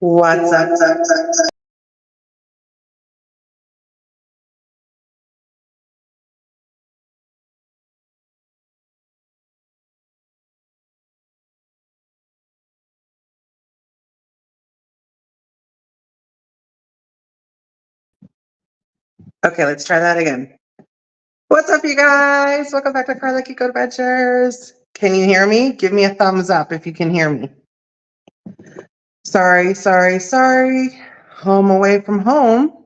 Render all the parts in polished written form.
What's up? Okay, let's try that again. What's up, you guys? Welcome back to Karla Kiko Adventures. Can you hear me? Give me a thumbs up if you can hear me. Sorry. Home away from home.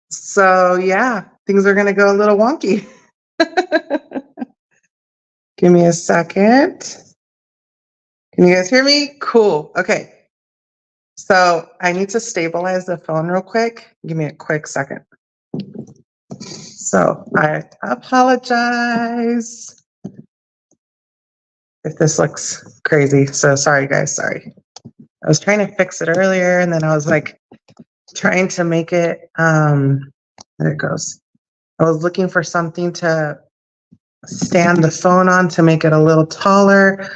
So yeah, things are gonna go a little wonky. Give me a second. Can you guys hear me? Cool. Okay. So I need to stabilize the phone real quick. Give me a quick second. So I apologize if this looks crazy. So sorry, guys. Sorry. I was trying to fix it earlier, and then I was like trying to make it. There it goes. I was looking for something to stand the phone on to make it a little taller.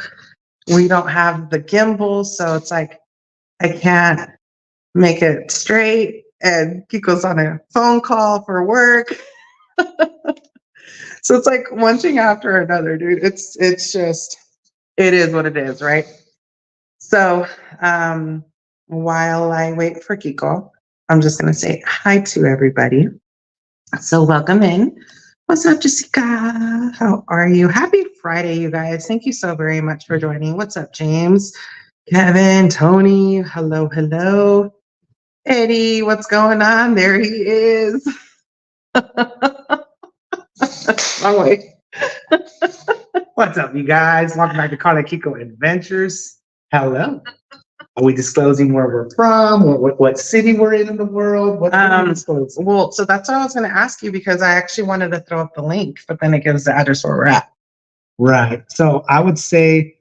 We don't have the gimbal, so it's like I can't make it straight. And Kiko's on a phone call for work. So it's like one thing after another, dude. It's just, it is what it is, right? So while I wait for Kiko, I'm just gonna say hi to everybody. So welcome in. What's up, Jessica? How are you? Happy Friday, you guys. Thank you so very much for joining. What's up, James? Kevin, Tony, hello. Eddie, what's going on? There he is. Wrong way. What's up, you guys? Welcome back to Karla Kiko Adventures. Hello. Are we disclosing where we're from? What city we're in the world? What well, so that's what I was going to ask you, because I actually wanted to throw up the link, but then it gives the address where we're at. Right. So I would say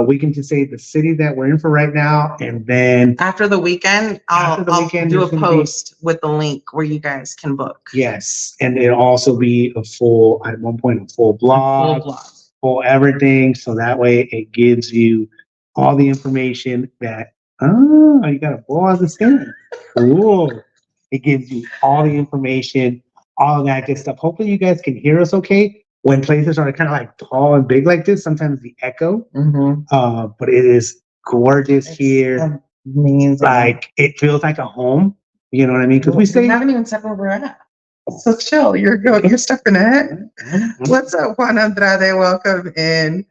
we can just say the city that we're in for right now, and then after the weekend, I'll do a post with the link where you guys can book. Yes, and it'll also be a full, at one point, a full blog, full everything. So that way it gives you all the information that, you got a ball on the skin. Cool. It gives you all the information, all of that good stuff. Hopefully you guys can hear us okay. When places are kind of like tall and big like this, sometimes the echo, but it is gorgeous here. Amazing. Like, it feels like a home. You know what I mean? Because we haven't even said where we're at. So chill. You're stepping ahead. What's up, Juan Andrade? Welcome in.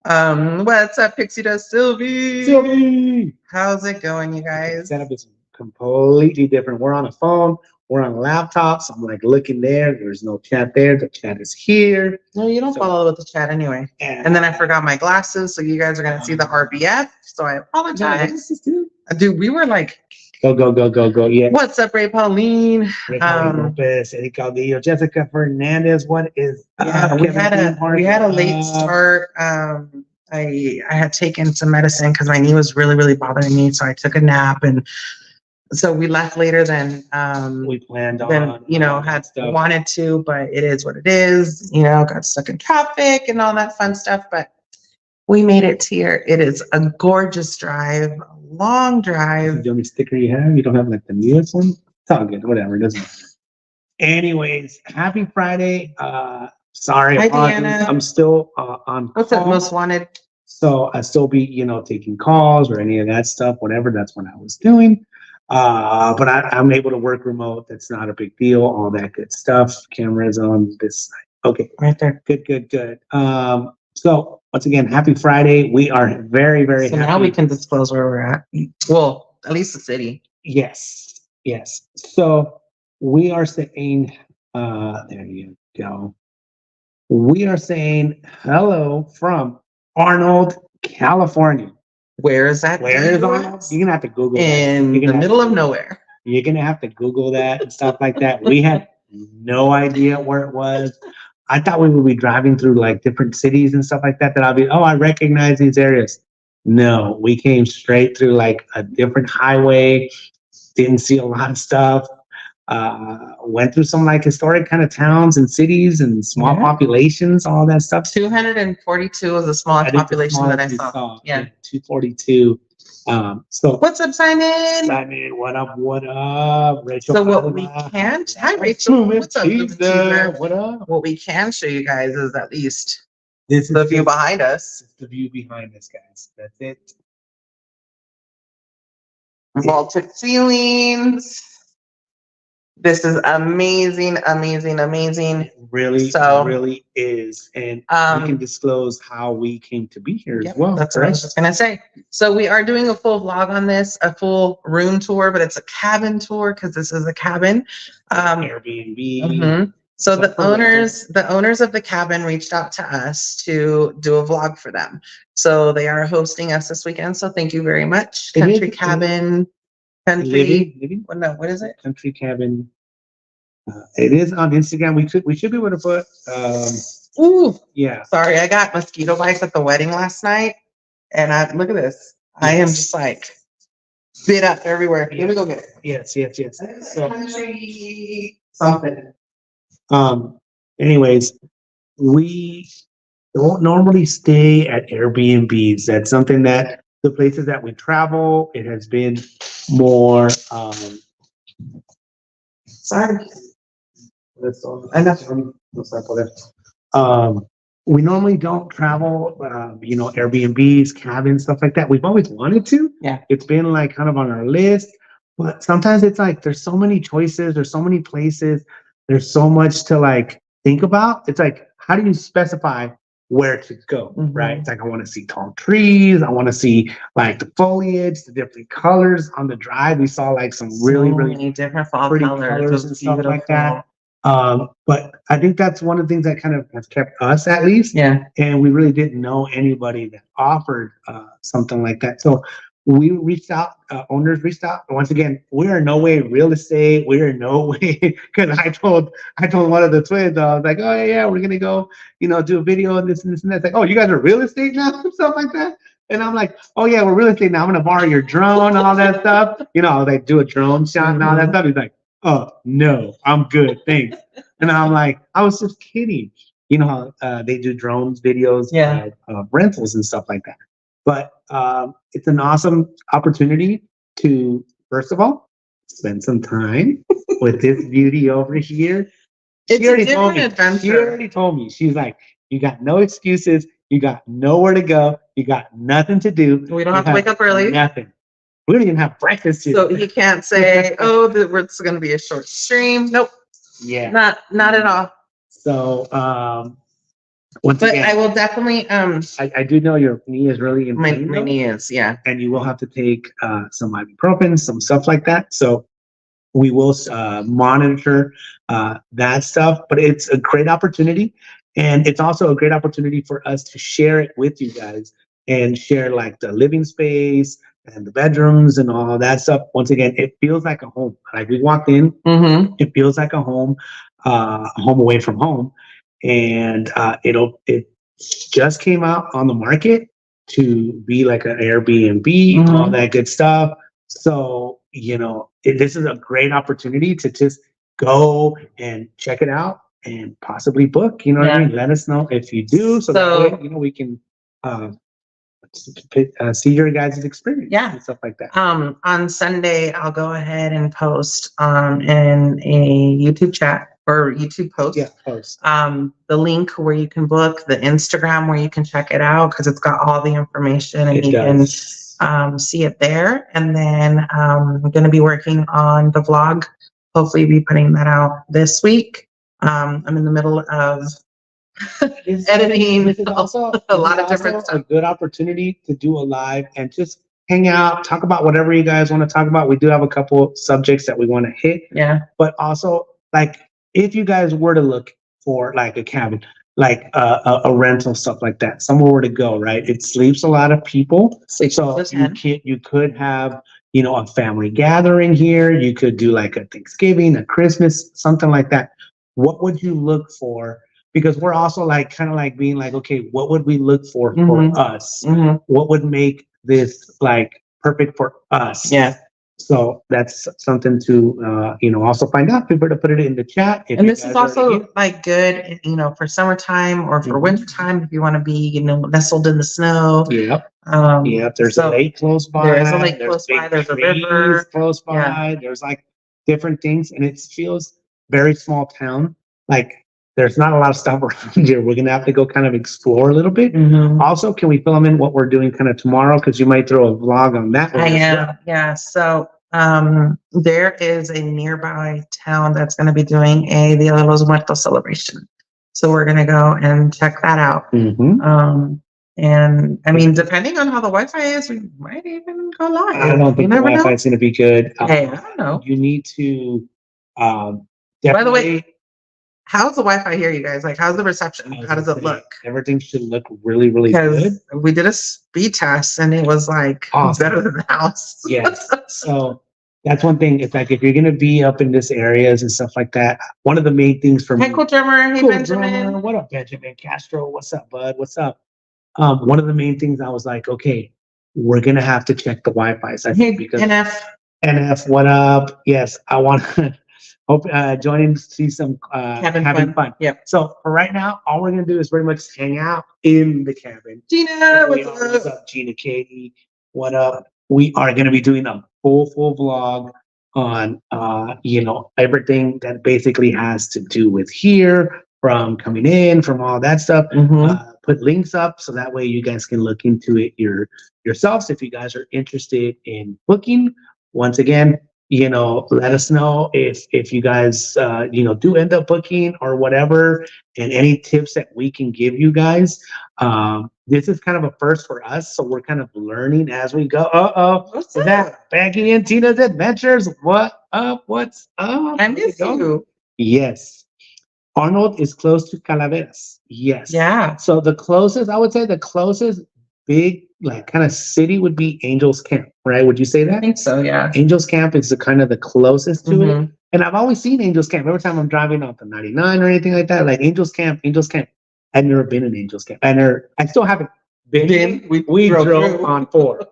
What's up, Pixie Dust Sylvie? How's it going, you guys? The setup is completely different. We're on a phone. We're on a laptop. So I'm like looking there. There's no chat there. The chat is here. No, you don't follow with the chat anyway. And then I forgot my glasses, so you guys are gonna see the RBF. So I apologize. Dude, we were like, go. Yeah. What's up, Ray Pauline? Lopez, Eddie Caudillo, Jessica Fernandez. What is we had a late start. I had taken some medicine because my knee was really bothering me, so I took a nap, and so we left later than we planned on. Had wanted to, but it is what it is. Got stuck in traffic and all that fun stuff, but we made it here. It is a gorgeous drive, a long drive. The only sticker you have, you don't have like the newest one. It's all good, whatever. It doesn't matter. Anyways, happy Friday. Sorry, hi, Deanna. I'm still on. What's up, Most Wanted? So I still be, taking calls or any of that stuff, whatever. That's what I was doing. But I'm able to work remote. That's not a big deal. All that good stuff. Cameras on this side. Okay, right there. Good. So once again, happy Friday. We are very happy. So now we can disclose where we're at. Well, at least the city. Yes. So we are saying, there you go. We are saying hello from Arnold, California. Where is that? Where is Arnold? You're gonna have to Google in the middle of nowhere. You're gonna have to Google that and stuff like that. We had no idea where it was. I thought we would be driving through like different cities and stuff like that. That I'll be, I recognize these areas. No, we came straight through like a different highway. Didn't see a lot of stuff. Went through some like historic kind of towns and cities and small populations, all that stuff. 242 was the smallest population that I saw. Yeah, 242. So what's up, Simon? Simon, what up? What up? Rachel. So what we can, hi Rachel, what's up, Movie Teaser? What up? What we can show you guys is at least This is the view behind us. the view behind us, guys. That's it. Vaulted ceilings. This is amazing, amazing, amazing. It really, So, really is. And we can disclose how we came to be here as well. That's what I was just gonna say. So we are doing a full vlog on this, a full room tour, but it's a cabin tour because this is a cabin. Airbnb. So the owners of the cabin reached out to us to do a vlog for them. So they are hosting us this weekend. So thank you very much. Country Cabin. Living? What is it? Country Cabin. It is on Instagram. We should be able to put Ooh. Yeah. Sorry, I got mosquito bites at the wedding last night. And look at this. Yes. I am just like bit up everywhere. Let me go get it. Yes. So, country something. Anyways, we don't normally stay at Airbnbs. That's something that the places that we travel, it has been more, Sorry. We normally don't travel, Airbnbs, cabins, stuff like that. We've always wanted to. Yeah. It's been like kind of on our list, but sometimes it's like, there's so many choices, there's so many places, there's so much to like think about. It's like, how do you specify where to go, right? It's like, I want to see tall trees. I want to see like the foliage, the different colors on the drive. We saw like some really many different fall pretty colors and stuff like that. But I think that's one of the things that kind of has kept us at least. Yeah. And we really didn't know anybody that offered something like that. So we reached out, owners reached out. And once again, we are no way real estate. We are no way, because I told one of the twins, I was like, oh yeah, we're gonna go, do a video and this and this and that. It's like, oh, you guys are real estate now, stuff like that. And I'm like, oh yeah, we're real estate now. I'm gonna borrow your drone, all that stuff. They do a drone shot and all that stuff. He's like, oh no, I'm good, thanks. And I'm like, I was just kidding. You know how they do drones videos, rentals and stuff like that. But it's an awesome opportunity to, first of all, spend some time with this beauty over here. It's a different adventure. She already told me. She's like, you got no excuses. You got nowhere to go. You got nothing to do. We don't have to wake up early. Nothing. We don't even have breakfast yet. So you can't say, oh, it's going to be a short stream. Nope. Yeah. Not at all. So, but again, I will definitely, I do know your knee is really in pain. My knee is, yeah. And you will have to take some ibuprofen, some stuff like that. So we will monitor that stuff, but it's a great opportunity. And it's also a great opportunity for us to share it with you guys and share like the living space and the bedrooms and all that stuff. Once again, it feels like a home. Like we walked in, it feels like a home away from home. And it just came out on the market to be like an Airbnb, all that good stuff. So, this is a great opportunity to just go and check it out and possibly book, what I mean? Let us know if you do. So that way, we can see your guys' experience and stuff like that. On Sunday, I'll go ahead and post in a YouTube chat or YouTube post. Yeah, post. The link where you can book, the Instagram where you can check it out because it's got all the information and you can see it there. And then I'm going to be working on the vlog. Hopefully be putting that out this week. I'm in the middle of editing a lot of different stuff. A good opportunity to do a live and just hang out, talk about whatever you guys want to talk about. We do have a couple subjects that we want to hit. Yeah. But also, like, if you guys were to look for like a cabin, like a rental, stuff like that, somewhere where to go, right? It sleeps a lot of people. So you could have, a family gathering here. You could do like a Thanksgiving, a Christmas, something like that. What would you look for? Because we're also like kind of like being like, okay, what would we look for us? What would make this like perfect for us? Yeah. So that's something to, also find out. People to put it in the chat. And this is also like good, for summertime or for wintertime, if you want to be, nestled in the snow. Yep. There's a lake close by. There is a lake close by. There's a river close by. There's like different things, and it feels very small town. Like there's not a lot of stuff around here. We're gonna have to go kind of explore a little bit. Also, can we film in what we're doing kind of tomorrow? Because you might throw a vlog on that one. I am. Yeah. So there is a nearby town that's going to be doing a Dia de los Muertos celebration. So we're going to go and check that out. And I mean, depending on how the Wi-Fi is, we might even go live. I don't think the Wi-Fi is going to be good. Hey, I don't know. You need to. By the way, how's the Wi-Fi here, you guys? Like, how's the reception? How does it look? Everything should look really, really good. We did a speed test and it was like better than the house. Yes. So that's one thing. It's like if you're gonna be up in this areas and stuff like that, one of the main things for me. Hey, cool drummer. Hey, Benjamin. Drummer. What up, Benjamin Castro? What's up, bud? What's up? One of the main things I was like, okay, we're gonna have to check the Wi-Fi. So I think because NF, what up? Yes, I want to. Hope joining to see some having fun. Yep. So for right now, all we're gonna do is pretty much hang out in the cabin. Gina, what's up? Gina, Katie, what up? We are gonna be doing a full vlog on everything that basically has to do with here, from coming in, from all that stuff. Put links up so that way you guys can look into it yourselves if you guys are interested in booking. Once again, let us know if you guys, do end up booking or whatever, and any tips that we can give you guys. This is kind of a first for us, so we're kind of learning as we go. What's that? Becky and Tina's Adventures. What up? What's up? I miss you. Yes. Arnold is close to Calaveras. Yes. Yeah. So I would say the closest big kind of city would be Angels Camp, right? Would you say that? I think so, yeah. Angels Camp is the kind of the closest to it. And I've always seen Angels Camp every time I'm driving off the 99 or anything like that. Like Angels Camp. I've never been in Angels Camp. I still haven't been. We drove on 4.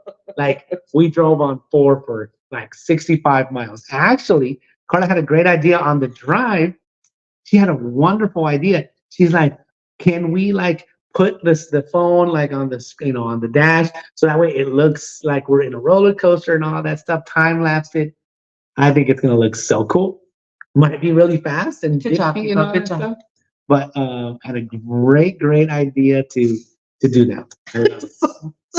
We drove on 4 for 65 miles. Actually, Karla had a great idea on the drive. She had a wonderful idea. She's like, can we put the phone on the on the dash so that way it looks like we're in a roller coaster and all that stuff, time lapse it. I think it's gonna look so cool. Might be really fast and good job, and all that stuff. But had a great idea to do that.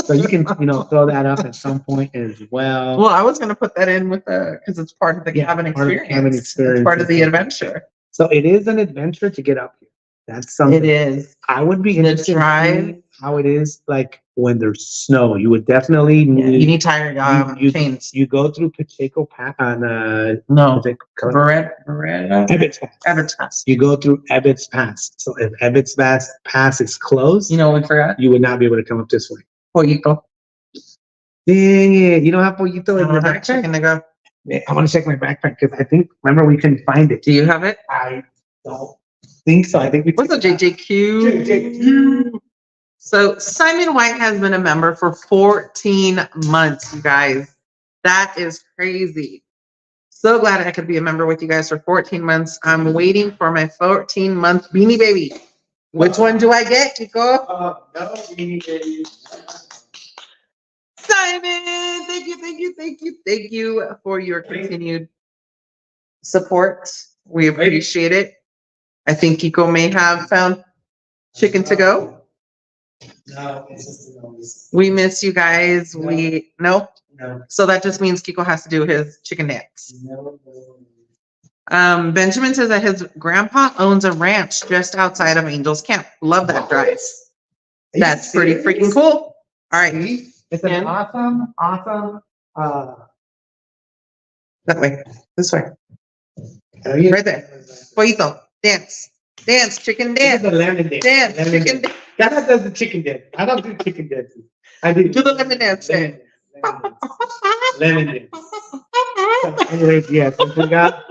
So you can throw that up at some point as well. Well, I was gonna put that in with because it's part of the cabin experience. It's part of the adventure. So it is an adventure to get up here. That's something. It is. I would be interested in seeing how it is when there's snow. You would definitely need. You need tire chains. You go through Pacheco Pass on Ebbets Pass. You go through Ebbets Pass. So if Ebbets Pass is closed, we forgot. You would not be able to come up this way. Pollito. Dang it! You don't have pollito in your backpack. I want to check my backpack because remember we couldn't find it. Do you have it? I don't think so. I think we. What's a JJQ? JJQ. So Simon White has been a member for 14 months, you guys. That is crazy. So glad I could be a member with you guys for 14 months. I'm waiting for my 14-month Beanie Baby. Which one do I get, Kiko? No Beanie Baby. Simon, thank you for your continued support. We appreciate it. I think Kiko may have found chicken to go. No, it's just a noise. We miss you guys. No. So that just means Kiko has to do his chicken dance. No. Benjamin says that his grandpa owns a ranch just outside of Angels Camp. Love that drive. That's pretty freaking cool. All right. It's an awesome. That way. This way. Right there. Pollito. Dance, chicken dance. The lemon dance. Dance, chicken dance. That does the chicken dance. I don't do chicken dances. I do the lemon dance. Lemon dance. So anyways, yes, we forgot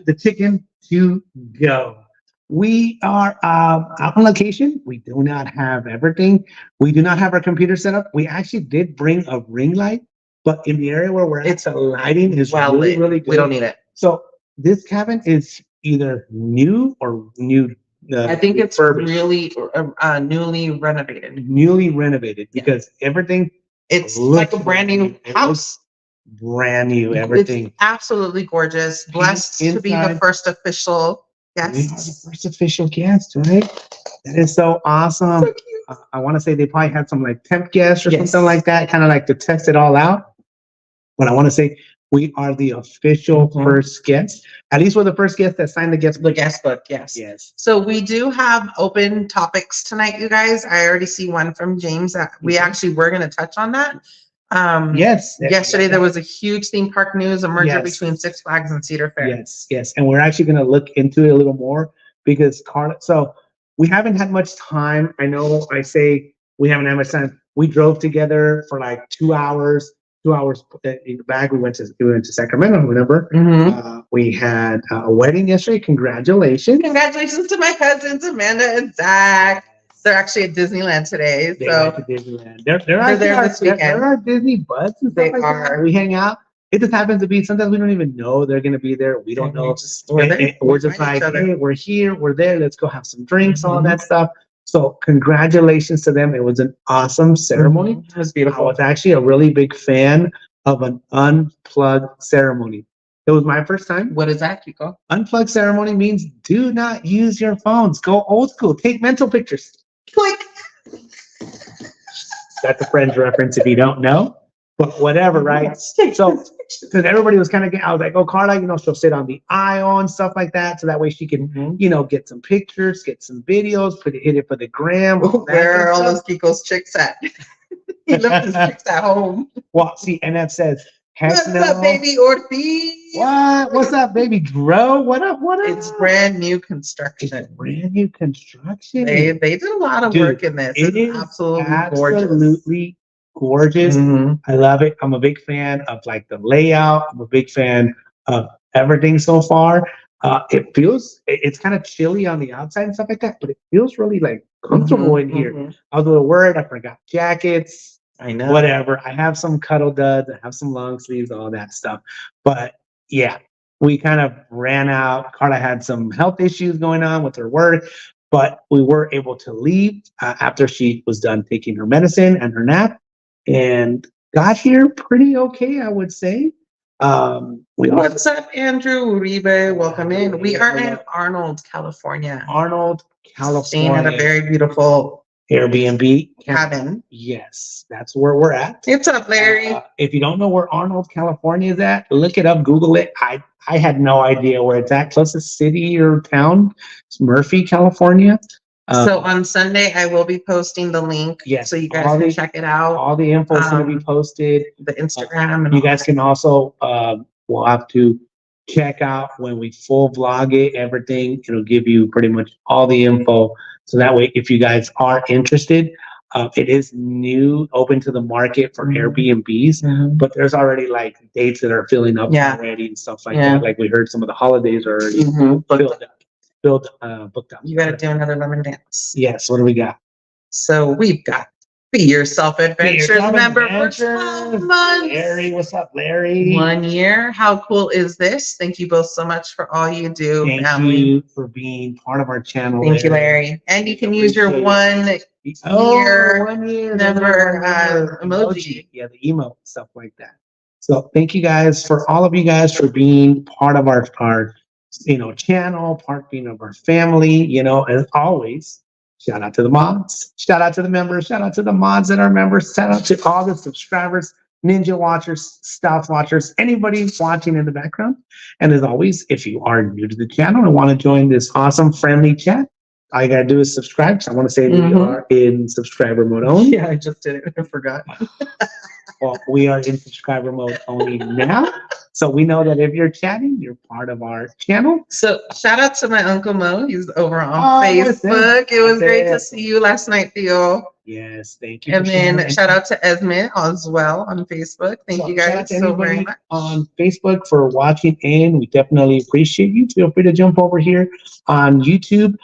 the chicken to go. We are out on location. We do not have everything. We do not have our computer set up. We actually did bring a ring light, but in the area where we're at, the lighting is really good. We don't need it. So this cabin is either new or new I think it's really newly renovated. Newly renovated because everything. It's like a brand new house. Brand new, everything. It's absolutely gorgeous. Blessed to be the first official guest. We are the first official guest, right? That is so awesome. So cute. I want to say they probably had some like temp guests or something like that, kind of like to test it all out. But I want to say we are the official first guest. At least we're the first guest that signed the guest book. Yes. Yes. So we do have open topics tonight, you guys. I already see one from James that we actually were going to touch on that. Yes. Yesterday there was a huge theme park news, a merger between Six Flags and Cedar Fair. Yes. And we're actually going to look into it a little more because so we haven't had much time. I know I say we haven't had much time. We drove together for like 2 hours. 2 hours back. We went to Sacramento. Remember? We had a wedding yesterday. Congratulations! Congratulations to my cousins Amanda and Zach. They're actually at Disneyland today. They went to Disneyland. They're there this weekend. There are Disney buds. They are. We hang out. It just happens to be. Sometimes we don't even know they're going to be there. We don't know. We're just like, hey, we're here. We're there. Let's go have some drinks. All that stuff. So congratulations to them. It was an awesome ceremony. It was beautiful. I was actually a really big fan of an unplugged ceremony. It was my first time. What is that, Kiko? Unplugged ceremony means do not use your phones. Go old school. Take mental pictures. Click. That's a Friends reference if you don't know. But whatever, right? So, because everybody was kind of I was like, oh, Karla, she'll sit on the aisle and stuff like that. So that way she can, get some pictures, get some videos, hit it for the gram. Where are all those Kiko's chicks at? He left his chicks at home. Well, see, and that says, what's up, baby Ortiz? What? What's up, baby Grow? What up? It's brand new construction. It's brand new construction. They did a lot of work in this. It is absolutely gorgeous. I love it. I'm a big fan of like the layout. I'm a big fan of everything so far. It's kind of chilly on the outside and stuff like that, but it feels really like comfortable in here. I was a little worried. I forgot jackets. I know. Whatever. I have some cuddle duds. I have some long sleeves, all that stuff. But yeah, we kind of ran out. Karla had some health issues going on with her work, but we were able to leave after she was done taking her medicine and her nap, and got here pretty okay, I would say. What's up, Andrew Uribe? Welcome in. We are in Arnold, California. Staying at a very beautiful Airbnb cabin. Yes, that's where we're at. What's up, Larry? If you don't know where Arnold, California is at, look it up, Google it. I had no idea where it's at. Closest city or town is Murphy, California. So on Sunday, I will be posting the link. Yes, so you guys can check it out. All the info is going to be posted. The Instagram. And you guys can also, we'll have to check out when we full vlog it, everything. It'll give you pretty much all the info. So that way, if you guys are interested, it is new, open to the market for Airbnbs, but there's already like dates that are filling up already and stuff like that. Like we heard some of the holidays are already booked up. You got to do another lemon dance. Yes. What do we got? So we've got Be Yourself Adventures member for 12 months. Larry, what's up, Larry? 1 year. How cool is this? Thank you both so much for all you do. Thank you for being part of our channel. Thank you, Larry. And you can use your 1 year member emoji. Yeah, the emote, stuff like that. So thank you guys for all of you guys for being part of our channel, part being of our family, as always. Shout out to the mods, shout out to the members, shout out to the mods that are members, shout out to all the subscribers, Ninja watchers, Stealth watchers, anybody watching in the background. And as always, if you are new to the channel and want to join this awesome friendly chat, all you gotta do is subscribe. So I want to say we are in subscriber mode only. Yeah, I just did it. I forgot. Well, we are in subscriber mode only now. So we know that if you're chatting, you're part of our channel. So shout out to my Uncle Mo. He's over on Facebook. It was great to see you last night, Theo. Yes, thank you. And then shout out to Esme as well on Facebook. Thank you guys so very much. On Facebook for watching, and we definitely appreciate you. Feel free to jump over here on YouTube.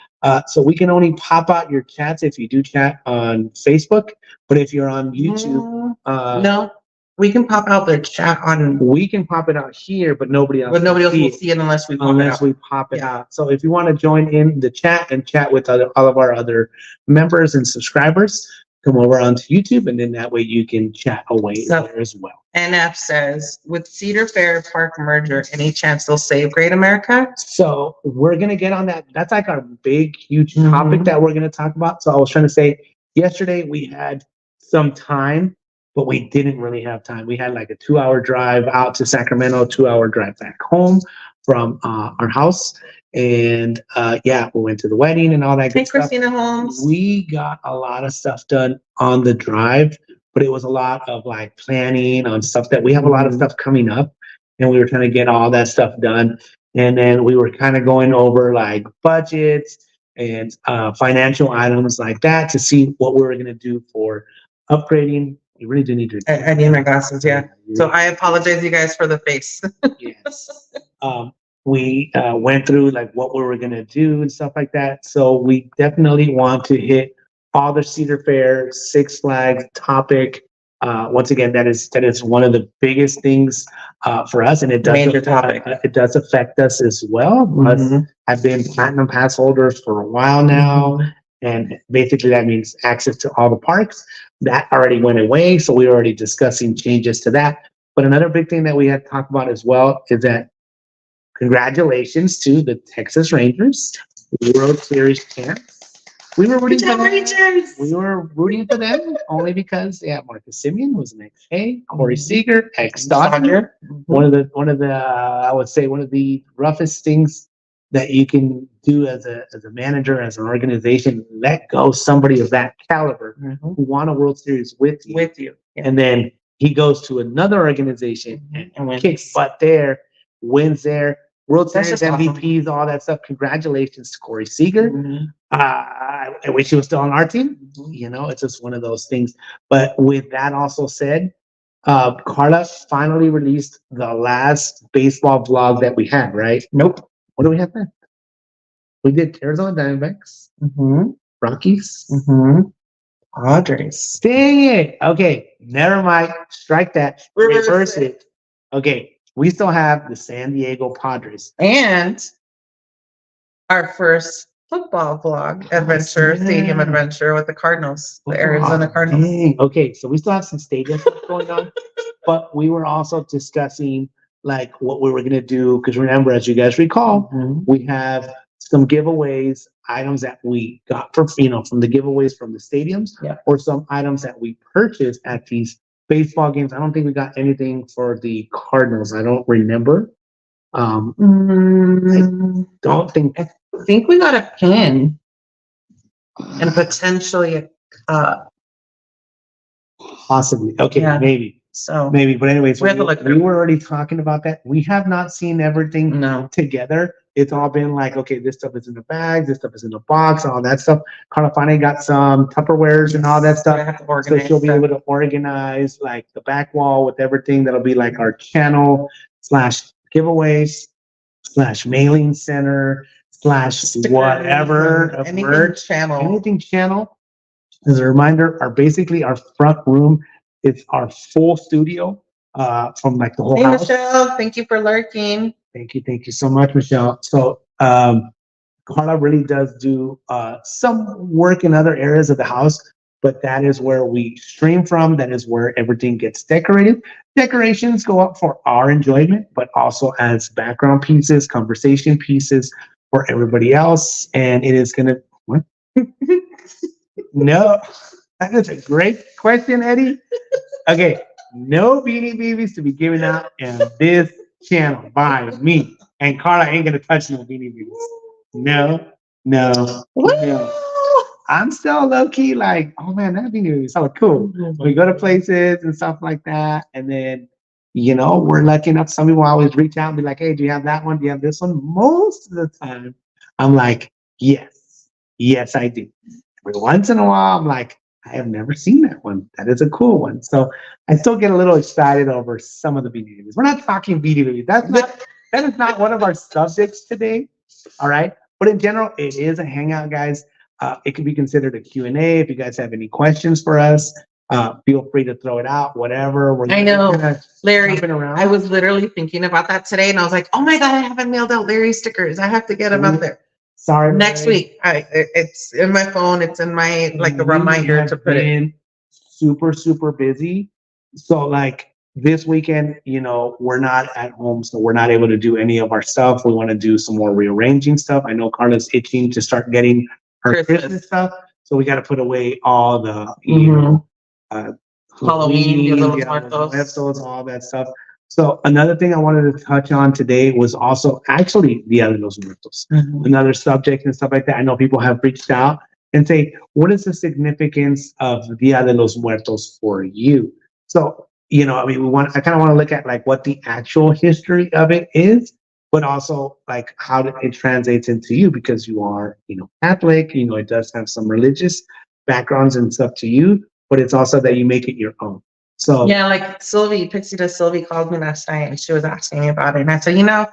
So we can only pop out your chats if you do chat on Facebook. But if you're on YouTube, no. We can pop out the chat on, We can pop it out here, but nobody else. but nobody else can will see it see it unless we pop it unless out. we pop it Yeah. out. So if you want to join in the chat and chat with all of our other members and subscribers, come over onto YouTube, and then that way you can chat away So- there as well. NF says, with Cedar Fair Park merger, any chance they'll save Great America? So we're gonna get on that. That's like our big, huge Mhm. topic that we're gonna talk about. So I was trying to say yesterday we had some time, but we didn't really have time. We had like a 2-hour drive out to Sacramento, 2-hour drive back home from our house, and yeah, we went to the wedding and all that Hey, good stuff. Christina Holmes. We got a lot of stuff done on the drive, but it was a lot of like planning on stuff that we have a lot of stuff coming up, and we were trying to get all that stuff done. And then we were kind of going over like budgets and financial items like that to see what we were going to do for upgrading. You really do need to. I need my glasses, yeah. So I apologize, you guys, for the face. Yes. We went through like what we were gonna do and stuff like that. So we definitely want to hit all the Cedar Fair, Six Flags topic. Once again, that is one of the biggest things for us, and it does Major topic. It does affect us as well. Us have been platinum pass holders for a while now, and basically that means access to all the parks. That already went away, so we were already discussing changes to that. But another big thing that we had talked about as well is that congratulations to the Texas Rangers, World Series champs. We were rooting for them. We were rooting for them only because Marcus Semien was an ex-A, Corey Seager, ex-Dodger. One of the I would say one of the roughest things that you can do as a manager, as an organization, let go somebody of that caliber who won a World Series with you. And then he goes to another organization and kicks butt there, wins there, World Series MVPs, all that stuff. Congratulations to Corey Seager. I wish he was still on our team. You know, it's just one of those things. But with that also said, Karla finally released the last baseball vlog that we had, right? Nope. What do we have then? We did Arizona Diamondbacks, Rockies, Padres. Dang it. Okay, never mind. Strike that. Reverse it. Okay, we still have the San Diego Padres. And our first football vlog adventure, stadium adventure with the Cardinals, the Arizona Cardinals. Dang. Okay, so we still have some stadium stuff going on, but we were also discussing like what we were going to do, because remember, as you guys recall, we have some giveaways, items that we got from the giveaways from the stadiums, or some items that we purchased at these baseball games. I don't think we got anything for the Cardinals. I don't remember. I don't think. I think we got a pin and potentially a cup. Possibly. Okay, maybe. So maybe, but anyways, we were already talking about that. We have not seen everything together. It's all been like, okay, this stuff is in the bag, this stuff is in the box, all that stuff. Karla finally got some Tupperwares and all that stuff. So she'll be able to organize like the back wall with everything that'll be like our channel / giveaways / mailing center / whatever of merch, anything channel. As a reminder, our front room is our full studio from like the whole house. Michelle, thank you for lurking. Thank you so much, Michelle. So Karla really does do some work in other areas of the house, but that is where we stream from. That is where everything gets decorated. Decorations go up for our enjoyment, but also as background pieces, conversation pieces for everybody else. And it is gonna what? No, that is a great question, Eddie. Okay, no Beanie Babies to be given out in this channel by me. And Karla ain't gonna touch no Beanie Babies. No. I'm still low key like, oh man, that Beanie Baby is so cool. We go to places and stuff like that, and then we're lucky enough. Some people always reach out and be like, hey, do you have that one? Do you have this one? Most of the time, I'm like, yes, I do. Every once in a while, I'm like, I have never seen that one. That is a cool one. So I still get a little excited over some of the Beanie Babies. We're not talking Beanie Babies. That is not one of our subjects today. All right. But in general, it is a hangout, guys. It can be considered a Q&A if you guys have any questions for us. feel free to throw it out, whatever. I know, Larry, around. I was literally thinking about that today, and I was like, oh my God, I haven't mailed out Larry stickers. I have to get them out there. Sorry. Next week. It's in my phone. It's in my, like, a reminder to put it. Super, super busy. So like this weekend, you know, we're not at home, so we're not able to do any of our stuff. We want to do some more rearranging stuff. I know Karla's itching to start getting her Christmas stuff. So we got to put away all the, you know, Halloween, Dia de los Muertos, all that stuff. So another thing I wanted to touch on today was also actually Dia de los Muertos, another subject and stuff like that. I know people have reached out and say, what is the significance of Dia de los Muertos for you? So, you know, I mean, I kind of want to look at like what the actual history of it is, but also like how it translates into you, because you are, you know, Catholic, you know, it does have some religious backgrounds and stuff to you, but it's also that you make it your own. So yeah, like Sylvie called me last night and she was asking me about it. And I said, you know,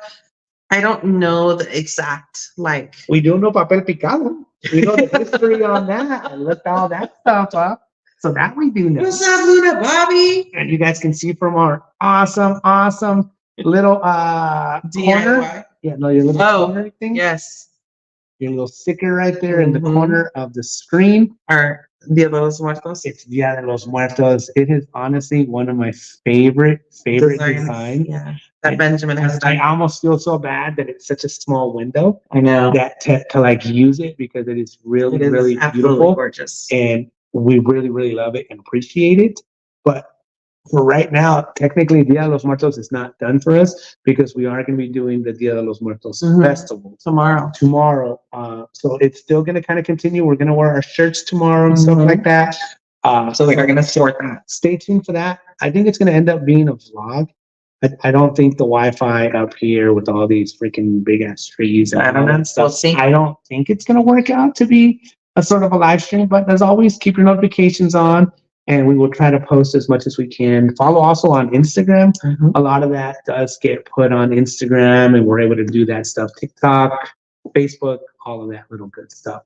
I don't know the exact, like. We do know papel picado. We know the history on that and looked all that stuff up. So that we do know. What's up, Luna Bobby? And you guys can see from our awesome little DIY. corner. Yeah, no, your little corner thing. Yes. Your little sticker right there in the corner of the screen. Our Dia de los Muertos. It's Dia de los Muertos. It is honestly one of my favorite designs. Yeah. That Benjamin has done. I almost feel so bad that it's such a small window. I know. That to like use it, because it is really beautiful, gorgeous, and we really love it and appreciate it. But for right now, technically Dia de los Muertos is not done for us, because we are going to be doing the Dia de los Muertos festival tomorrow. So it's still going to kind of continue. We're going to wear our shirts tomorrow and stuff like that. So we are going to sort that. Stay tuned for that. I think it's going to end up being a vlog. I don't think the Wi-Fi up here with all these freaking big ass trees and all that stuff, I don't think it's going to work out to be a sort of a live stream. But as always, keep your notifications on, and we will try to post as much as we can. Follow also on Instagram. A lot of that does get put on Instagram, and we're able to do that stuff. TikTok, Facebook, all of that little good stuff.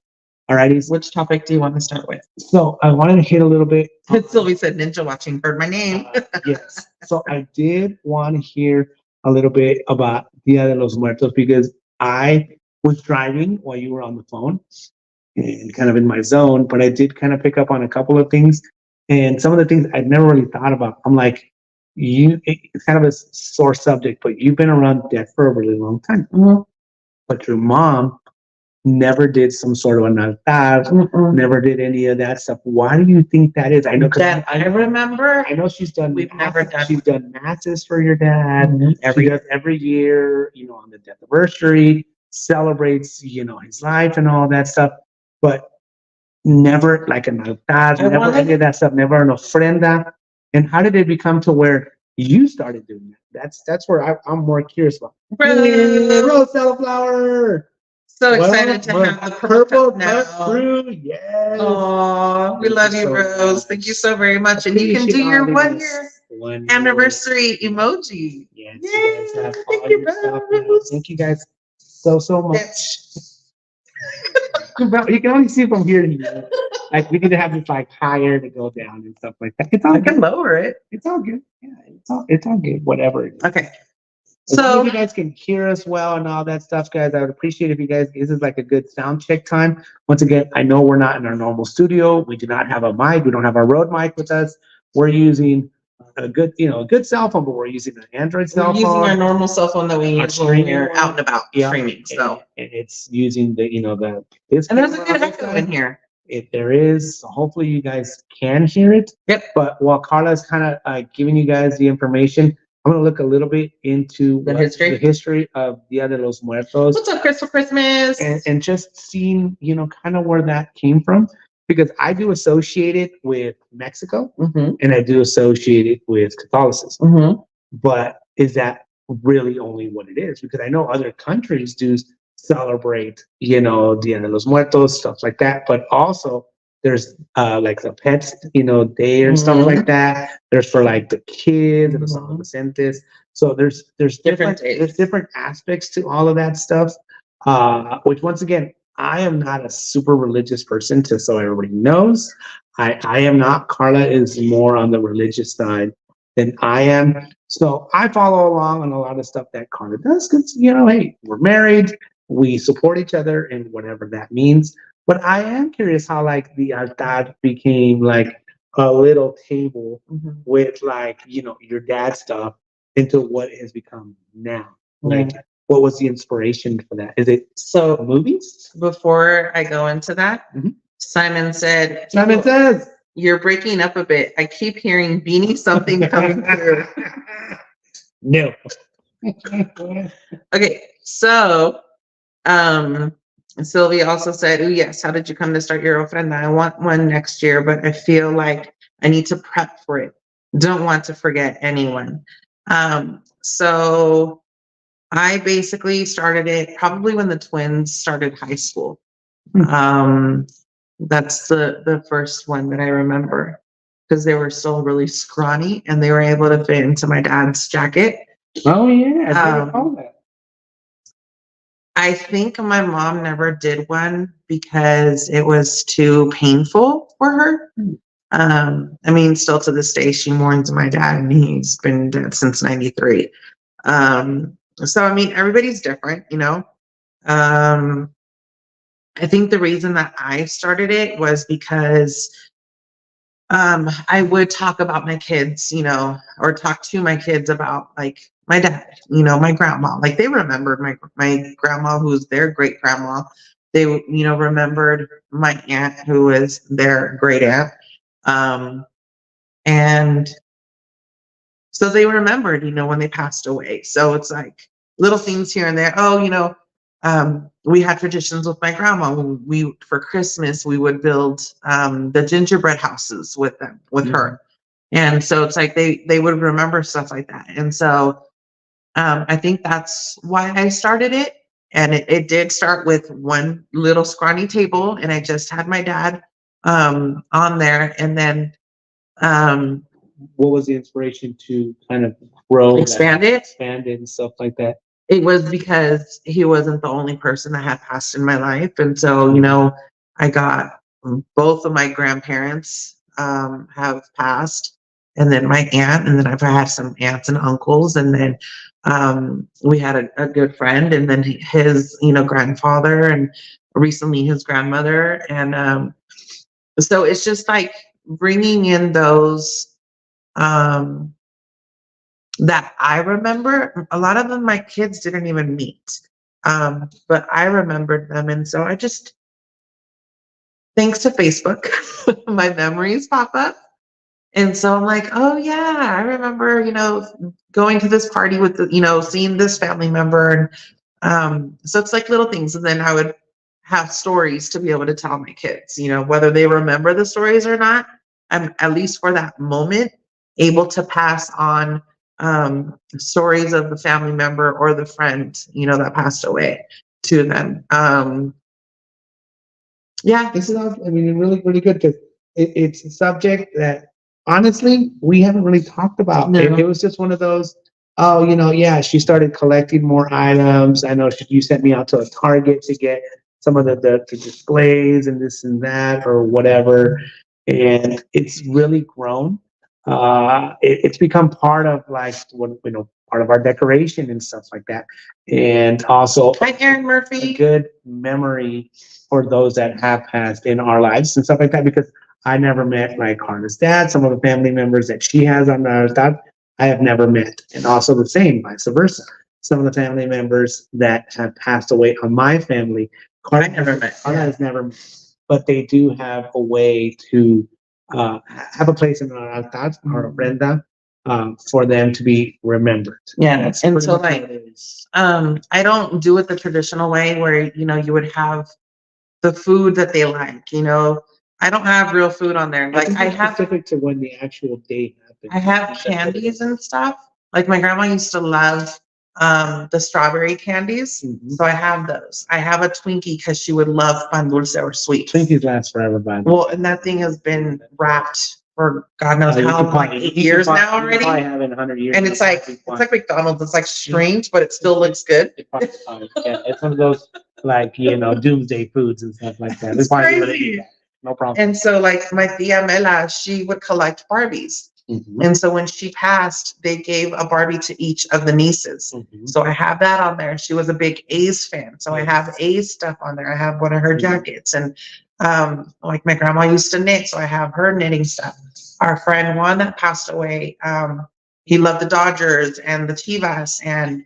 Alrighty. Which topic do you want to start with? So I wanted to hit a little bit. Sylvie said ninja watching, heard my name. Yes. So I did want to hear a little bit about Dia de los Muertos, because I was driving while you were on the phone and kind of in my zone, but I did kind of pick up on a couple of things, and some of the things I'd never really thought about. I'm like, it's kind of a sore subject, but you've been around death for a really long time. But your mom never did some sort of an altar, never did any of that stuff. Why do you think that is? I know, that I remember. I know she's done. She's done masses for your dad every year. You know, on the death anniversary, celebrates, you know, his life and all that stuff. But never like an altar, never any of that stuff. Never an ofrenda. And how did it become to where you started doing that? That's where I'm more curious about. Rose Flower. So excited to have the purple now. Crew. Yes. Oh, we love you, Rose. Thank you so very much. And you can do your 1 year anniversary emoji. Yes. Thank you, Rose. Thank you guys so much. You can only see from here to here. Like, we need to have this like higher to go down and stuff like that. It's all good. I can lower it. It's all good. Yeah, it's all good. Whatever. Okay. So you guys can hear us well and all that stuff, guys. I would appreciate if you guys, this is like a good sound check time. Once again, I know we're not in our normal studio. We do not have a mic. We don't have our Rode mic with us. We're using a good cell phone, but we're using an Android cell phone. We're using our normal cell phone that we use when we're out and about streaming. So and it's using the and there's a good echo in here. There is. So hopefully you guys can hear it. Yep. But while Karla's kind of giving you guys the information, I'm going to look a little bit into the history of Dia de los Muertos. What's up, Christmas? And just seeing, kind of where that came from. Because I do associate it with Mexico, and I do associate it with Catholicism. But is that really only what it is? Because I know other countries do celebrate, Dia de los Muertos, stuff like that. But also, there's like the pets, day and stuff like that. There's for like the kids and the adolescentes. So there's different aspects to all of that stuff. Which once again, I am not a super religious person, so everybody knows. I am not. Karla is more on the religious side than I am. So I follow along on a lot of stuff that Karla does because, hey, we're married, we support each other and whatever that means. But I am curious how like the altar became like a little table with like, your dad's stuff into what it has become now. Like, what was the inspiration for that? Is it So movies? before I go into that, Simon said, says, "You're breaking up a bit. I keep hearing Beanie something coming through." No. Okay, so Sylvia also said, "Oh yes, how did you come to start your ofrenda? I want one next year, but I feel like I need to prep for it. Don't want to forget anyone." So I basically started it probably when the twins started high school. That's the first one that I remember because they were still really scrawny and they were able to fit into my dad's jacket. Oh yeah, I recall that. I think my mom never did one because it was too painful for her. I mean, still to this day, she mourns my dad, and he's been dead since '93. So I mean, everybody's different, I think the reason that I started it was because I would talk about my kids, or talk to my kids about like my dad, my grandma. Like they remembered my grandma, who was their great grandma. They, remembered my aunt, who was their great aunt. And so they remembered, when they passed away. So it's like little things here and there. Oh, we had traditions with my grandma. We for Christmas we would build the gingerbread houses with her, and so it's like they would remember stuff like that. And so I think that's why I started it. And it did start with one little scrawny table, and I just had my dad on there, and then what was the inspiration to kind of grow, expand it and stuff like that? It was because he wasn't the only person that had passed in my life. And so, I got both of my grandparents have passed, and then my aunt, and then I've had some aunts and uncles, and then we had a good friend, and then his, grandfather, and recently his grandmother. And so it's just like bringing in those that I remember. A lot of them my kids didn't even meet, but I remembered them. And so I just, thanks to Facebook, my memories pop up. And so I'm like, oh yeah, I remember, going to this party with seeing this family member. And so it's like little things. And then I would have stories to be able to tell my kids, whether they remember the stories or not. I'm, at least for that moment, able to pass on stories of the family member or the friend, that passed away to them. Yeah. This is, really, really good because it's a subject that honestly we haven't really talked about. No. It was just one of those, yeah, she started collecting more items. I know you sent me out to a Target to get some of the displays and this and that or whatever. And it's really grown. It's become part of like part of our decoration and stuff like that. And also Hi, Aaron Murphy. A good memory for those that have passed in our lives and stuff like that, because I never met like Karla's dad, some of the family members that she has on our dad, I have never met. And also the same, vice versa. Some of the family members that have passed away on my family, Karla has never met. But they do have a way to have a place in our altar or ofrenda for them to be remembered. Yeah, and so like, I don't do it the traditional way where you would have the food that they like. I don't have real food on there. Like I have specific to when the actual day happened. I have candies and stuff. Like my grandma used to love the strawberry candies. So I have those. I have a Twinkie because she would love pan dulce or sweet. Twinkies last forever, by the way. Well, and that thing has been wrapped for God knows how, like 8 years now already. I have in 100 years. And it's like McDonald's. It's like strange, but it still looks good. Yeah, it's one of those like doomsday foods and stuff like that. It's crazy. no problem. And so like my tia Mela, she would collect Barbies. And so when she passed, they gave a Barbie to each of the nieces. So I have that on there. She was a big A's fan. So I have A's stuff on there. I have one of her jackets. And like my grandma used to knit. So I have her knitting stuff. Our friend Juan that passed away, he loved the Dodgers and the Chivas and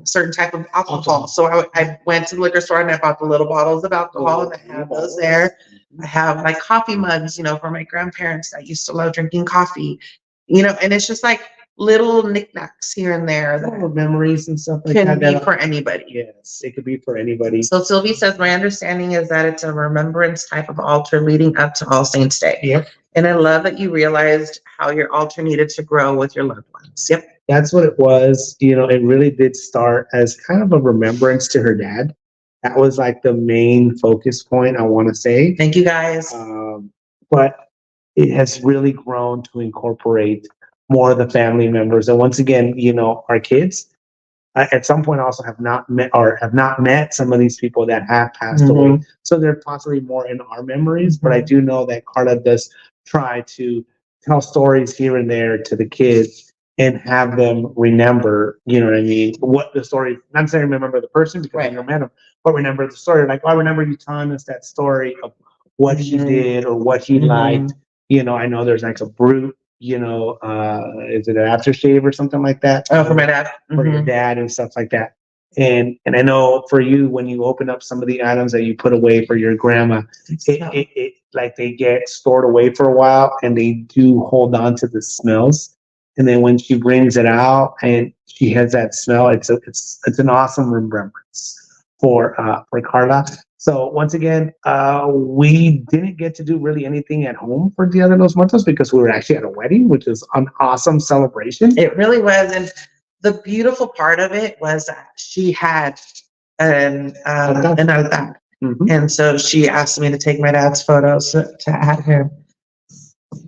certain type of alcohol. So I went to the liquor store and I bought the little bottles of alcohol and I have those there. I have like coffee mugs, you know, for my grandparents that used to love drinking coffee, you know, and it's just like little knickknacks here and there that memories and stuff like can that. be for anybody. Yes, it could be for anybody. So Sylvie says, my understanding is that it's a remembrance type of altar leading up to All Saints Day. Yep. And I love that you realized how your altar needed to grow with your loved ones. Yep. That's what it was. You know, it really did start as kind of a remembrance to her dad. That was like the main focus point, I want to say. Thank you, guys. But it has really grown to incorporate more of the family members. And once again, you know, our kids at some point also have not met some of these people that have passed away. So they're possibly more in our memories. But I do know that Karla does try to tell stories here and there to the kids and have them remember, you know what I mean, what the story, not necessarily remember the person because they never met him, but remember the story. Like, I remember you telling us that story of what he did or what he liked. You know, I know there's like a brute, you know, is it an aftershave or something like that? Oh, for my dad. For your dad and stuff like that. And I know for you, when you open up some of the items that you put away for your grandma, it like they get stored away for a while and they do hold on to the smells. And then when she brings it out and she has that smell, it's an awesome remembrance for Karla. So once again, we didn't get to do really anything at home for Dia de los Muertos because we were actually at a wedding, which is an awesome celebration. It really was. And the beautiful part of it was that she had an altar. And so she asked me to take my dad's photos to add him.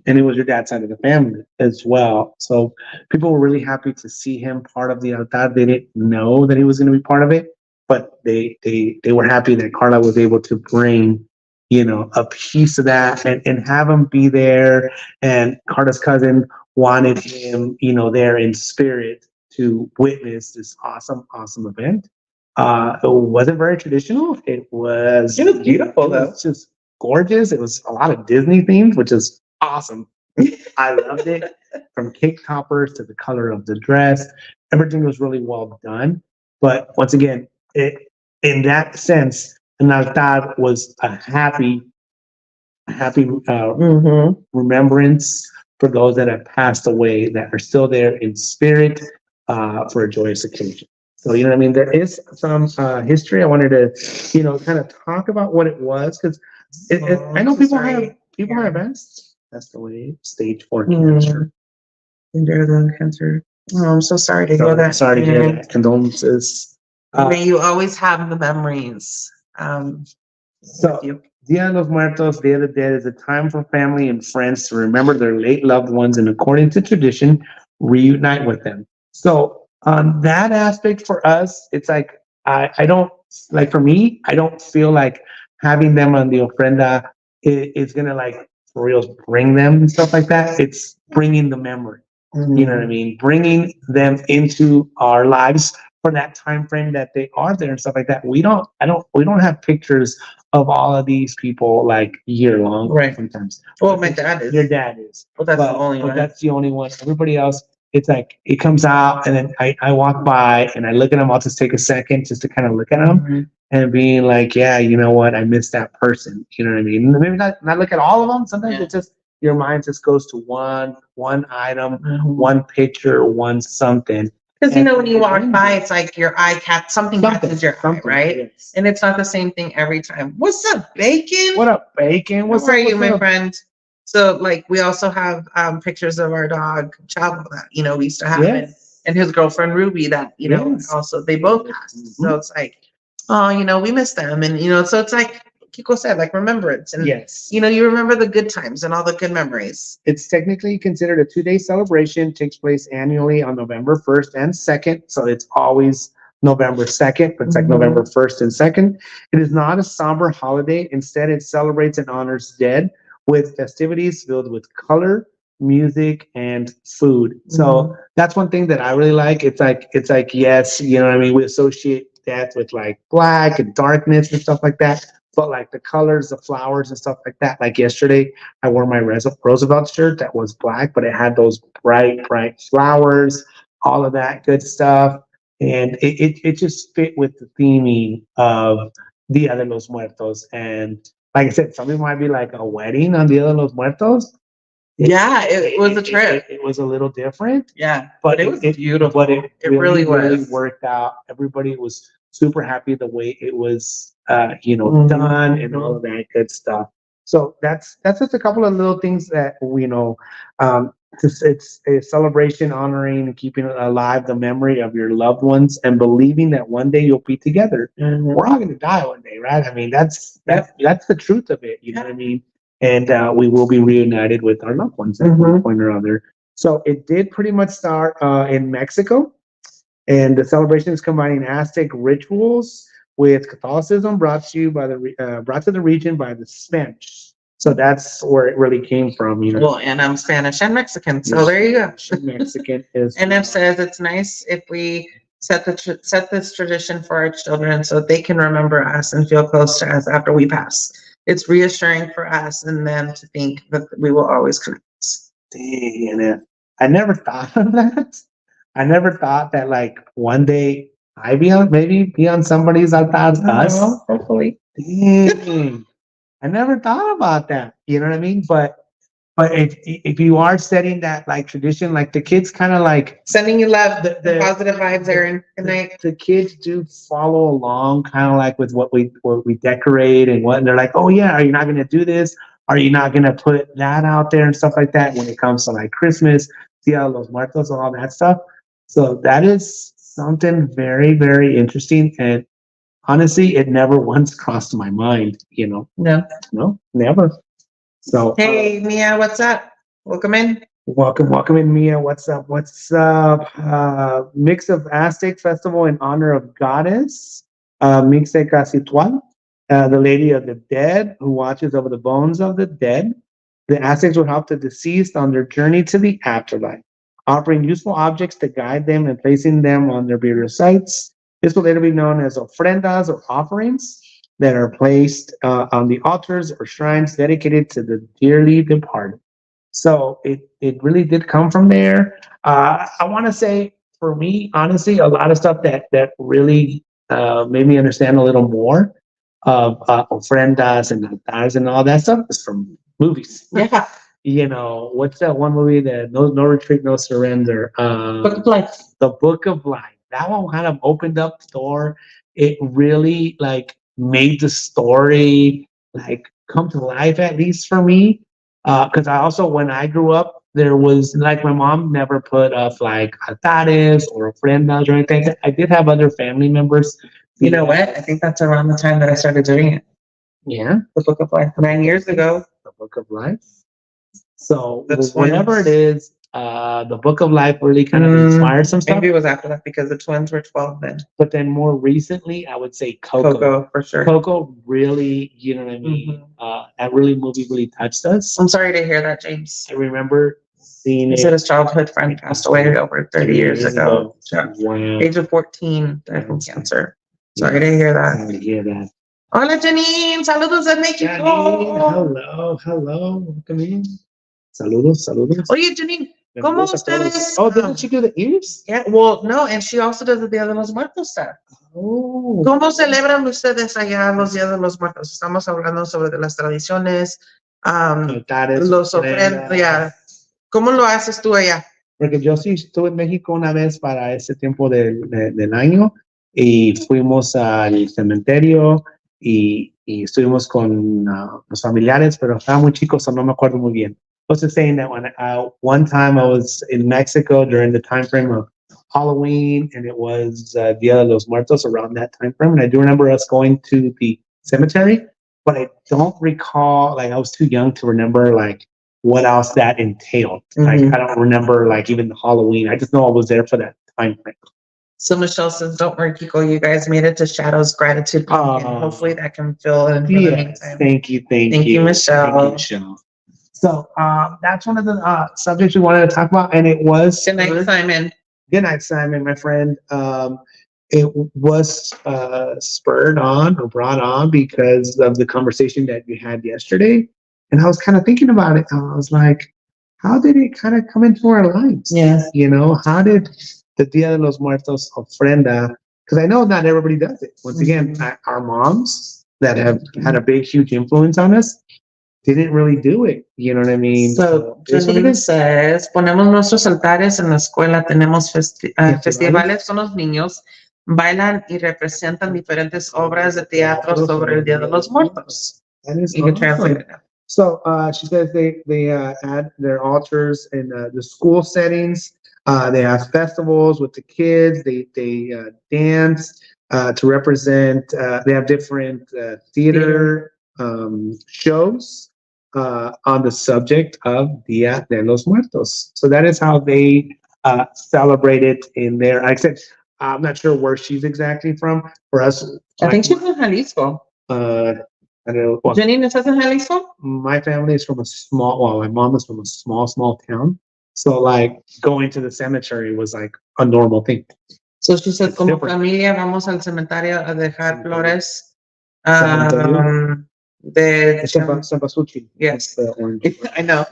And it was your dad's side of the family as well. So people were really happy to see him part of the altar. They didn't know that he was going to be part of it, but they were happy that Karla was able to bring, you know, a piece of that and have him be there. And Karla's cousin wanted him, you know, there in spirit to witness this awesome event. It wasn't very traditional. It was beautiful though. It was just gorgeous. It was a lot of Disney themed, which is awesome. I loved it. From cake toppers to the color of the dress, everything was really well done. But once again, in that sense, an altar was a happy remembrance for those that have passed away that are still there in spirit for a joyous occasion. So, you know what I mean? There is some history. I wanted to, you know, kind of talk about what it was because I know people have asked. That's the way. Stage 4 cancer. Cancer. Oh, I'm so sorry to hear that. Sorry to hear that. Condolences. May you always have the memories. So, Dia de los Muertos, Day of the Dead, is a time for family and friends to remember their late loved ones and, according to tradition, reunite with them. So, on that aspect for us, it's like I don't like, for me, I don't feel like having them on the ofrenda is gonna like for real bring them and stuff like that. It's bringing the memory. You know what I mean? Bringing them into our lives for that time frame that they are there and stuff like that. We don't have pictures of all of these people like year long. Right. Sometimes. Well, my dad is. Your dad is. Well, that's the only one. That's the only one. Everybody else, it's like it comes out and then I walk by and I look at them. I'll just take a second just to kind of look at them and being like, yeah, you know what? I miss that person. You know what I mean? Maybe not look at all of them. Sometimes it's just your mind just goes to one item, one picture, one something. Because, you know, when you walk by, it's like your eye something catches your eye, right? Yes. And it's not the same thing every time. What's up, Bacon? What up, Bacon? How are you, my friend? So, like, we also have pictures of our dog, Chavo, that, you know, we used to have. And his girlfriend, Ruby, that, you know, also, they both passed. So it's like, oh, you know, we miss them. And, you know, so it's like Kiko said, like remembrance. And, you know, you remember the good times and all the good memories. It's technically considered a 2-day celebration. Takes place annually on November 1st and 2nd. So it's always November 2nd, but it's like November 1st and 2nd. It is not a somber holiday. Instead, it celebrates and honors dead with festivities filled with color, music, and food. So that's one thing that I really like. It's like, yes, you know what I mean? We associate death with like black and darkness and stuff like that. But like the colors, the flowers and stuff like that. Like yesterday, I wore my Roosevelt shirt that was black, but it had those bright flowers, all of that good stuff. And it just fit with the theming of Dia de los Muertos. And like I said, something might be like a wedding on Dia de los Muertos. Yeah, it was a trip. It was a little different. Yeah, but it was beautiful. But it really worked out. Everybody was super happy the way it was, done and all of that good stuff. So that's just a couple of little things that it's a celebration honoring and keeping alive the memory of your loved ones and believing that one day you'll be together. We're all going to die one day, right? I mean, that's the truth of it. You know what I mean? And we will be reunited with our loved ones at one point or other. So it did pretty much start in Mexico, and the celebration is combining Aztec rituals with Catholicism brought to the region by the Spanish. So that's where it really came from, Well, and I'm Spanish and Mexican, so there you go. Mexican is. And it says it's nice if we set this tradition for our children so they can remember us and feel close to us after we pass. It's reassuring for us and them to think that we will always connect. Dang, I never thought of that. I never thought that like one day I be on somebody's altar's us. Hopefully. Dang. I never thought about that. You know what I mean? But if you are setting that like tradition, like the kids kind of like sending you love, the positive vibes, Aaron. Good night. The kids do follow along, kind of like with what we decorate and what, and they're like, oh yeah, are you not going to do this? Are you not going to put that out there and stuff like that when it comes to like Christmas, Dia de los Muertos, and all that stuff? So that is something very, very interesting. And honestly, it never once crossed my mind, No, never. So hey, Mia, what's up? Welcome in. Welcome in, Mia. What's up? Mix of Aztec festival in honor of goddess Mixtecacitual, the lady of the dead who watches over the bones of the dead. The Aztecs will help the deceased on their journey to the afterlife, offering useful objects to guide them and placing them on their burial sites. This will later be known as ofrendas or offerings that are placed on the altars or shrines dedicated to the dearly departed. So it really did come from there. I want to say, for me, honestly, a lot of stuff that really made me understand a little more of ofrendas and altars and all that stuff is from movies. Yeah. What's that one movie that No Retreat, No Surrender? Book of Life. The Book of Life. That one kind of opened up the door. It really like made the story like come to life, at least for me. Because I also, when I grew up, there was like my mom never put up like altares or ofrendas or anything. I did have other family members. You know what? I think that's around the time that I started doing it. Yeah. The Book of Life, 9 years ago. The Book of Life. So whatever it is, the Book of Life really kind of inspired some stuff. Maybe it was after that because the twins were 12 then. But then more recently, I would say Coco. Coco, for sure. Coco really, you know what I mean? That movie really touched us. I'm sorry to hear that, James. I remember seeing it. He said his childhood friend passed away over 30 years ago. Wow. Age of 14, died from cancer. Sorry to hear that. Sorry to hear that. Hola, Janine. Saludos de Mexico. Janine, hello. Welcome in. Saludos. Oye, Janine, ¿cómo ustedes? Oh, didn't she do the ears? Yeah, well, no, and she also does the Dia de los Muertos stuff. Oh. ¿Cómo celebran ustedes allá los Días de los Muertos? Estamos hablando sobre las tradiciones, los ofrendas, yeah. ¿Cómo lo haces tú allá? Porque yo sí estuve en México una vez para ese tiempo del año y fuimos al cementerio y estuvimos con los familiares, pero estaba muy chico, so no me acuerdo muy bien. I was just saying that when one time I was in Mexico during the time frame of Halloween, and it was Dia de los Muertos around that time frame, and I do remember us going to the cemetery, but I don't recall, like I was too young to remember like what else that entailed. Like I don't remember like even the Halloween. I just know I was there for that time frame. So Michelle says, don't worry, Kiko, you guys made it to Shadow's gratitude pumpkin. Hopefully that can fill in for the meantime. Thank you, Thank you, Michelle. Thank you, Michelle. So that's one of the subjects we wanted to talk about, and it was Good night, Simon. Good night, Simon, my friend. It was spurred on or brought on because of the conversation that you had yesterday, and I was kind of thinking about it. I was like, how did it kind of come into our lives? Yeah. You know, how did the Dia de los Muertos ofrenda? Because I know not everybody does it. Once again, our moms that have had a big, huge influence on us didn't really do it. You know what I mean? So Janine says, ponemos nuestros altares en la escuela, tenemos festivales, son los niños, bailan y representan diferentes obras de teatro sobre el Día de los Muertos. That is You can translate it now. So she says they add their altars in the school settings. They have festivals with the kids. They dance to represent. They have different theater shows on the subject of Dia de los Muertos. So that is how they celebrate it in there. Like I said, I'm not sure where she's exactly from. For us, I think she's from Jalisco. I don't know. Well, Janine, ¿estás en Jalisco? my family is from a my mom is from a small town. So like going to the cemetery was like a normal thing. So she said, como familia, vamos al cementerio a dejar flores. De Cempasúchil. Yes, I know.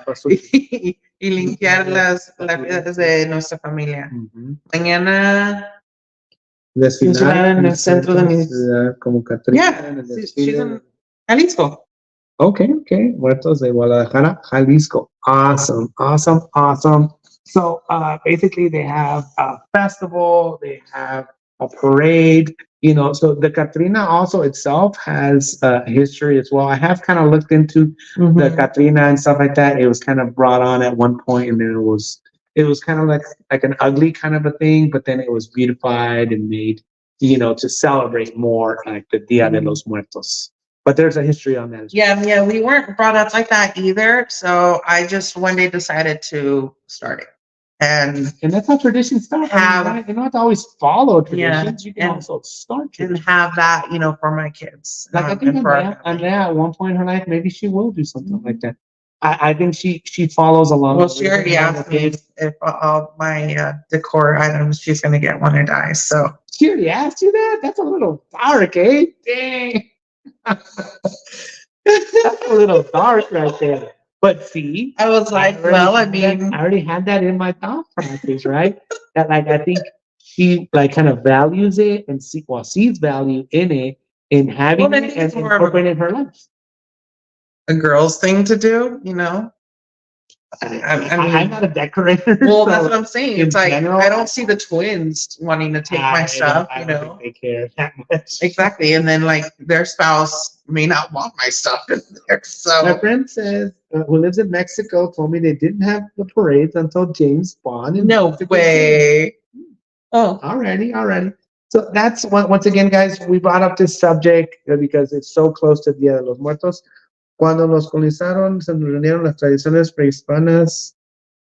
Y limpiar las vidas de nuestra familia. Mañana desfilar en el centro de mi ciudad como Catrina. Yeah, she's in Jalisco. Okay. Muertos de Guadalajara, Jalisco. Awesome. So basically they have a festival, they have a parade, you know, so the Catrina also itself has a history as well. I have kind of looked into the Catrina and stuff like that. It was kind of brought on at one point, and then it was kind of like an ugly kind of a thing, but then it was beautified and made, you know, to celebrate more like the Dia de los Muertos. But there's a history on that as well. Yeah, we weren't brought up like that either. So I just one day decided to start it. And that's how traditions start. You don't have to always follow traditions. You can also start traditions. And have that, you know, for my kids. Like I think Andrea at one point in her life, maybe she will do something like that. I think she follows along. Well, she already asked me if all my decor items, she's going to get when I die. So she already asked you that? That's a little dark, eh? Dang. That's a little dark right there. But see, I was like, I already had that in my thought process, right? That like I think she like kind of values it and sees value in it, in having it and incorporating her life. A girl's thing to do, you know. I mean, I'm not a decorator. Well, that's what I'm saying. It's like general, I don't see the twins wanting to take my stuff. I don't think they care that much. Exactly, and then like their spouse may not want my stuff in there. So my friend says, who lives in Mexico, told me they didn't have the parades until James Bond. No way. Oh, already. So that's once again, guys. We brought up this subject because it's so close to Dia de los Muertos. Cuando nos colonizaron, se reunieron las tradiciones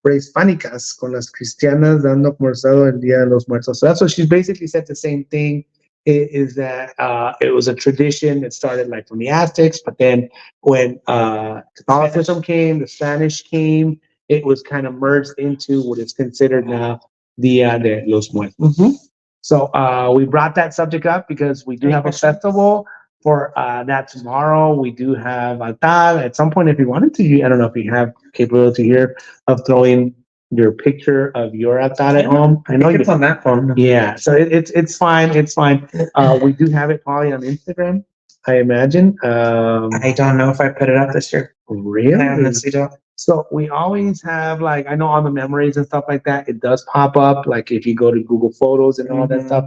prehispánicas con las cristianas dando comenzado el Día de los Muertos. So that's what she basically said. The same thing is that it was a tradition that started like from the Aztecs, but then when Catholicism came, the Spanish came, it was kind of merged into what is considered now Dia de los Muertos. So we brought that subject up because we do have a festival for that tomorrow. We do have altar at some point if you wanted to. I don't know if you have capability here of throwing your picture of your altar at home. I know it's on that phone. Yeah, so it's fine. We do have it probably on Instagram, I imagine. I don't know if I put it up this year. Really? I honestly don't. So we always have like, I know on the memories and stuff like that, it does pop up. Like if you go to Google Photos and all that stuff,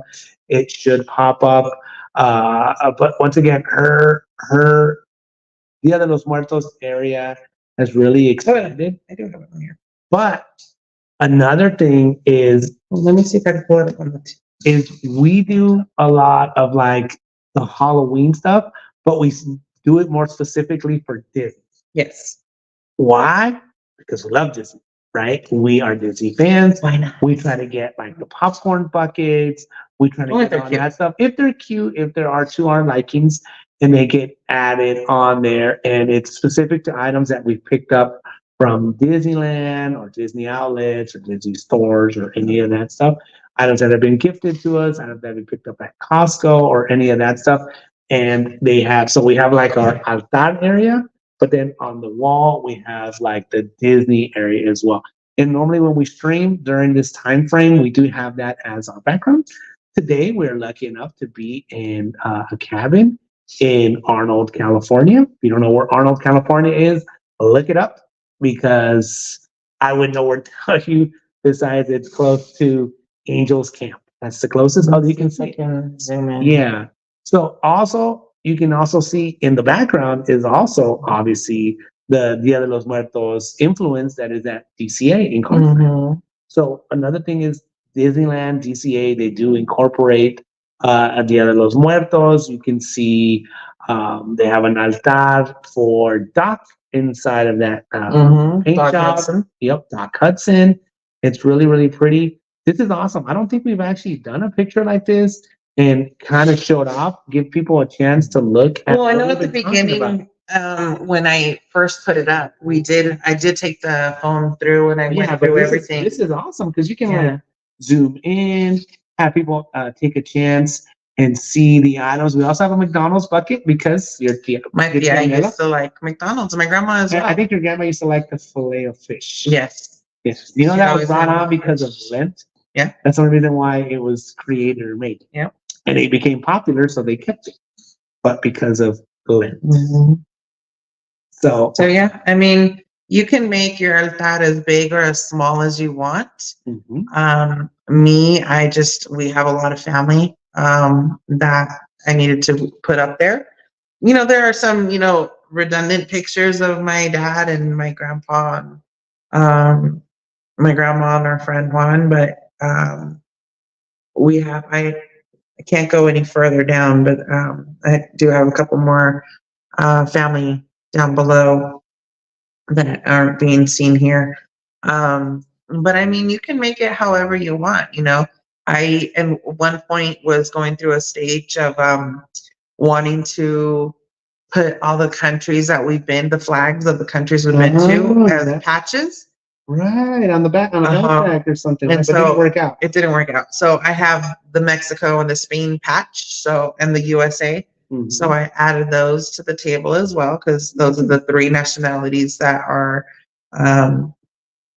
it should pop up. But once again, her Dia de los Muertos area has really expanded. I do have it on here. But another thing is, let me see if I can pull it up on the is we do a lot of like the Halloween stuff, but we do it more specifically for Disney. Yes. Why? Because we love Disney, right? We are Disney fans. Why not? We try to get like the popcorn buckets. We try to Only if get they're on cute. that stuff. If they're cute, if there are to our likings, and they get added on there, and it's specific to items that we picked up from Disneyland or Disney outlets or Disney stores or any of that stuff. Items that have been gifted to us, items that we picked up at Costco or any of that stuff. And we have like our altar area, but then on the wall, we have like the Disney area as well. And normally when we stream during this time frame, we do have that as our background. Today, we're lucky enough to be in a cabin in Arnold, California. If you don't know where Arnold, California is, look it up because I wouldn't know where to tell you besides it's close to Angels Camp. That's the closest. Oh, you can see. Zoom in. Yeah. So also, you can also see in the background is also obviously the Dia de los Muertos influence that is at DCA incorporated. Mhm. So another thing is Disneyland, DCA, they do incorporate Dia de los Muertos. You can see they have an altar for Doc inside of that paint Doc shop. Hudson. Yep, Doc Hudson. It's really, really pretty. This is awesome. I don't think we've actually done a picture like this and kind of showed off, give people a chance to look at. Well, I know what at the we've been talking about. beginning, when I first put it up, I did take the phone through and I Yeah, went but through this everything. is awesome because you can Yeah. like zoom in, have people take a chance and see the items. We also have a McDonald's bucket because your My your yeah, I Daniela- used to like McDonald's. My grandma as well. I think your grandma used to like the fillet of fish. Yes. Yes. You know She that was always brought had on because of Lent. Yeah. That's the only reason why it was created or made. Yeah. And it became popular, so they kept it. But because of Lent. Mhm. So So yeah, I mean, you can make your altar as big or as small as you want. mhm. We have a lot of family that I needed to put up there. There are some, redundant pictures of my dad and my grandpa and my grandma and our friend Juan, but I can't go any further down, but I do have a couple more family down below that aren't being seen here. But I mean, you can make it however you want. I at one point was going through a stage of wanting to put all the countries that we've been, the flags of the countries we've been to as patches. Right, on the backpack or something. And But it didn't work out. It didn't work out. So I have the Mexico and the Spain patch, and the USA. Mhm. So I added those to the table as well because those are the three nationalities that are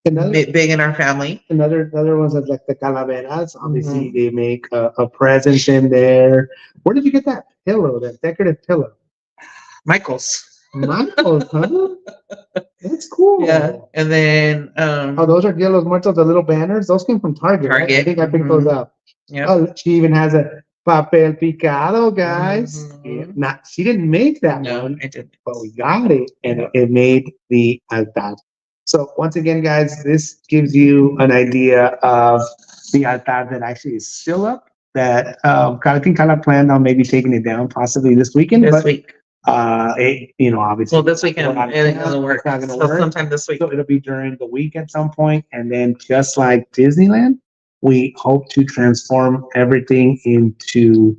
big in our family. Another ones are like the calaveras. Obviously, they make a presence in there. Where did you get that pillow? That decorative pillow? Michael's. Michael's, huh? That's cool. Yeah. And then those are Dia de los Muertos, the little banners. Those came from Target. Right? I think I picked those up. Yeah. Oh, she even has a papel picado, guys. Yeah, she didn't make that one. I didn't. But we got it, and it made the altar. So once again, guys, this gives you an idea of the altar that actually is still up. That I think Karla planned on maybe taking it down possibly this weekend. This week. Obviously. Well, this weekend it ain't gonna work. It's not gonna So work. sometime this week. So it'll be during the week at some point, and then just like Disneyland, we hope to transform everything into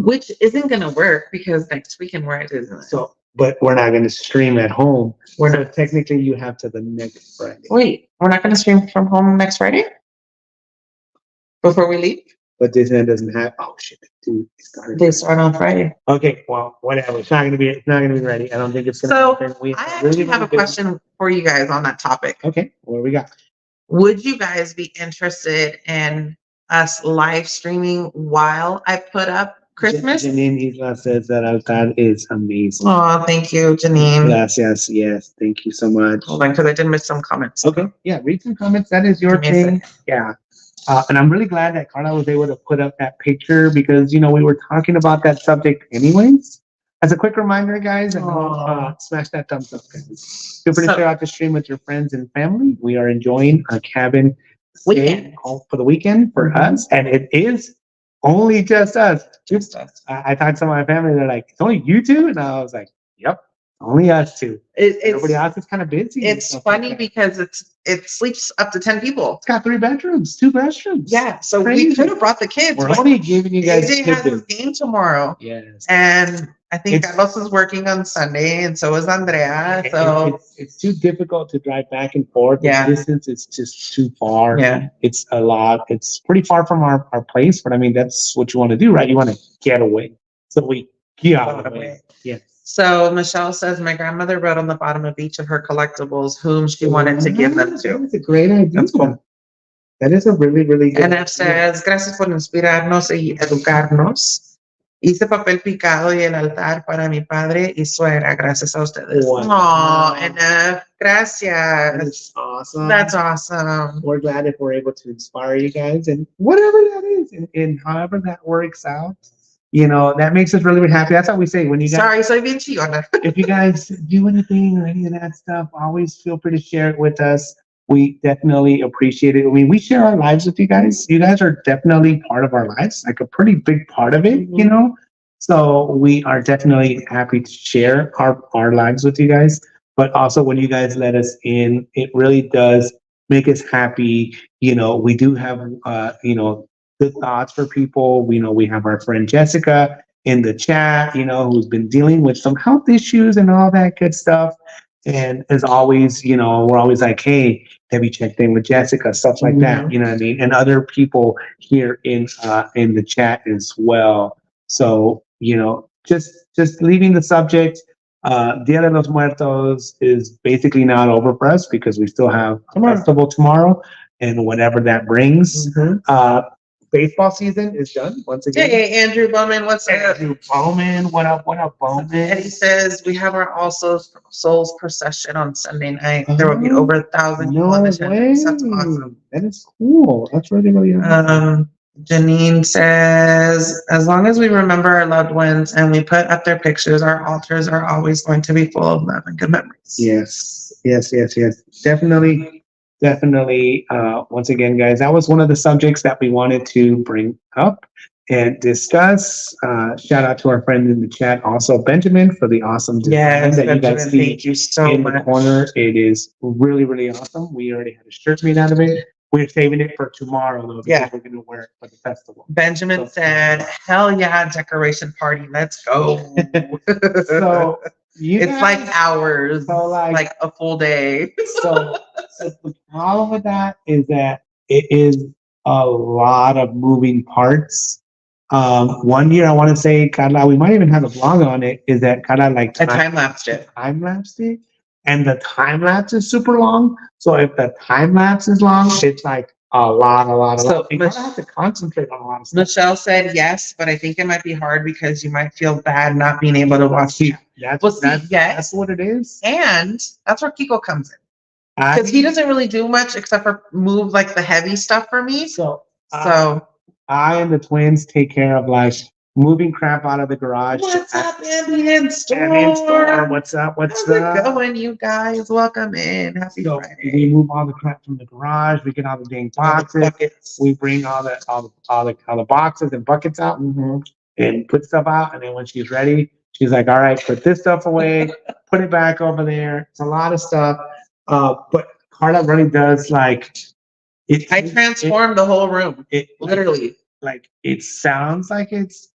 which isn't gonna work because next weekend we're at Disneyland. So, but we're not gonna stream at home. We're So not. technically you have to the next Friday. Wait, we're not gonna stream from home next Friday? Before we leave? But Disneyland doesn't have shit, dude. They start on Friday. Okay, well, whatever. It's not gonna be ready. I don't think it's gonna happen. I actually have a question for you guys on that topic. Okay, what do we got? Would you guys be interested in us live streaming while I put up Christmas? Janine Isla says that altar is amazing. Oh, thank you, Janine. Gracias, yes. Thank you so much. Hold on, because I did miss some comments. Okay, yeah, read some comments. That is your Give me a thing. Yeah. And I'm really glad that Karla was able to put up that picture because, we were talking about that subject anyways. As a quick reminder, guys, smash that thumbs up, guys. Feel free to share out the stream with your friends and family. We are enjoying a cabin weekend for the weekend for us. And it is only just us. Just us. I talked to my family. They're like, it's only you two? And I was like, yep. Only us two. It's Everybody else is kind of busy. it's funny because it sleeps up to 10 people. It's got 3 bedrooms, 2 restrooms. Yeah, so Crazy. we could have brought the kids. We're only giving you guys AJ has his tidbits. game tomorrow. Yes. And I think It's- Carlos is working on Sunday, and so is Andrea. So it's too difficult to drive back and forth. Yeah. The distance is just too far. yeah. It's a lot. It's pretty far from our place, but I mean, that's what you want to do, right? You want to get away. So we get away. Yes. So Michelle says my grandmother wrote on the bottom of each of her collectibles whom she wanted to give them to. That's a great idea. That's cool. That is a really, really good And it says, gracias por inspirarnos y educarnos. Hice papel picado y el altar para mi padre y suegra. Gracias a ustedes. Wow. Aw, Enough. That Gracias. is awesome. That's awesome. We're glad if we're able to inspire you guys and whatever that is and however that works out, you know, that makes us really, really happy. That's how we say when you guys, Sorry, soy bien chillona. if you guys do anything or any of that stuff, always feel free to share it with us. We definitely appreciate it. I mean, we share our lives with you guys. You guys are definitely part of our lives, like a pretty big part of it, you know? So we are definitely happy to share our lives with you guys. But also when you guys let us in, it really does make us happy. You know, we do have, you know, good thoughts for people. We know we have our friend Jessica in the chat, you know, who's been dealing with some health issues and all that good stuff. And as always, you know, we're always like, hey, have you checked in with Jessica? Stuff like that, you know what I mean? And other people here in the chat as well. So, you know, just leaving the subject, Dia de los Muertos is basically not over for us because we still have a festival tomorrow and whatever that brings. Baseball season is done once again. Hey, Andrew Bowman, what's up? Andrew Bowman, what up, Bowman? And he says we have our All Souls procession on Sunday night. There will be over 1,000 people in attendance. That's awesome. That is cool. That's really, really awesome. Janine says, as long as we remember our loved ones and we put up their pictures, our altars are always going to be full of love and good memories. Yes. Definitely. Once again, guys, that was one of the subjects that we wanted to bring up and discuss. Shout out to our friend in the chat, also Benjamin, for the awesome design that you guys see thank you so in much. the corner. It is really, really awesome. We already had a shirt made out of it. We're saving it for tomorrow, though, because we're going to wear it for the festival. Benjamin said, hell yeah, decoration party. Let's go. So it's guys, like hours, so like a full day. So the problem with that is that it is a lot of moving parts. One year, I want to say, Karla, we might even have a vlog on it, is that Karla like time-lapsed it. Time-lapsed it. And the time lapse is super long. So if the time lapse is long, it's like a lot. So you have to concentrate on a lot of stuff. Michelle said yes, but I think it might be hard because you might feel bad not being able to watch it. That's what it is. And that's where Kiko comes in. Because he doesn't really do much except for move like the heavy stuff for me. So I and the twins take care of like moving crap out of the garage. What's up, Ambient Storm? What's up? How's it going, you guys? Welcome in. Happy Friday. We move all the crap from the garage. We get all the dang boxes. We bring all the boxes and buckets out and put stuff out. And then when she's ready, she's like, "All right, put this stuff away. Put it back over there." It's a lot of stuff. But Karla really does like it. I transformed the whole room. Literally. Like it sounds like it's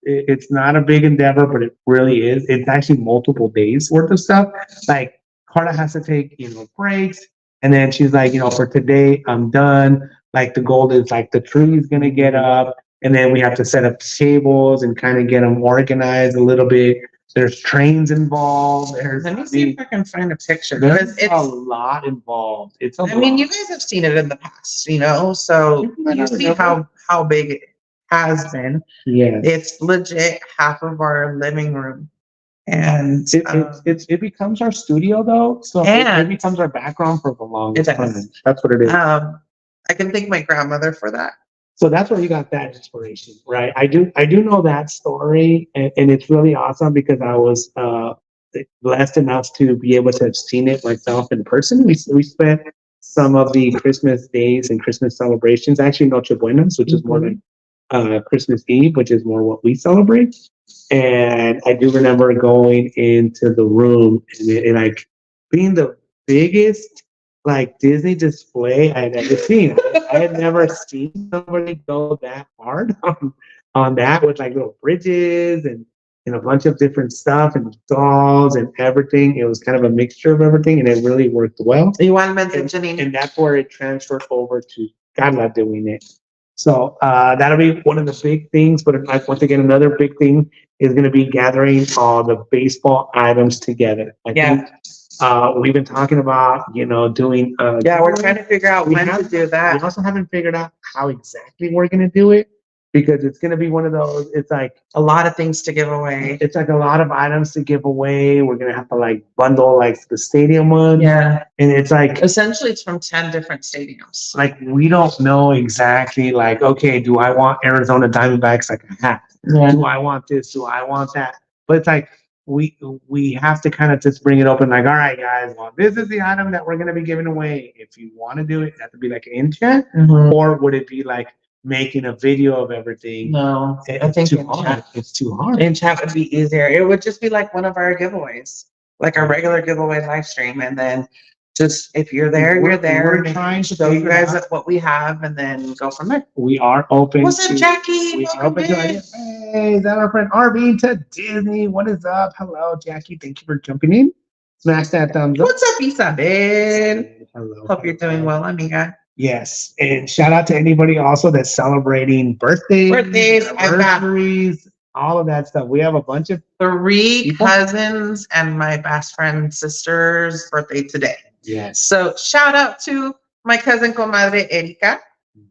not a big endeavor, but it really is. It's actually multiple days worth of stuff. Like Karla has to take, breaks. And then she's like, for today, I'm done. Like the goal is like the tree is going to get up and then we have to set up tables and kind of get them organized a little bit. There's trains involved. Let me see if I can find a picture. There's a lot involved. You guys have seen it in the past, so you see how big it has been. Yeah, it's legit half of our living room, and it becomes our studio though. So it becomes our background for the longest time. That's what it is. I can thank my grandmother for that. So that's where you got that inspiration, right? I do know that story, and it's really awesome because I was blessed enough to be able to have seen it myself in person. We spent some of the Christmas days and Christmas celebrations, actually Noche Buenas, which is more like Christmas Eve, which is more what we celebrate. And I do remember going into the room and like being the biggest like Disney display I had ever seen. I had never seen somebody go that hard on that with like little bridges and a bunch of different stuff and dolls and everything. It was kind of a mixture of everything, and it really worked well. You want to mention Janine? And that's where it transferred over to Carla doing it. So that'll be one of the big things. But like, once again, another big thing is going to be gathering all the baseball items together. I think we've been talking about, doing. We're trying to figure out when to do that. We also haven't figured out how exactly we're going to do it, because it's going to be one of those. It's like a lot of things to give away. It's like a lot of items to give away. We're going to have to like bundle like the stadium ones. Yeah. And it's like essentially it's from 10 different stadiums. Like we don't know exactly like, okay, do I want Arizona Diamondbacks like a hat? Yeah. Do I want this? Do I want that? But it's like we have to kind of just bring it open, like, all right, guys, well, this is the item that we're going to be giving away. If you want to do it, it has to be like in chat, or would it be like making a video of everything? No, I think too hard. It's too hard. In chat would be easier. It would just be like one of our giveaways, like our regular giveaway live stream, and then just if you're there, you're there. We're trying to show you guys what we have, and then go from there. We are open. What's up, Jackie? We are open to ideas. Hey, is that our friend Arvine to Disney? What is up? Hello, Jackie. Thank you for jumping in. Smash that thumbs up. What's up, Isabel? Hello. Hope you're doing well, amiga. Yes, and shout out to anybody also that's celebrating birthdays, anniversaries, all of that stuff. We have a bunch of 3 cousins and my best friend's sister's birthday today. Yes. So shout out to my cousin comadre Erika,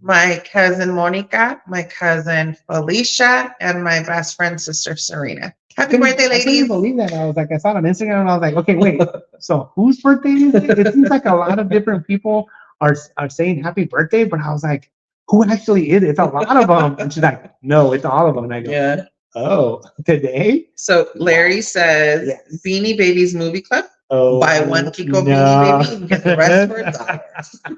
my cousin Monica, my cousin Felicia, and my best friend's sister Serena. Happy birthday, ladies. I couldn't believe that. I was like, I saw it on Instagram and I was like, okay, wait. So whose birthday is it? It seems like a lot of different people are saying happy birthday, but I was like, who actually is it? It's a lot of them. And she's like, no, it's all of them. And I go, yeah. Oh, today? So Larry says, yes. Beanie Babies Movie Club. Oh, buy one Kiko Beanie Baby and get the rest for $1.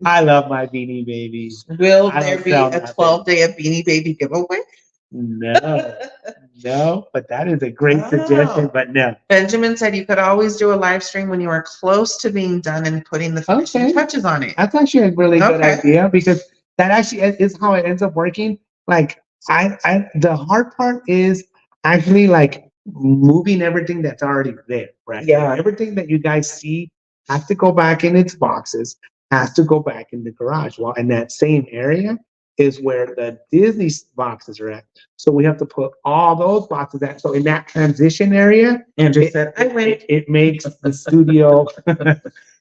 I love my Beanie Babies. Will there be a 12-day of Beanie Baby giveaway? No, but that is a great suggestion, but no. Benjamin said you could always do a live stream when you are close to being done and putting the finishing touches on it. That's actually a really good idea, because that actually is how it ends up working. Like, the hard part is actually like moving everything that's already there, right? Yeah. Everything that you guys see has to go back in its boxes, has to go back in the garage. Well, in that same area is where the Disney boxes are at. So we have to put all those boxes at. So in that transition area, Andrew said, it makes the studio,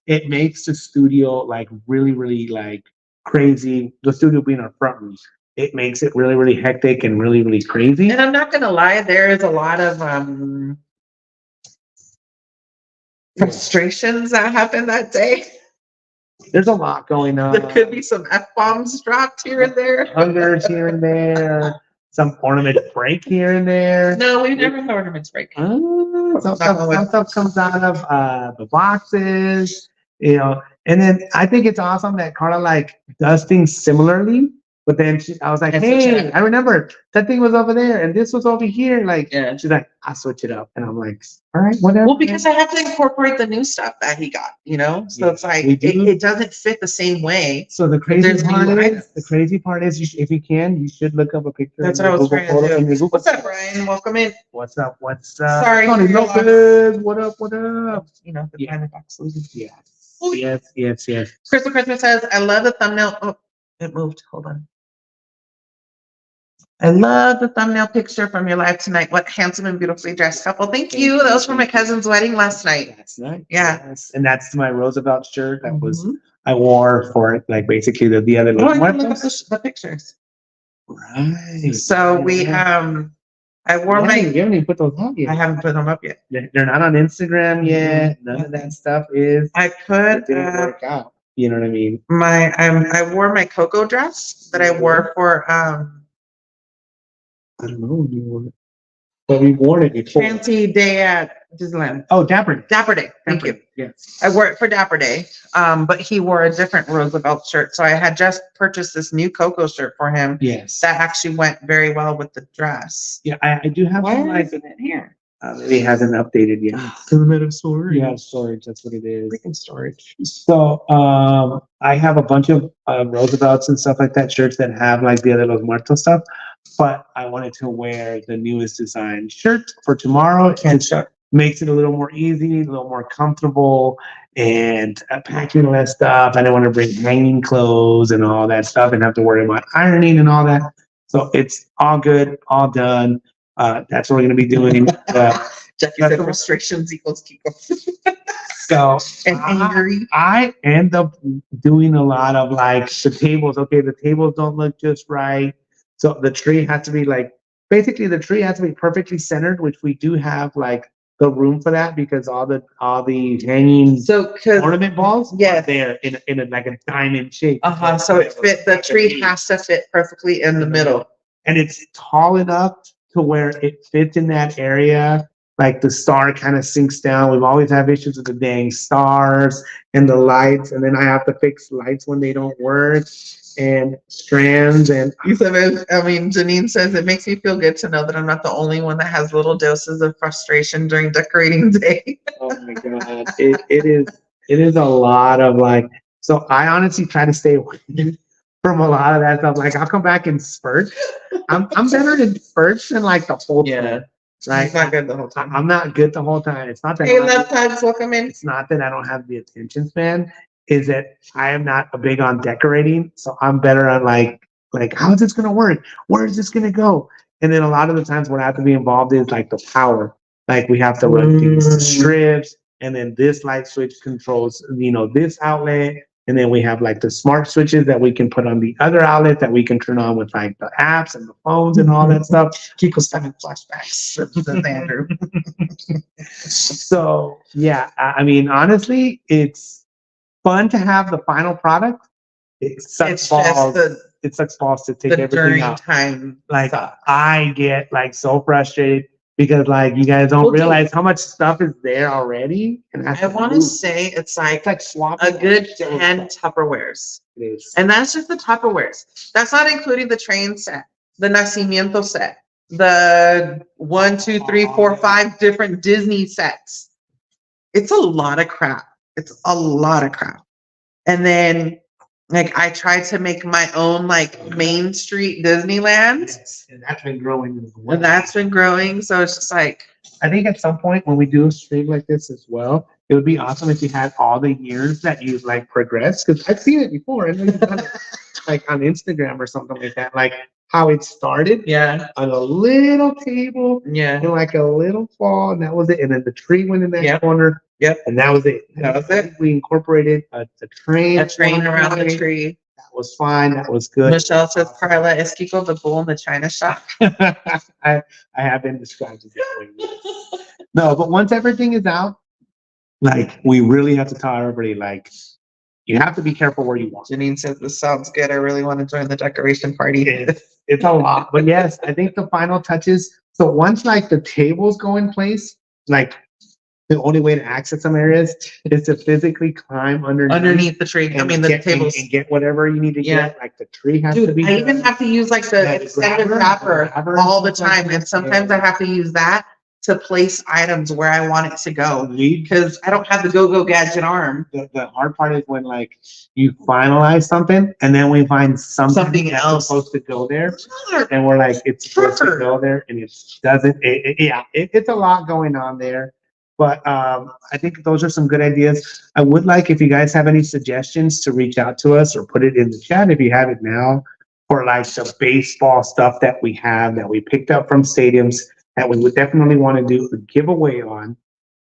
it makes the studio like really, really like crazy. The studio being our front room. It makes it really, really hectic and really, really crazy. And I'm not going to lie, there is a lot of frustrations that happened that day. There's a lot going on. There could be some F-bombs dropped here and there. Hungers here and there. Some ornament break here and there. No, we've never had ornaments break. Some stuff comes out of the boxes, And then I think it's awesome that Karla like does things similarly. But then I was like, hey, I remember that thing was over there and this was over here. Like, she's like, I'll switch it up. And I'm like, all right, whatever. Well, because I have to incorporate the new stuff that he got, So it's like, it doesn't fit the same way. So the crazy part is, if you can, you should look up a picture. That's what I was trying to do. What's up, Brian? Welcome in. What's up? Sorry. Tony Lopez. What up? The Diamondbacks losing. Yes. Crystal Christmas says, I love the thumbnail. Oh, it moved. Hold on. I love the thumbnail picture from your live tonight. What handsome and beautifully dressed couple. Thank you. That was from my cousin's wedding last night. Last night. Yeah. Yes. And that's my Roosevelt shirt that was I wore for like basically the other look up the pictures. Right. So we I wore my you haven't even put those up yet. I haven't put them up yet. They're not on Instagram yet. None of that stuff is. I put didn't work out. You know what I mean? I wore my Coco dress that I wore for I don't know when you wore it, but we worn it before. Fancy day at Disneyland. Oh, Dapper Day. Dapper Day. Thank you. Yes. I wore it for Dapper Day, but he wore a different Roosevelt shirt. So I had just purchased this new Coco shirt for him. Yes. That actually went very well with the dress. Yeah, I do have some Why like isn't it here? maybe it hasn't updated yet. Limit of storage. Yeah, storage. That's what it is. Freaking storage. So I have a bunch of Roosevelts and stuff like that, shirts that have like Dia de los Muertos stuff. But I wanted to wear the newest design shirt for tomorrow. It makes it a little more easy, a little more comfortable, and packing less stuff. I didn't want to bring hanging clothes and all that stuff and have to worry about ironing and all that. So it's all good, all done. That's what we're going to be doing. Jackie said frustrations equals Kiko. So and angry. I end up doing a lot of like the tables. Okay, the tables don't look just right. So the tree has to be like, basically the tree has to be perfectly centered, which we do have like the room for that because all the hanging ornament balls are there in a like a diamond shape. So the tree has to fit perfectly in the middle. And it's tall enough to where it fits in that area. Like the star kind of sinks down. We've always had issues with the dang stars and the lights, and then I have to fix lights when they don't work and strands. And Janine says it makes me feel good to know that I'm not the only one that has little doses of frustration during decorating day. Oh my god, it is a lot of like. So I honestly try to stay away from a lot of that stuff. Like I'll come back in spurts. I'm better in spurts than like the whole time. Right? It's not good the whole time. I'm not good the whole time. It's not that. Hey, left tags, welcome in. It's not that I don't have the attention span. Is that I am not a big on decorating, so I'm better on like how is this gonna work? Where is this gonna go? And then a lot of the times what I have to be involved in is like the power. Like we have to run these strips, and then this light switch controls this outlet. And then we have like the smart switches that we can put on the other outlet that we can turn on with like the apps and the phones and all that stuff. Kiko's having flashbacks. Says Andrew. So yeah, I mean, honestly, it's fun to have the final product. It sucks balls to take everything out. Time like I get like so frustrated because like you guys don't realize how much stuff is there already. And I want to say it's like a good 10 Tupperwares. It is. And that's just the Tupperwares. That's not including the train set, the Nacimiento set, the 1, 2, 3, 4, 5 different Disney sets. It's a lot of crap. And then like I tried to make my own like Main Street Disneyland. Yes, and that's been growing as well. And that's been growing. So it's just like I think at some point when we do a stream like this as well, it would be awesome if you had all the years that you've like progressed. Because I've seen it before, and then like on Instagram or something like that, like how it started. Yeah. On a little table. Yeah. And like a little fall, and that was it. And then the tree went in that Yep. corner. Yep. And that was it. That was it. We incorporated a train. A train around the tree. That was fine. That was good. Michelle says, Karla, is Kiko the bull in the China shop? I have been described as that way. No, but once everything is out, like we really have to tell everybody, like you have to be careful where you walk. Janine says, this sounds good. I really want to join the decoration party. It's a lot, but yes, I think the final touches. So once like the tables go in place, like the only way to access some areas is to physically climb underneath the tree. I mean, the tables. And get whatever you need to get. Like the tree has to be. I even have to use like the extended wrapper all the time. And sometimes I have to use that to place items where I want it to go because I don't have the go-go gadget arm. The hard part is when like you finalize something and then we find something else supposed to go there and we're like it's supposed to go there and it doesn't. It's a lot going on there. But I think those are some good ideas. I would like if you guys have any suggestions to reach out to us or put it in the chat if you have it now for like the baseball stuff that we have that we picked up from stadiums that we would definitely want to do a giveaway on.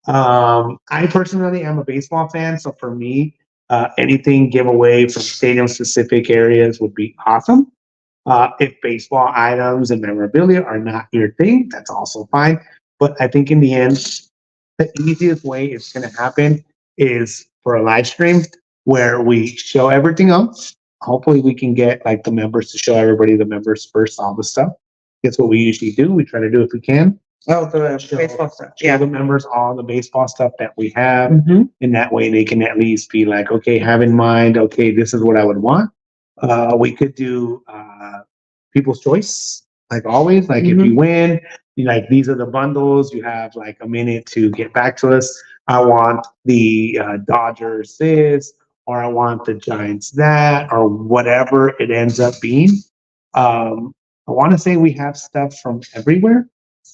I personally am a baseball fan, so for me, anything giveaway from stadium specific areas would be awesome. If baseball items and memorabilia are not your thing, that's also fine. But I think in the end, the easiest way it's going to happen is for a live stream where we show everything else. Hopefully we can get like the members to show everybody, the members first, all the stuff. That's what we usually do. We try to do if we can. Oh, the show, baseball stuff. show Yeah. the members all the baseball stuff that we have. Mhm. And that way they can at least be like, okay, have in mind, okay, this is what I would want. We could do people's choice, like always. Like if you win, like these are the bundles. You have like a minute to get back to us. I want the Dodgers this, or I want the Giants that, or whatever it ends up being. I want to say we have stuff from everywhere.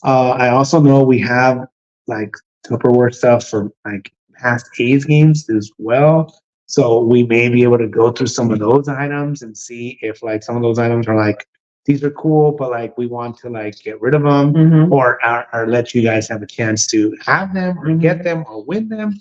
I also know we have like Tupperware stuff for like past A's games as well. So we may be able to go through some of those items and see if like some of those items are like, these are cool, but like we want to like get rid of them or let you guys have a chance to have them or get them or win them.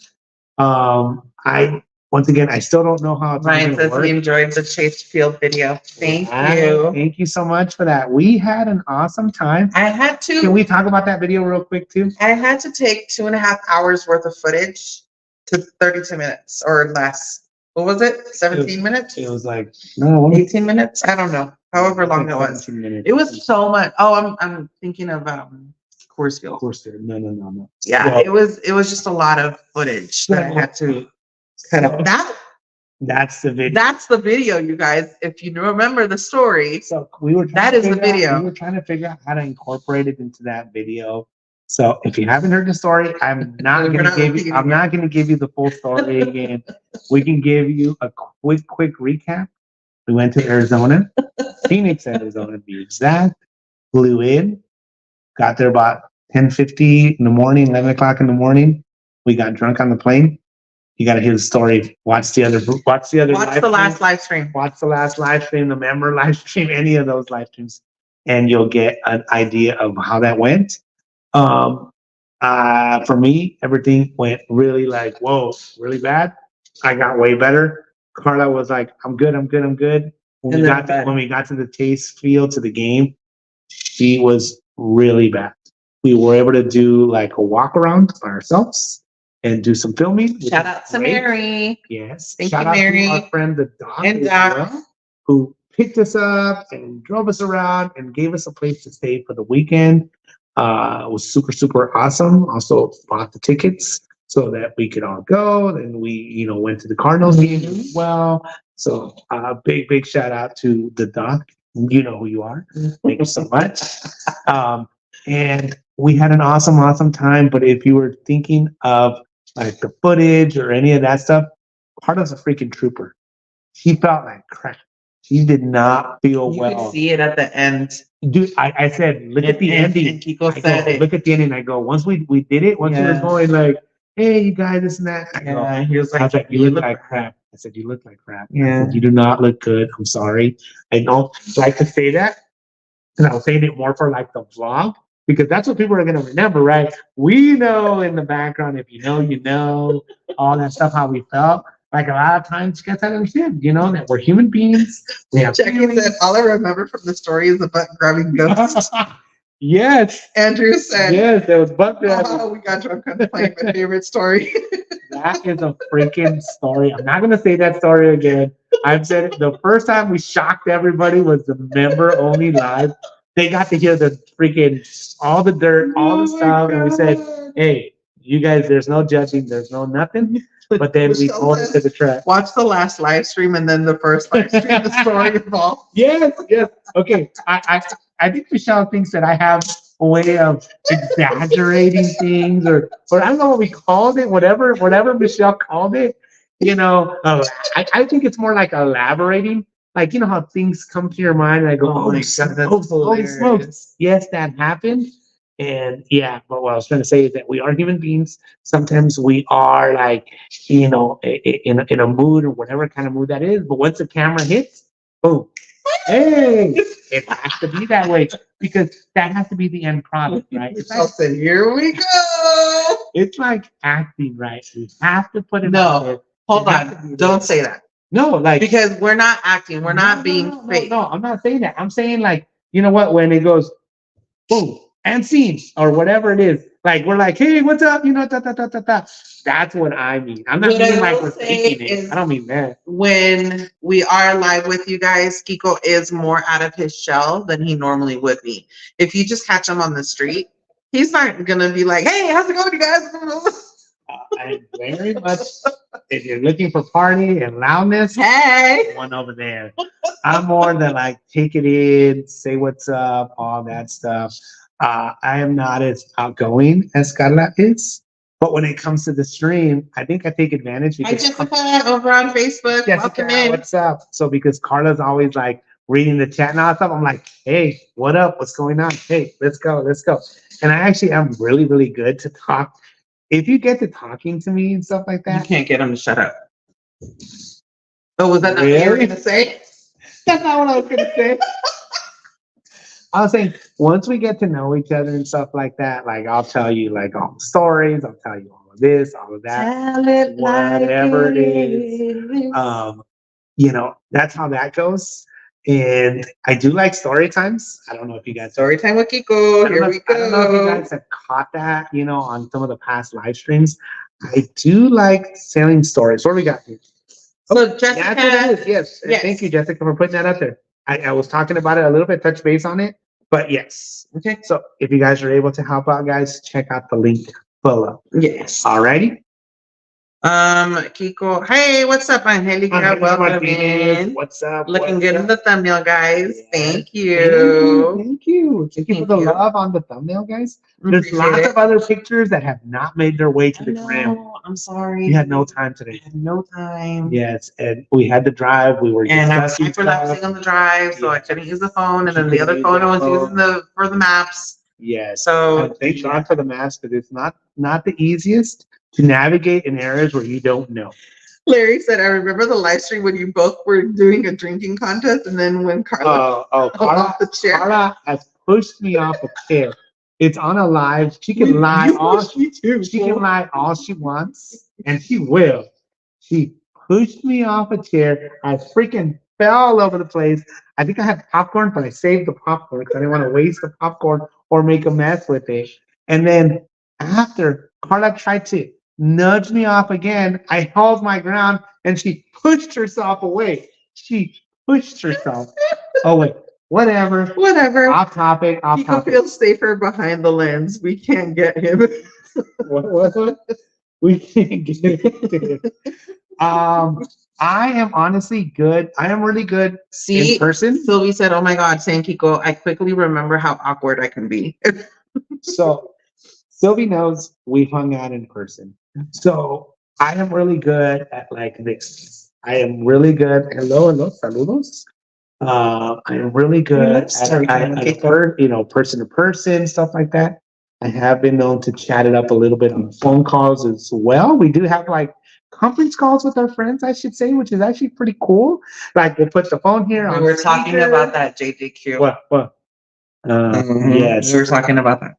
I once again, I still don't know how it's Ryan going to says work. he enjoyed the Chase Field video. Thank you. Thank you so much for that. We had an awesome time. I had to. Can we talk about that video real quick too? I had to take 2.5 hours worth of footage to 32 minutes or less. What was it? 17 minutes? It was like no 18 minutes? I don't know. However long it was. It was so much. Oh, I'm thinking of Coors Field. No. Yeah, it was just a lot of footage that I had to kind of That's the video. That's the video, you guys. If you remember the story. So we were that is the video. We were trying to figure out how to incorporate it into that video. So if you haven't heard the story, I'm not going to give you the full story again. We can give you a quick recap. We went to Arizona, Phoenix, Arizona to be exact. Flew in, got there about 10:50 in the morning, 11 o'clock in the morning. We got drunk on the plane. You got to hear the story. Watch the last live stream. Watch the last live stream, the member live stream, any of those live streams, and you'll get an idea of how that went. For me, everything went really like, whoa, really bad. I got way better. Karla was like, I'm good. When we got to the Chase Field, to the game, she was really bad. We were able to do like a walk around by ourselves and do some filming. Shout out to Mary. Yes. Thank you, Mary. Shout out to our friend, the Doc, and Doc, who picked us up and drove us around and gave us a place to stay for the weekend. It was super, super awesome. Also bought the tickets so that we could all go. And we, went to the Cardinals game as well. So big shout out to the Doc. You know who you are. Thank you so much. And we had an awesome time. But if you were thinking of like the footage or any of that stuff, Carla's a freaking trooper. She felt like crap. She did not feel well. You could see it at the end. Dude, I said, look at the ending. And Kiko said it. Look at the ending. I go, once we did it, once he was going like, hey, you guys, this and that. He was like, you look like crap. I said, you look like crap. Yeah. Said, you do not look good. I'm sorry. I don't like to say that. And I was saying it more for like the vlog, because that's what people are going to remember, right? We know in the background, if you know, all that stuff, how we felt. Like a lot of times you guys have to understand, that we're human beings. We have Jackie said, all I remember from the story is the butt grabbing ghost. Yes. Andrew said, yes, there was butt grabbing. Oh, we got drunk on the plane. My favorite story. That is a freaking story. I'm not going to say that story again. I've said it. The first time we shocked everybody was the member only live. They got to hear the freaking, all the dirt, all the stuff. And we said, hey, you guys, there's no judging. There's no nothing. But then we pulled it to the track. Watch the last live stream and then the first live stream, the story involved. Yes. Okay. I think Michelle thinks that I have a way of exaggerating things, or I don't know what we called it, whatever Michelle called it. I think it's more like elaborating. Like, how things come to your mind and I go, holy smokes. Yes, that happened. And yeah, but what I was trying to say is that we are human beings. Sometimes we are like, in a mood or whatever kind of mood that is. But once the camera hits, boom, hey, it has to be that way, because that has to be the end product, right? It's like, here we go. It's like acting, right? We have to put it out there. Hold on. Don't say that. No, because we're not acting. We're not being fake. No, I'm not saying that. I'm saying like, you know what? When it goes, boom, and scene or whatever it is, like we're like, hey, what's up? That's what I mean. I'm not meaning like we're faking it. I don't mean that. When we are live with you guys, Kiko is more out of his shell than he normally would be. If you just catch him on the street, He's not gonna be like, "Hey, how's it going, you guys?" I'm very much. If you're looking for party and loudness, Hey, one over there. I'm more than like take it in, say what's up, all that stuff. I am not as outgoing as Karla is, but when it comes to the stream, I think I take advantage hi because Jessica over on Facebook. Jessica, Welcome in. what's up? So because Carla's always like reading the chat and all that stuff, I'm like, hey, what up? What's going on? Hey, let's go, let's go. And I actually am really, really good to talk. If you get to talking to me and stuff like You that, can't get him to shut up. Oh, was that not what you were Really? gonna say? that's not what I was gonna say. I was saying once we get to know each other and stuff like that, like I'll tell you like all the stories, I'll tell you all of this, all of that, Tell it whatever like it is. You know, that's how that goes. And I do like story times. I don't know if you guys Story time with Kiko. Here we I don't know if you go. guys have caught that, you know, on some of the past live streams. I do like telling stories. What do we got here? So That's what Jessica, it is. Yes. yes. Thank you, Jessica, for putting that out there. I was talking about it a little bit, touch base on it, but yes. Okay. So if you guys are able to help out, guys, check out the link below. Yes. Alrighty. Kiko. Hey, what's up, Angelica? Welcome in. What's up? Looking What's good up? in the thumbnail, guys. Thank you. Thank you. Thank you for the Thank you. love on the thumbnail, guys. There's Appreciate lots it. of other pictures that have not made their way to I the gram. know. I'm sorry. We had no time I today. had no time. Yes, and we had to drive. We were And I was discussing hyperlapsing stuff. on the drive, so I Yeah. couldn't use the phone. And She then the other couldn't phone I use was the using phone. for the maps. Yes. So And thank God for the mask, because it's not the easiest to navigate in areas where you don't know. Larry said, I remember the live stream when you both were doing a drinking contest, and then when Karla Carla, off the chair. Carla has pushed me off a chair. It's on a live. She can lie all she can lie all she wants, and she will. She pushed me off a chair. I freaking fell all over the place. I think I had popcorn, but I saved the popcorn because I didn't want to waste the popcorn or make a mess with it. And then after Carla tried to nudge me off again, I held my ground and she pushed herself away. She pushed herself away. Whatever. Whatever. Off topic. Off Kiko topic. feels safer behind the lens. We can't get him. What? We can't get it. I am honestly good. I am really good See, in person. Sylvie said, "Oh my God, saying Kiko, I quickly remember how awkward I can be." So Sylvie knows we hung out in person. So I am really good at like this. I am really good. Hello, saludos. I am really good at person to person, stuff like that. I have been known to chat it up a little bit on phone calls as well. We do have like conference calls with our friends, I should say, which is actually pretty cool. Like we'll put the phone here on. We were talking about that, JJQ. What? Yes. We were talking about that.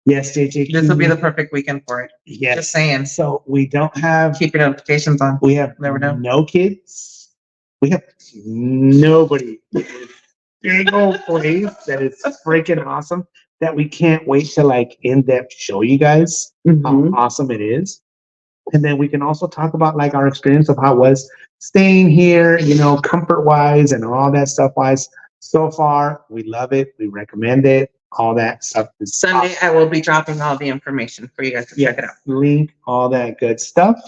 Yes, JJ. This will be the perfect weekend for it. Yes. Just saying. So we don't have. Keep your notifications on. We have Never know. no kids. We have nobody. Big old place that is freaking awesome that we can't wait to like in depth show you guys how awesome it is. And then we can also talk about like our experience of how it was staying here, you know, comfort wise and all that stuff wise. So far, we love it. We recommend it. All that stuff is Sunday, awesome. I will be dropping all the information for you guys to check it out. Link, all that good stuff.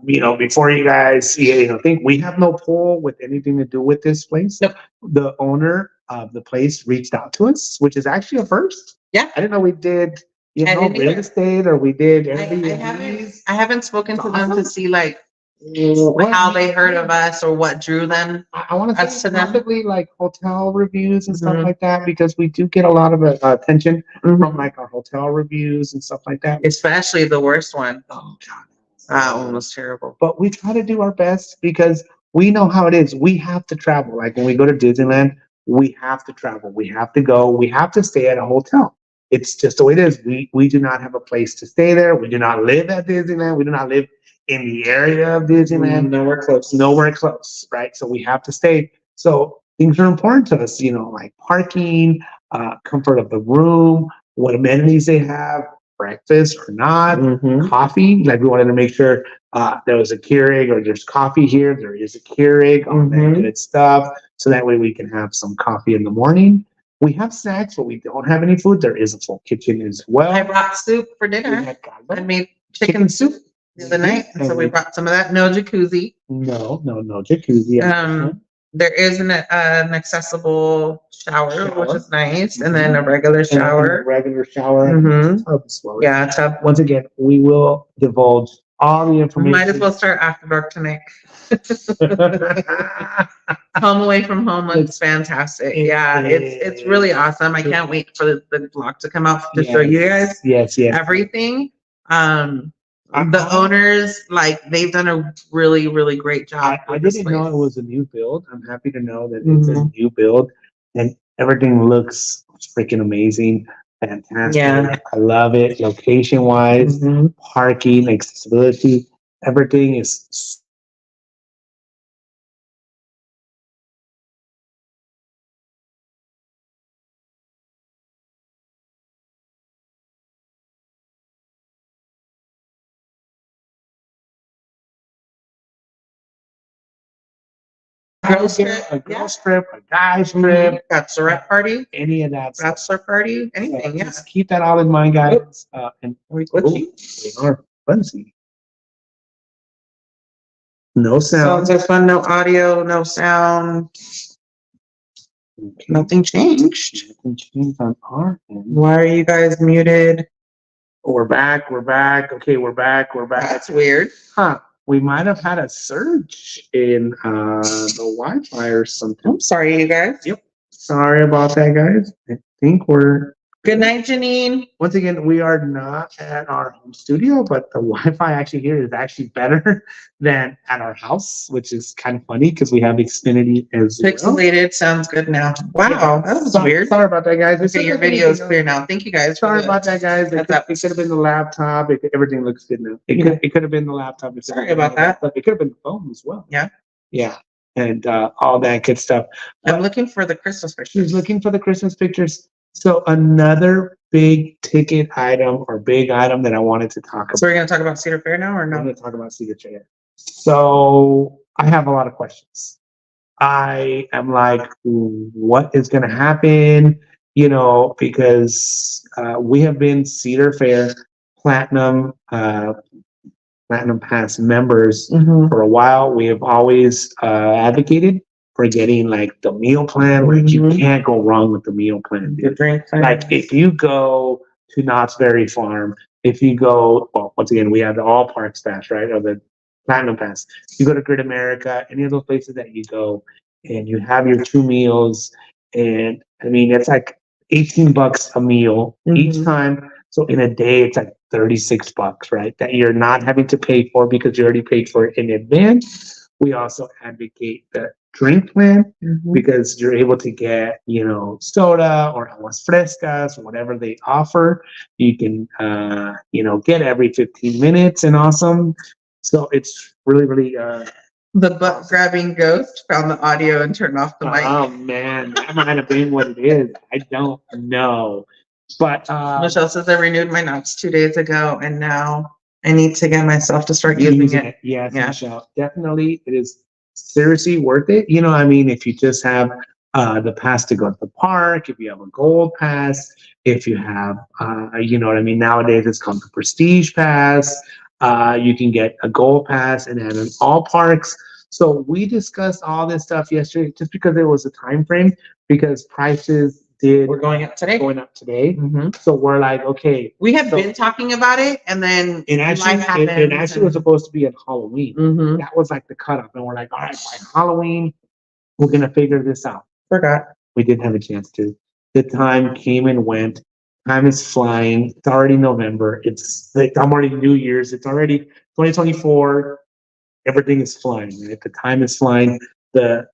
You know, before you guys, think we have no pull with anything to do with this place. Nope. The owner of the place reached out to us, which is actually a first. Yeah. I didn't know we did, I didn't real either. estate or we did I Airbnbs. haven't spoken to them to Awesome. see like What- how they heard of us or what drew them. I want to Us say to them. possibly like hotel reviews and stuff Mhm. like that, because we do get a lot of attention Mhm. from like our hotel reviews and stuff like that. Especially the worst one. Oh God. That one was terrible. But we try to do our best because we know how it is. We have to travel. Like when we go to Disneyland, we have to travel. We have to go. We have to stay at a hotel. It's just the way it is. We do not have a place to stay there. We do not live at Disneyland. We do not live in the area of Disneyland. Nowhere close. Nowhere close, right? So we have to stay. So things are important to us, like parking, comfort of the room, what amenities they have, breakfast or not, coffee. Like we wanted to make sure there was a Keurig or there's coffee here. There is a Keurig, all that good stuff. So that way we can have some coffee in the morning. We have snacks, but we don't have any food. There is a full kitchen as well. I brought soup for We dinner. had I made chicken soup the other night, and so we brought some of that. No jacuzzi. No jacuzzi. There is an accessible shower, which is nice, and then a regular shower. Yeah, tub. Once again, we will divulge all the information. Might as well start after dark tonight. Home away from home looks fantastic. It's really awesome. I can't wait for the vlog to come out to show you guys. Yes. Everything. The owners, like, they've done a really, really great job. I didn't know it was a new build. I'm happy to know that it's a new build, and everything looks freaking amazing. Fantastic. Yeah. I love it. Location wise, parking, accessibility, everything is. A girl strip, a guy strip, bachelorette party, any of that stuff. bachelor party, anything. Yeah. Just keep that all in mind, guys. And They are fuzzy. No sound. Sounds are fun. No audio. No sound. Okay. Nothing changed. Nothing changed on our end. Why are you guys muted? We're back. Okay, we're back. That's weird. Huh. We might have had a surge in the Wi-Fi or something. I'm sorry, you guys. Yep. Sorry about that, guys. I think we're... Good night, Janine. Once again, we are not at our home studio, but the Wi-Fi actually here is actually better than at our house, which is kind of funny because we have Xfinity as well. Pixelated sounds good now. Wow, that was weird. Sorry about that, guys. Okay, your video is clear now. Thank you, guys. Sorry about that, guys. It could have been the laptop. Everything looks good now. It could have been the laptop. Sorry about that. It could have been the phone as well. Yeah. And all that good stuff. I'm looking for the Christmas pictures. She's looking for the Christmas pictures. So another big ticket item or big item that I wanted to talk about. So we're going to talk about Cedar Fair now or no? I'm going to talk about Cedar Fair. So I have a lot of questions. I am like, what is going to happen? You know, because we have been Cedar Fair Platinum Pass members for a while. We have always advocated for getting like the meal plan, where you can't go wrong with the meal plan. The drink plan. Like if you go to Knott's Berry Farm, if you go, well, once again, we have the All Parks Pass, right? Or the Platinum Pass. You go to Grid America, any of those places that you go, and you have your 2 meals, and I mean, it's like $18 a meal each time. So in a day, it's like $36, right? That you're not having to pay for because you already paid for it in advance. We also advocate the drink plan because you're able to get, you know, soda or aguas frescas or whatever they offer. You can, you know, get every 15 minutes and awesome. So it's really, really, the butt grabbing ghost found the audio and turned off the mic. Oh man, that might have been what it is. I don't know. But Michelle says I renewed my Knott's 2 days ago and now I need to get myself to start using it. Yes, yeah. Michelle, definitely. It is seriously worth it. You know, I mean, if you just have the pass to go to the park, if you have a gold pass, if you have, you know what I mean? Nowadays it's called the Prestige Pass. You can get a gold pass and then in all parks. So we discussed all this stuff yesterday just because there was a time frame, because prices we're going up today. So we're like, okay. We have been talking about it, and then it actually was supposed to be on Halloween. That was like the cutoff, and we're like, all right, by Halloween, we're gonna figure this out. Forgot. We didn't have a chance to. The time came and went. Time is flying. It's already November. It's like I'm already New Year's. It's already 2024. Everything is flying. Right? The time is flying. The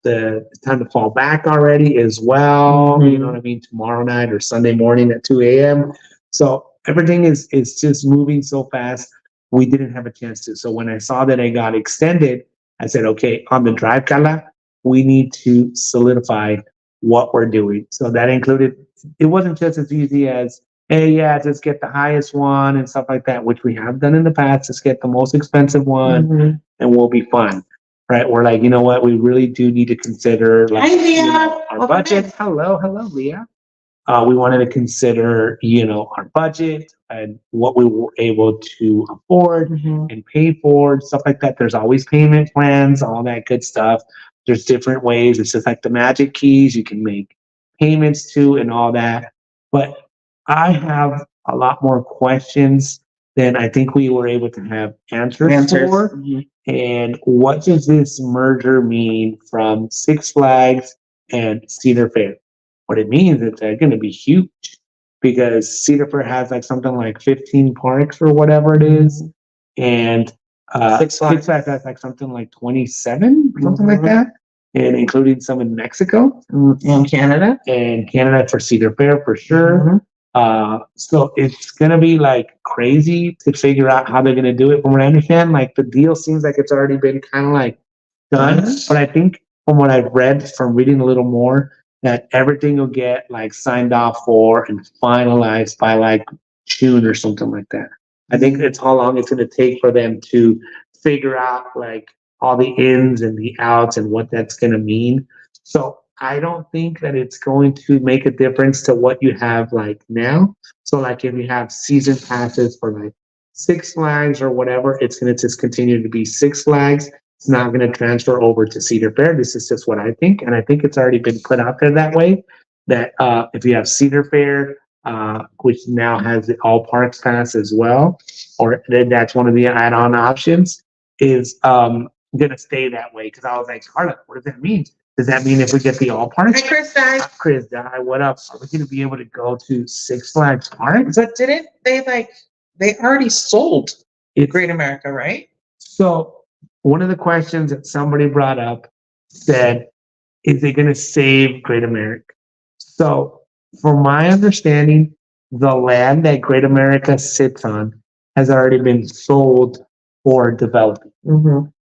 time to fall back already as well. You know what I mean? Tomorrow night or Sunday morning at 2 a.m. So everything is just moving so fast. We didn't have a chance to. So when I saw that it got extended, I said, okay, on the drive, Karla, we need to solidify what we're doing. So that included, it wasn't just as easy as, hey, yeah, just get the highest one and stuff like that, which we have done in the past. Just get the most expensive one and we'll be fine. Right, we're like, you know what? We really do need to consider, like, hi, Leah. You know, our budget. Hello, Leah. we wanted to consider, our budget and what we were able to afford and pay for, stuff like that. There's always payment plans, all that good stuff. There's different ways. It's just like the magic keys you can make payments to and all that. But I have a lot more questions than I think we were able to have answers for. And what does this merger mean from Six Flags and Cedar Fair? What it means is they're going to be huge because Cedar Fair has like something like 15 parks or whatever it is. And Six Flags has like something like 27 or something like that. And including some in Mexico. And Canada. And Canada for Cedar Fair for sure. So it's going to be like crazy to figure out how they're going to do it. From what I understand, like the deal seems like it's already been kind of like done. But I think from what I've read from reading a little more, that everything will get like signed off for and finalized by like June or something like that. I think it's how long it's going to take for them to figure out like all the ins and the outs and what that's going to mean. So I don't think that it's going to make a difference to what you have like now. So like if you have season passes for like Six Flags or whatever, it's going to just continue to be Six Flags. It's not going to transfer over to Cedar Fair. This is just what I think. And I think it's already been put out there that way, that if you have Cedar Fair, which now has the all parks pass as well, or that's one of the add-on options, is going to stay that way. Because I was like, Karla, what does that mean? Does that mean if we get the all parks? Hi, Chris Di. Chris Di, what up? Are we going to be able to go to Six Flags Parks? But didn't they they already sold Great America, right? So one of the questions that somebody brought up said, is it going to save Great America? So from my understanding, the land that Great America sits on has already been sold for development.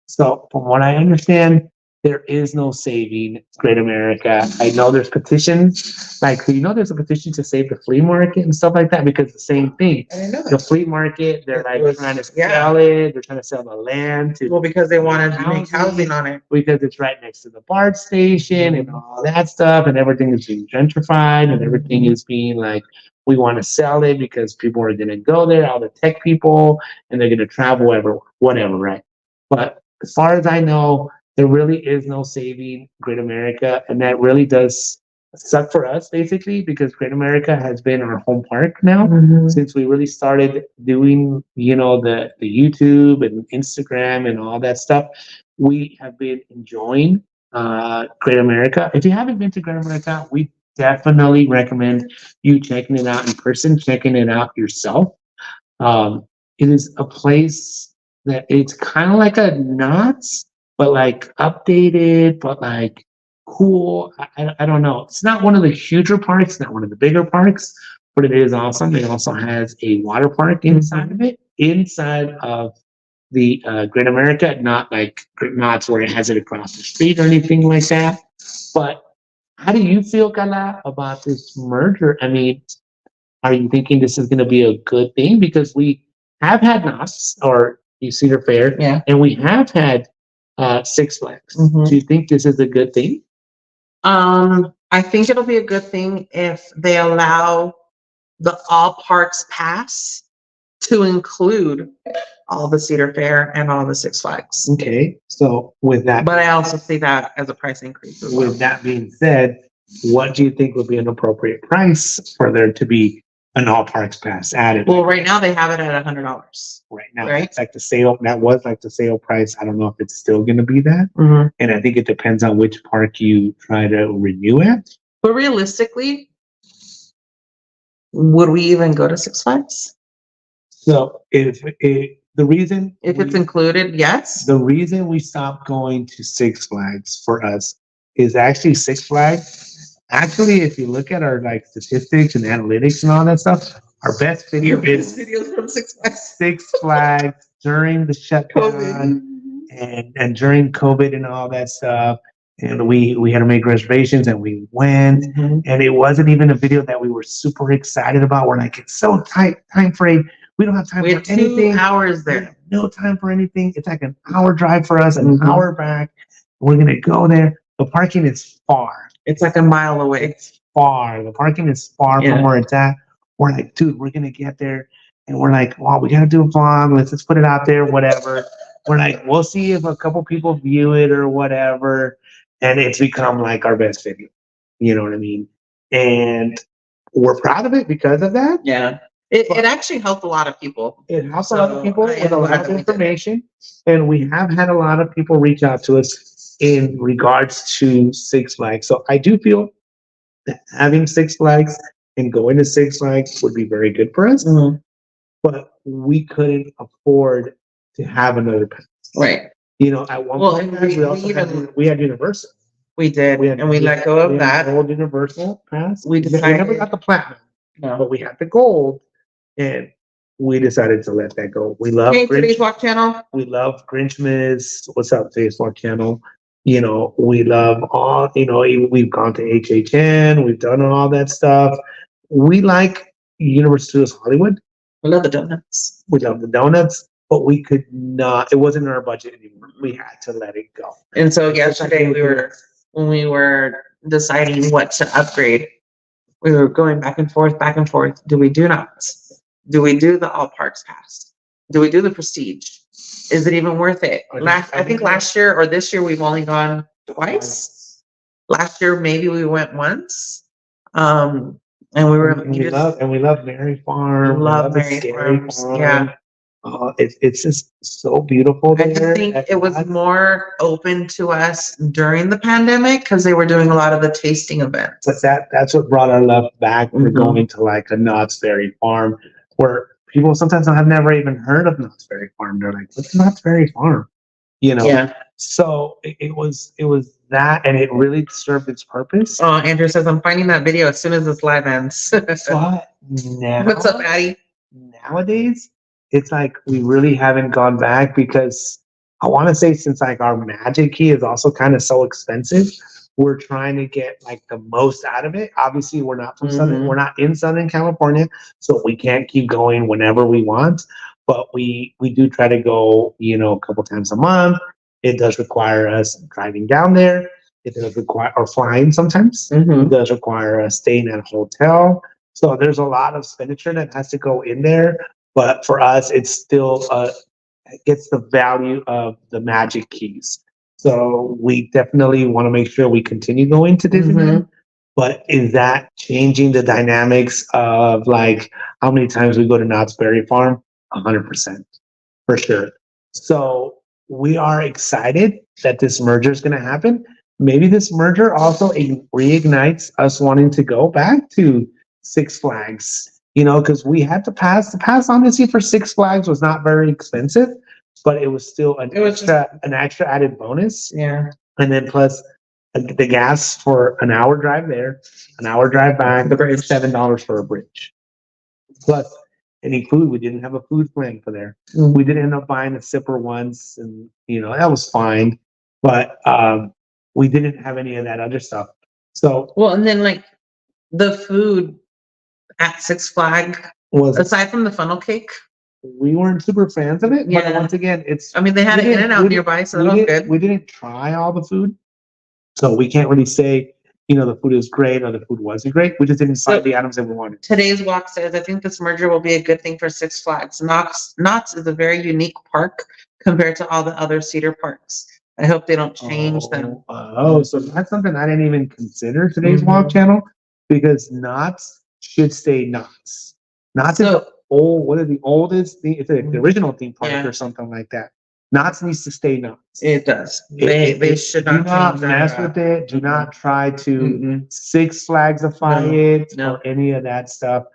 So from what I understand, there is no saving Great America. I know there's petitions, like, there's a petition to save the flea market and stuff like that, because the same thing. I didn't know that. The flea market, they're like trying to sell it. They're trying to sell the land to. Well, because they wanted to make housing on it. Because it's right next to the BART station and all that stuff, and everything is being gentrified and everything is being like, we want to sell it because people are going to go there, all the tech people, and they're going to travel whatever, right? But as far as I know, there really is no saving Great America, and that really does suck for us, basically, because Great America has been our home park now since we really started doing, the YouTube and Instagram and all that stuff. We have been enjoying Great America. If you haven't been to Great America, we definitely recommend you checking it out in person, checking it out yourself. It is a place that it's kind of like a Knott's, but like updated, but like cool. I don't know. It's not one of the huger parks, not one of the bigger parks, but it is awesome. It also has a water park inside of it, inside of the Great America, not like Knott's where it has it across the street or anything like that. But how do you feel, Karla, about this merger? I mean, are you thinking this is going to be a good thing? Because we have had Knott's or Cedar Fair, and we have had Six Flags. Do you think this is a good thing? I think it'll be a good thing if they allow the all parks pass to include all the Cedar Fair and all the Six Flags. Okay, so with that, but I also see that as a price increase as well. With that being said, what do you think would be an appropriate price for there to be an all parks pass added? Well, right now they have it at $100. Right now, right? It's like the sale. That was like the sale price. I don't know if it's still going to be that. And I think it depends on which park you try to renew at. But realistically, would we even go to Six Flags? So if it's included, yes. The reason we stopped going to Six Flags for us is actually Six Flags. Actually, if you look at our like statistics and analytics and all that stuff, our best video is videos from Six Flags. Six Flags during the shutdown and during COVID and all that stuff. And we had to make reservations and we went. And it wasn't even a video that we were super excited about. We're like, it's so tight time frame. We don't have time for anything. 2 hours there. No time for anything. It's like an hour drive for us, an hour back. We're gonna go there. The parking is far. It's like a mile away. It's far. The parking is far from where it's at. We're like, dude, we're gonna get there, and we're like, well, we gotta do a vlog. Let's just put it out there, whatever. We're like, we'll see if a couple people view it or whatever, and it's become like our best video. You know what I mean? And we're proud of it because of that. Yeah. It actually helped a lot of people. It helps a lot of people with a lot of information. And we have had a lot of people reach out to us in regards to Six Flags. So I do feel that having Six Flags and going to Six Flags would be very good for us. Mhm. But we couldn't afford to have another pass. Right. You know, at one point we had Universal. We did, and we let go of that. Old Universal pass. We decided, we never got the platinum, no, but we had the gold, and we decided to let that go. We love Today's Walk channel. We love Grinchmas. What's up, Today's Walk channel? You know, we love all. You know, we've gone to HHN. We've done all that stuff. We like Universal Studios Hollywood. We love the donuts. We love the donuts, but we could not. It wasn't in our budget anymore. We had to let it go. And so yesterday when we were deciding what to upgrade, we were going back and forth, back and forth. Do we do Knott's? Do we do the All Parks Pass? Do we do the Prestige? Is it even worth it? I think last year or this year we've only gone twice. Last year maybe we went once. And we were we love Mary Farm. Love Mary Farm. Yeah. It's just so beautiful there. I think it was more open to us during the pandemic because they were doing a lot of the tasting events. But that's what brought our love back. We're going to like a Knott's Berry Farm where people sometimes have never even heard of Knott's Berry Farm. They're like, what's Knott's Berry Farm? You know? Yeah. So it was that, and it really served its purpose. Oh, Andrew says, I'm finding that video as soon as this live ends. But now, what's up, Addie? Nowadays, it's like we really haven't gone back because I want to say since like our magic key is also kind of so expensive, we're trying to get like the most out of it. Obviously, we're not from we're not in Southern California, so we can't keep going whenever we want. But we do try to go, you know, a couple times a month. It does require us driving down there. It does require or flying sometimes. It does require us staying at a hotel. So there's a lot of expenditure that has to go in there. But for us, it's still it gets the value of the magic keys. So we definitely want to make sure we continue going to Disneyland. But is that changing the dynamics of like how many times we go to Knott's Berry Farm? 100%, for sure. So we are excited that this merger is going to happen. Maybe this merger also reignites us wanting to go back to Six Flags, you know, because we had to pass. The pass, honestly, for Six Flags was not very expensive, but it was still an extra added bonus. Yeah. And then plus the gas for an hour drive there, an hour drive back, $7 for a bridge. Plus any food. We didn't have a food plan for there. We did end up buying a sipper once, and you know that was fine, but we didn't have any of that other stuff. So well, and then like the food at Six Flags was, aside from the funnel cake, we weren't super fans of it. Yeah. But once again, I mean, they had an In-N-Out nearby, so that was good. We didn't try all the food, so we can't really say, you know, the food is great or the food wasn't great. We just didn't find the items that we wanted. Today's Walk says, I think this merger will be a good thing for Six Flags. Knott's is a very unique park compared to all the other Cedar parks. I hope they don't change them. So that's something I didn't even consider Today's Walk channel, because Knott's should stay Knott's. Knott's is old. What is the oldest thing? It's the original theme park or something like that. Knott's needs to stay Knott's. It does. They should not. Do not mess with it. Do not try to Six Flagsify it or any of that stuff.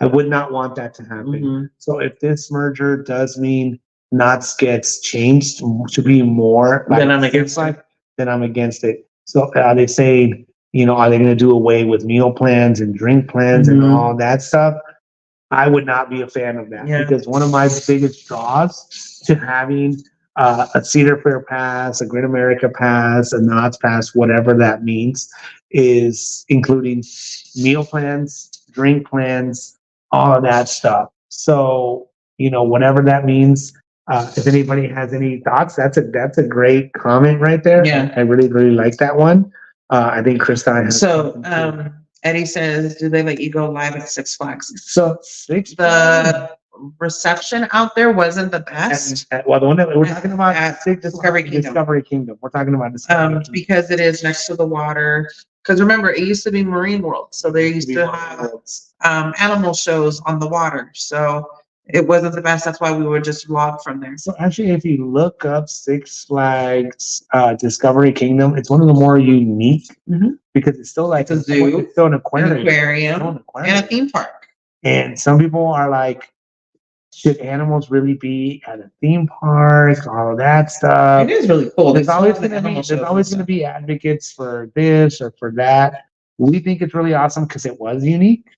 I would not want that to happen. So if this merger does mean Knott's gets changed to be more like, then I'm against it. Then I'm against it. So are they saying, you know, are they going to do away with meal plans and drink plans and all that stuff? I would not be a fan of that, because one of my biggest draws to having a Cedar Fair pass, a Great America pass, a Knott's pass, whatever that means, is including meal plans, drink plans, all of that stuff. So, you know, whatever that means, if anybody has any thoughts, that's a great comment right there. Yeah. I really, really like that one. I think Krista has. So, Eddie says, do they let you go live at Six Flags? So Six The reception out there wasn't the best. well, the one that we're talking about, At Six Discovery Kingdom. Discovery Kingdom. We're talking about Discovery Kingdom. Because it is next to the water. Because remember, it used to be Marine World, so they used to have animal shows on the water. So it wasn't the best. That's why we would just vlog from there. So actually, if you look up Six Flags Discovery Kingdom, it's one of the more unique because it's still like a zoo, it's still an aquarium, and a theme park. And some people are like, should animals really be at a theme park? All of that stuff. It is really cool. There's always going to be advocates for this or for that. We think it's really awesome because it was unique.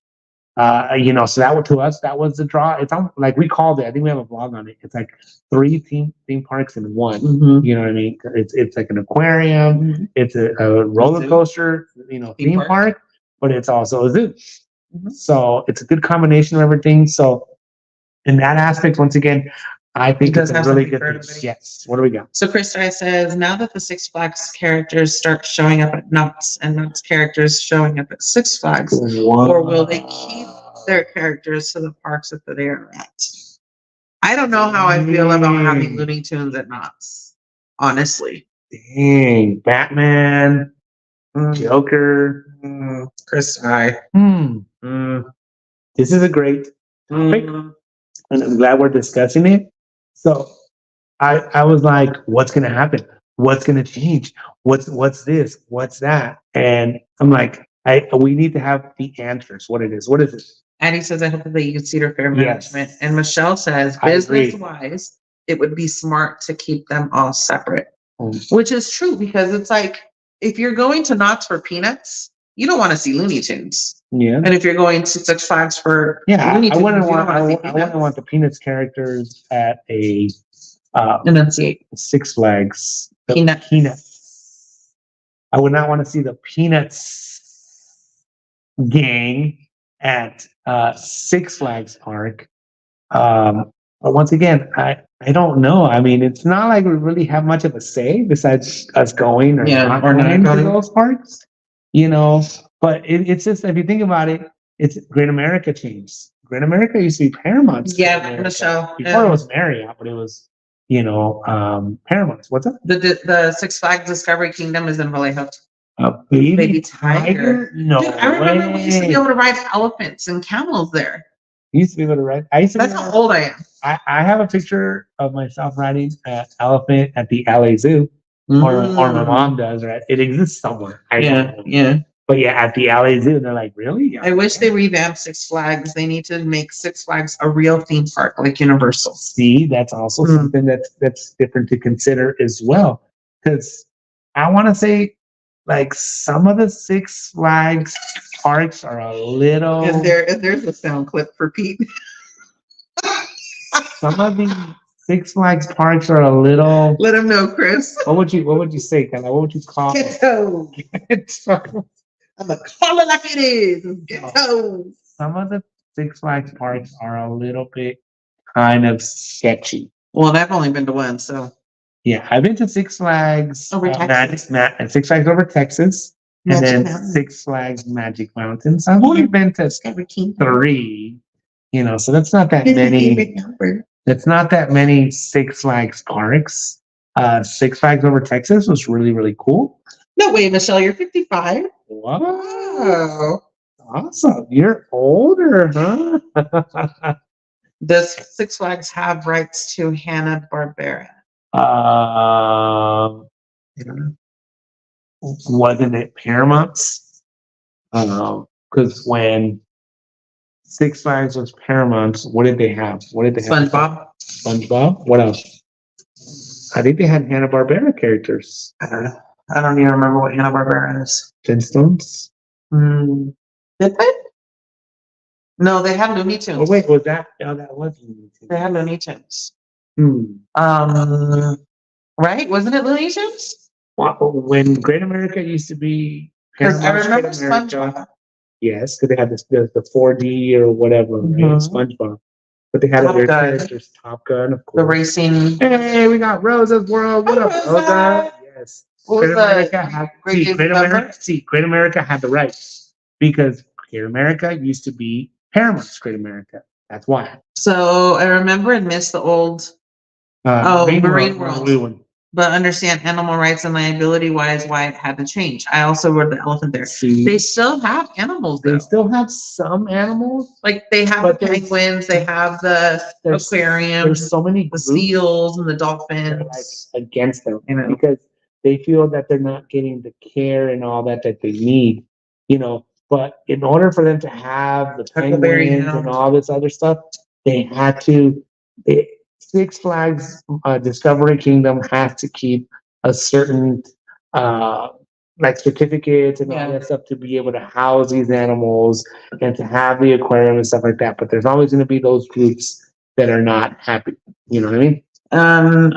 You know, so that to us, that was the draw. It's like we called it. I think we have a vlog on it. It's like 3 theme parks in one. You know what I mean? It's like an aquarium. It's a roller coaster, you know, theme park, but it's also a zoo. So it's a good combination of everything. So in that aspect, once again, I think it's a really good thing. Yes. What do we got? So Chris says, now that the Six Flags characters start showing up at Nuts and Nuts characters showing up at Six Flags, or will they keep their characters to the parks that they are at? I don't know how I feel about having Looney Tunes at Nuts, honestly. Dang, Batman, Joker, Chris This is a great topic, and I'm glad we're discussing it. So I was like, what's gonna happen? What's gonna change? What's this? What's that? And I'm like, we need to have the answers. What it is? What is it? And he says, I hope that they use Cedar Fair management. And Michelle says, business wise, it would be smart to keep them all separate, which is true because it's like, if you're going to Knott's for peanuts, you don't want to see Looney Tunes. Yeah. And if you're going to Six Flags for Looney Tunes, I wouldn't want the Peanuts characters at a Six Flags. Peanuts. I would not want to see the Peanuts gang at Six Flags Park. But once again, I don't know. I mean, it's not like we really have much of a say besides us going or not going to those parks, you know. But it's just, if you think about it, it's Great America changed. Great America used to be Paramount. Yeah, Michelle. Before it was Marriott, but it was, you know, Paramount. What's up? The Six Flags Discovery Kingdom is in Vallejo. A baby tiger? No. Dude, I remember we used to be able to ride elephants and camels there. You used to be able to ride. That's how old I am. I have a picture of myself riding an elephant at the LA Zoo, or my mom does. Right? It exists somewhere. I don't know. Yeah. But yeah, at the LA Zoo, they're like, really? I wish they revamped Six Flags. They need to make Six Flags a real theme park like Universal. See, that's also something that's different to consider as well. Because I want to say, like, some of the Six Flags parks are a little. If there's a sound clip for Pete. Some of the Six Flags parks are a little. Let him know, Chris. What would you say, Karla? What would you call Ghetto. I'm gonna call it like it is. Ghetto. Some of the Six Flags parks are a little bit kind of sketchy. Well, I've only been to one, so. Yeah, I've been to Six Flags over Texas. And Six Flags over Texas, and then Six Flags Magic Mountains. I've only been to 3. You know, so that's not that many. That's not that many Six Flags parks. Six Flags over Texas was really, really cool. No way, Michelle, you're 55. Wow. Awesome. You're older, huh? Does Six Flags have rights to Hanna-Barbera? Wasn't it Paramount's? Because when Six Flags was Paramount's, what did they have? SpongeBob. SpongeBob. What else? I think they had Hanna-Barbera characters. I don't know. I don't even remember what Hanna-Barbera is. Flintstones? Did they? No, they had Looney Tunes. Oh wait, was that? Oh, that was Looney Tunes. They had Looney Tunes. Right? Wasn't it Looney Tunes? When Great America used to be. Because I remember SpongeBob. Yes, because they had the 4D or whatever, right? SpongeBob. But they had other characters, Top Gun, of course. The racing. Hey, we got Rosa's World. What up, Rosa? Yes. Great America had the rights. because Create America used to be Paramount's Create America. That's why. So I remember and miss the old Marine World. But understand animal rights and liability wise why it had to change. I also wrote the elephant there. They still have animals though. They still have some animals. Like they have the penguins, they have the aquarium, there's so many the seals and the dolphins. Like against them, you know, because they feel that they're not getting the care and all that they need, you know. But in order for them to have the penguins and all this other stuff, they had to. Six Flags Discovery Kingdom has to keep a certain like certificates and all that stuff to be able to house these animals and to have the aquarium and stuff like that. But there's always going to be those groups that are not happy. You know what I mean?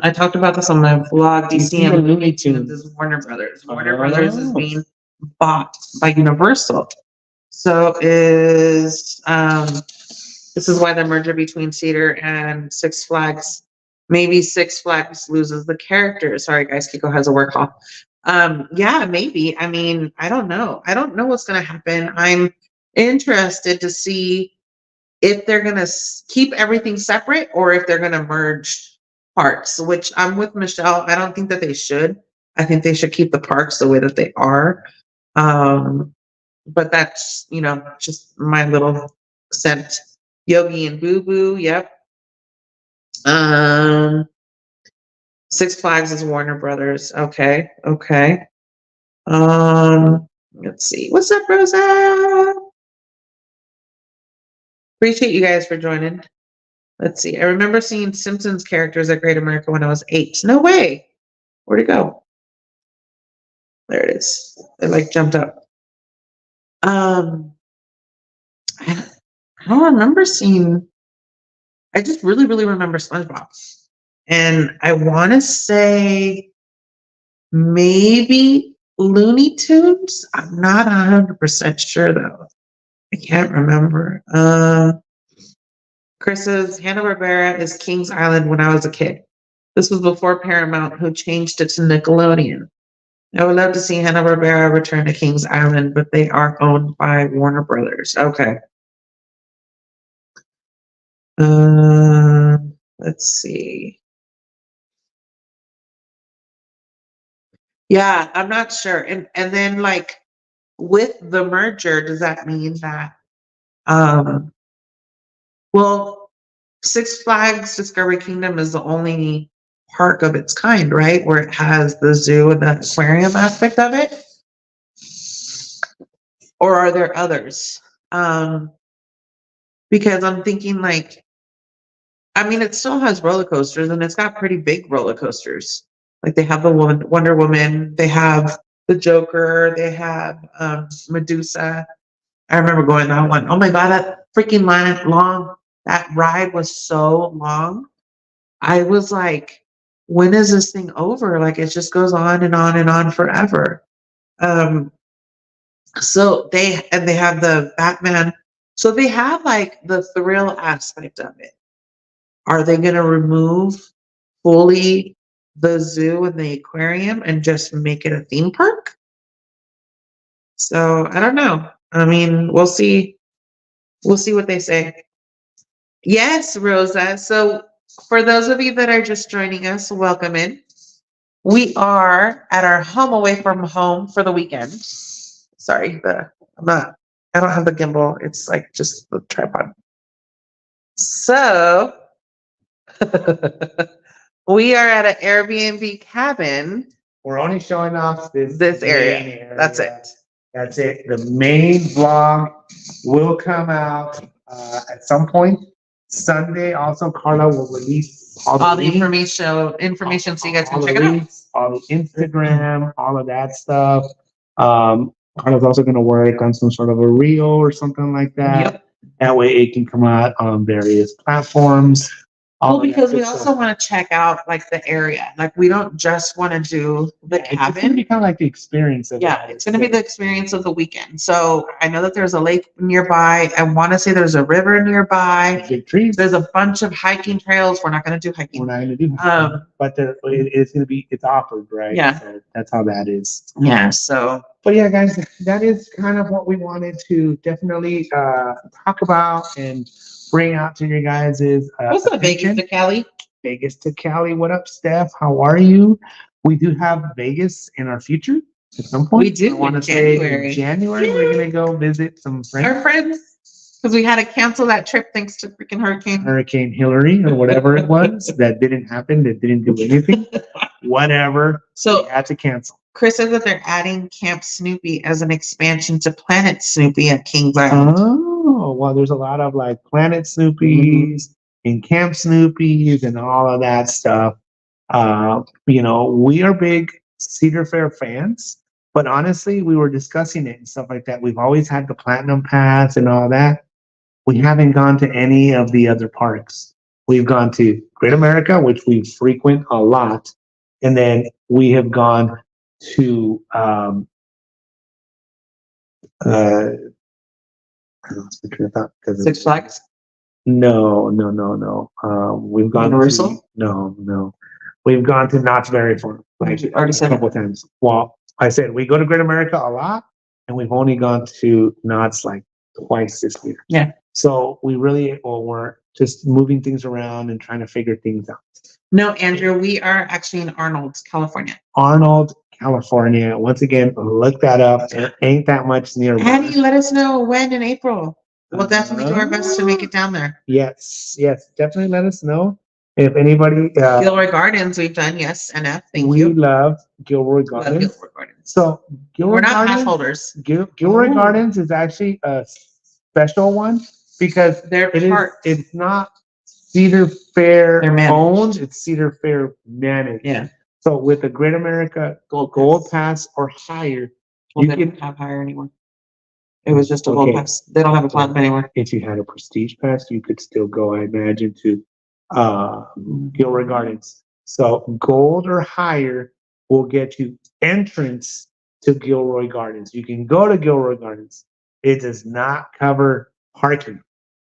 I talked about this on my vlog. DC and Looney Tunes is Warner Brothers. Warner Brothers is being bought by Universal. So this is why the merger between Cedar and Six Flags, maybe Six Flags loses the character. Sorry guys, Kiko has a work call. Yeah, maybe. I mean, I don't know. I don't know what's going to happen. I'm interested to see if they're going to keep everything separate or if they're going to merge parks, which I'm with Michelle. I don't think that they should. I think they should keep the parks the way that they are. But that's, you know, just my little cent. Yogi and Boo Boo, yep. Six Flags is Warner Brothers. Okay. Let's see. What's up, Rosa? Appreciate you guys for joining. Let's see. I remember seeing Simpsons characters at Great America when I was 8. No way. Where'd it go? There it is. It like jumped up. I don't remember seeing, I just really, really remember SpongeBob. And I want to say maybe Looney Tunes. I'm not 100% sure though. I can't remember. Chris says Hanna-Barbera is Kings Island when I was a kid. This was before Paramount, who changed it to Nickelodeon. I would love to see Hanna-Barbera return to Kings Island, but they are owned by Warner Brothers. Okay. Let's see. Yeah, I'm not sure. And then like with the merger, does that mean that well, Six Flags Discovery Kingdom is the only park of its kind, right? Where it has the zoo and the aquarium aspect of it? Or are there others? Because I'm thinking like, I mean, it still has roller coasters and it's got pretty big roller coasters. Like they have the Wonder Woman, they have the Joker, they have Medusa. I remember going that one. Oh my God, that freaking line long, that ride was so long. I was like, when is this thing over? Like it just goes on and on and on forever. So they have the Batman. So they have like the thrill aspect of it. Are they going to remove fully the zoo and the aquarium and just make it a theme park? So I don't know. I mean, we'll see. We'll see what they say. Yes, Rosa. So for those of you that are just joining us, welcome in. We are at our home away from home for the weekend. Sorry, I don't have the gimbal. It's like just the tripod. So we are at an Airbnb cabin. We're only showing off this area. That's it. That's it. The main vlog will come out at some point Sunday. Also, Karla will release all the information so you guys can check it out. All the Instagram, all of that stuff. Karla's also going to work on some sort of a reel or something like that. Yep. That way it can come out on various platforms. Well, because we also want to check out like the area. Like we don't just want to do the It's cabin. gonna be kind of like the experience of Yeah, it's going to be the experience of the weekend. So I know that there's a lake nearby. I want to say there's a river nearby. big trees. There's a bunch of hiking trails. We're not going to do hiking. We're not gonna do that. But it's gonna be, it's offered, right? Yeah. So that's how that is. Yeah. So, But yeah, guys, that is kind of what we wanted to definitely talk about and bring out to you guys is what's up, Vegas to Cali? Vegas to Cali. What up, Steph? How are you? We do have Vegas in our future at some point. We do. I want to say in January we're gonna go visit some friends. Our friends, because we had to cancel that trip thanks to freaking Hurricane Hillary or whatever it was that didn't happen, that didn't do anything. Whatever. So we had to cancel. Chris says that they're adding Camp Snoopy as an expansion to Planet Snoopy at Kings Island. Oh, well, there's a lot of like Planet Snoopies and Camp Snoopies and all of that stuff. You know, we are big Cedar Fair fans, but honestly, we were discussing it and stuff like that. We've always had the Platinum Pass and all that. We haven't gone to any of the other parks. We've gone to Great America, which we frequent a lot, and then we have gone to Six Flags? No. We've gone Universal? No. We've gone to Knott's Berry Farm like already said a couple of times. Well, I said we go to Great America a lot, and we've only gone to Knott's like twice this year. Yeah. So we're just moving things around and trying to figure things out. No, Andrew, we are actually in Arnold, California. Arnold, California. Once again, look that up. There ain't that much nearby. Annie, let us know when in April. We'll definitely do our best to make it down there. Yes, definitely let us know. If anybody Gilroy Gardens, we've done, yes, NF. Thank you. We love Gilroy Gardens. Love Gilroy Gardens. So Gilroy we're not Gardens, pass holders. Gilroy Gardens is actually a special one because it's not Cedar Fair owned, it's Cedar Fair managed. Yeah. So with the Great America Gold Pass or higher, well, they don't have higher anymore. It was just a Gold Pass. They don't have a Platinum anymore. If you had a Prestige Pass, you could still go, I imagine, to Gilroy Gardens. So gold or higher will get you entrance to Gilroy Gardens. You can go to Gilroy Gardens. It does not cover parking,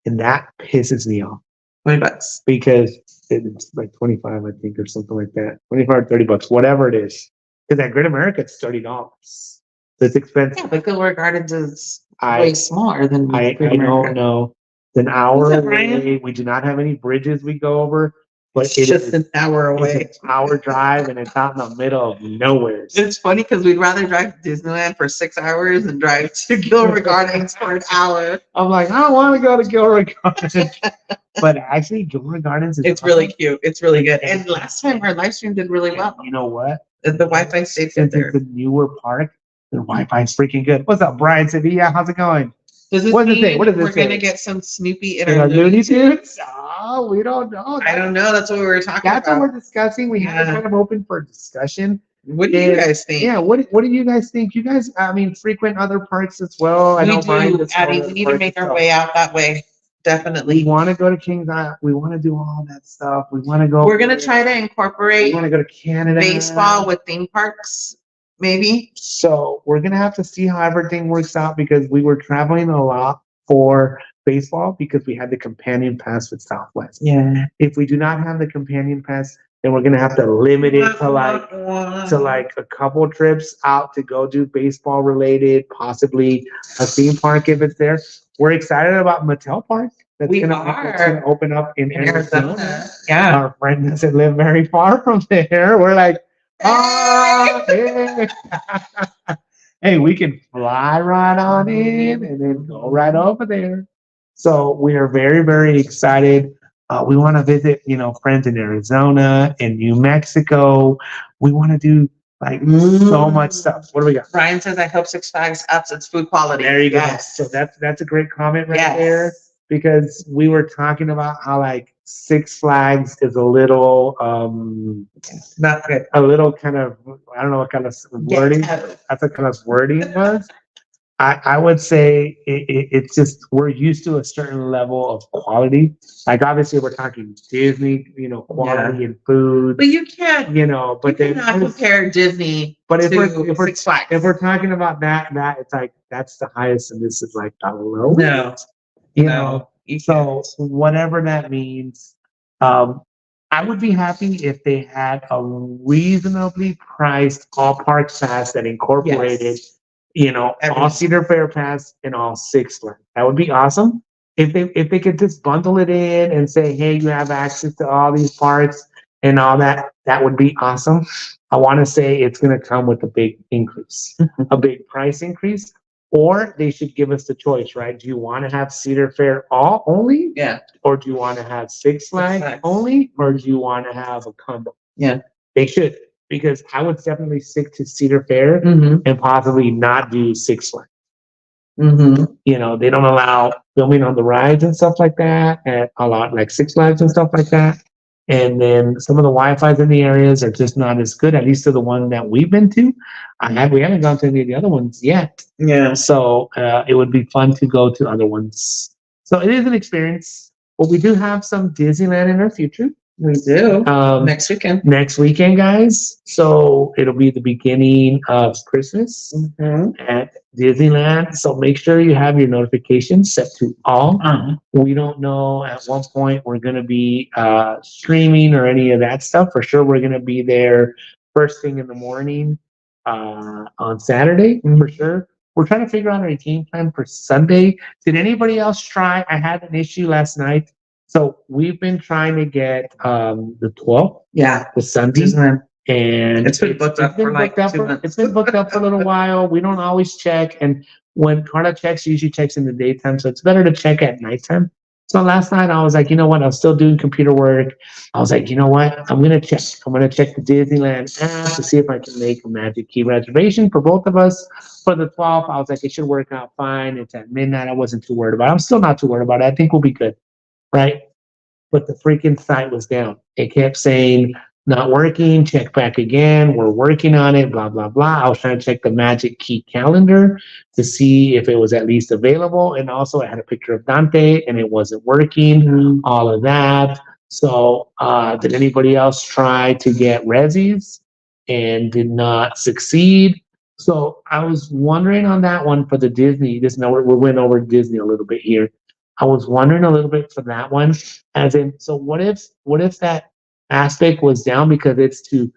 and that pisses me off. $20 because it's like 25, I think, or something like that. 25 or 30 bucks, whatever it is. Because at Great America, it's $30. So it's expensive. Yeah, but Gilroy Gardens is way smaller than Great America. I don't know. It's an hour away. We do not have any bridges we go over, but it's just an hour away. It's an hour drive, and it's out in the middle of nowhere. It's funny because we'd rather drive to Disneyland for 6 hours than drive to Gilroy Gardens for an hour. I'm like, I don't want to go to Gilroy Gardens. But actually, Gilroy Gardens is it's really cute. It's really good. And last time our live stream did really well. You know what? The Wi-Fi stayed good there. It's a newer park. The Wi-Fi is freaking good. What's up, Brian Sevilla? How's it going? Does this mean we're going to get some Snoopy in our Looney Tunes? Oh, we don't know. I don't know. That's what we were talking about. That's what we're discussing. We have it kind of open for discussion. What do you guys think? Yeah, what do you guys think? You guys, I mean, frequent other parks as well. We do, Addie. We need to make our way out that way. Definitely. We want to go to Kings Island. We want to do all that stuff. We want to go. We're going to try to incorporate. We want to go to Canada. Baseball with theme parks. Maybe. So we're going to have to see how everything works out because we were traveling a lot for baseball because we had the companion pass with Southwest. Yeah. If we do not have the companion pass, then we're going to have to limit it to like a couple trips out to go do baseball related, possibly a theme park if it's there. We're excited about Mattel Park. That's going to open up in Arizona. Yeah. Our friend doesn't live very far from there. We're like, hey. Hey, we can fly right on in and then go right over there. So we are very, very excited. We want to visit, friends in Arizona and New Mexico. We want to do like so much stuff. What do we got? Ryan says, I hope Six Flags ups its food quality. There you go. So that's a great comment right there. Because we were talking about how like Six Flags is a little not good. A little kind of, I don't know what kind of wording. That's what kind of wording it was. I would say it's just we're used to a certain level of quality. Like obviously we're talking Disney, quality and food. But you can't, but you cannot compare Disney if to we're Six Flags. if we're talking about that it's like that's the highest and this is like the lowest. No, So whatever that means, I would be happy if they had a reasonably priced all park pass that incorporated, all Cedar Fair pass and all Six Flags. That would be awesome. If they could just bundle it in and say, hey, you have access to all these parks and all that, that would be awesome. I want to say it's going to come with a big increase, a big price increase. Or they should give us the choice, right? Do you want to have Cedar Fair all only? Yeah. Or do you want to have Six Flags only? Or do you want to have a combo? Yeah. They should, because I would definitely stick to Cedar Fair and possibly not do Six Flags. They don't allow filming on the rides and stuff like that, and a lot like Six Flags and stuff like that. And then some of the Wi-Fi's in the areas are just not as good, at least to the one that we've been to. We haven't gone to any of the other ones yet. Yeah. So it would be fun to go to other ones. So it is an experience. But we do have some Disneyland in our future. We do. Next weekend. Next weekend, guys. So it'll be the beginning of Christmas at Disneyland. So make sure you have your notifications set to all. We don't know at what point we're going to be streaming or any of that stuff. For sure, we're going to be there first thing in the morning on Saturday, for sure. We're trying to figure out our game plan for Sunday. Did anybody else try? I had an issue last night. So we've been trying to get the 12th, the Sunday, and it's been booked up for like 2 months. It's been booked up for a little while. We don't always check, and when Karla checks, she usually checks in the daytime, so it's better to check at nighttime. So last night I was like, you know what? I was still doing computer work. I was like, you know what? I'm gonna check. I'm gonna check the Disneyland app to see if I can make a Magic Key reservation for both of us for the 12th. I was like, it should work out fine. It's at midnight. I wasn't too worried about it. I'm still not too worried about it. I think we'll be good. Right? But the freaking site was down. It kept saying, not working, check back again, we're working on it, blah, blah, blah. I was trying to check the Magic Key calendar to see if it was at least available. And also I had a picture of Dante and it wasn't working, all of that. So did anybody else try to get Rezzies and did not succeed? So I was wondering on that one for the Disney. We went over Disney a little bit here. I was wondering a little bit for that one, as in, so what if that aspect was down because it's to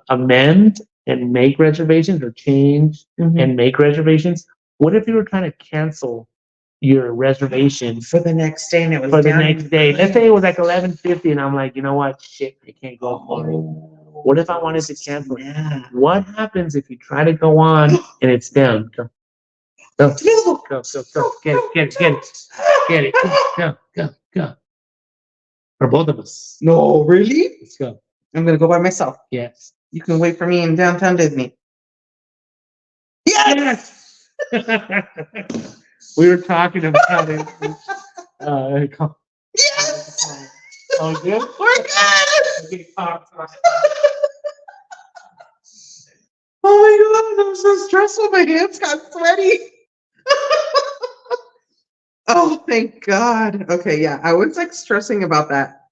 amend and make reservations or change and make reservations? What if you were trying to cancel your reservation for the next day and it was for down the next day? Let's say it was like 11:50 and I'm like, you know what? Shit, I can't go for it. What if I wanted to cancel? Yeah. What happens if you try to go on and it's down? Go. Go, get it, go. For both of us. No, really? Let's go. I'm gonna go by myself. Yes. You can wait for me in downtown Disney. Yes! We were talking about it. Yes! Oh, good? We're good! Oh my god, I'm so stressful. My hands got sweaty. Oh, thank God. Okay, yeah, I was like stressing about that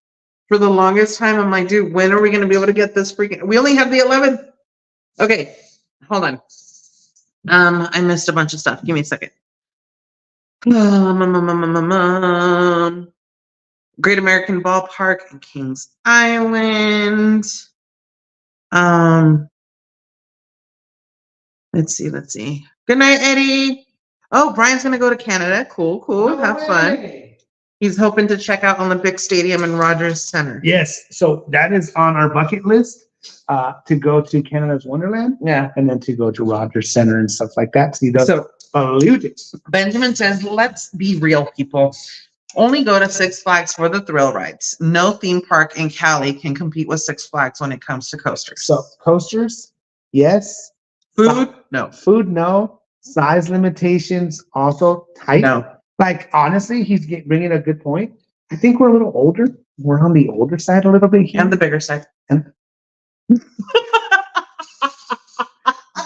for the longest time. I'm like, dude, when are we going to be able to get this freaking? We only have the 11th. Okay, hold on. I missed a bunch of stuff. Give me a second. Great American Ballpark and Kings Island. Let's see. Good night, Eddie. Oh, Brian's gonna go to Canada. Cool. No Have fun. He's hoping to check out Olympic Stadium and Rogers Center. Yes, so that is on our bucket list to go to Canada's Wonderland. Yeah. And then to go to Rogers Center and stuff like that. So polluted. Benjamin says, let's be real, people. Only go to Six Flags for the thrill rides. No theme park in Cali can compete with Six Flags when it comes to coasters. So coasters, yes. Food, no. Food, no. Size limitations, also tight. No. Like, honestly, he's bringing a good point. I think we're a little older. We're on the older side a little bit here. And the bigger side. And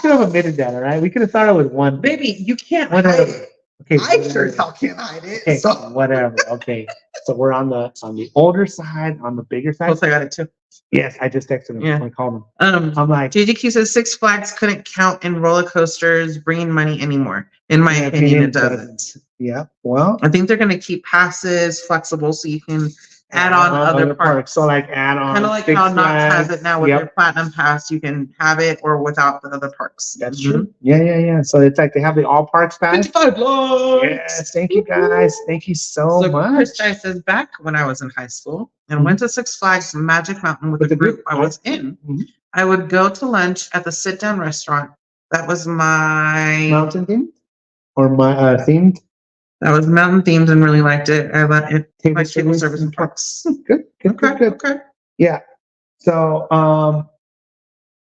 should have admitted that, all right? We could have started with one. Baby, you can't Whatever. hide it. Okay, I sure as hell can't hide it. okay, So whatever. Okay, so we're on the older side, on the bigger side. plus I got it too. Yes, I just texted him. Yeah. I called him. I'm like, JGQ says Six Flags couldn't count in roller coasters bringing money anymore. In my opinion, it doesn't. Yeah. Well, I think they're going to keep passes flexible so you can add on other parks. So like add on. Kind of like Six how Knott's has Flags. it now with Yep. their platinum pass. You can have it or without the other parks. That's true. Yeah. So it's like they have the all parks pass. 55 loads. Yes. Thank you guys. Thank you so much. Chris Jai says back when I was in high school and went to Six Flags Magic Mountain with the group I was in, I would go to lunch at the sit down restaurant. That was my Mountain themed or my themed. That was mountain themed and really liked it. I let it Table like table service service and and parks. Good. Okay. Yeah. So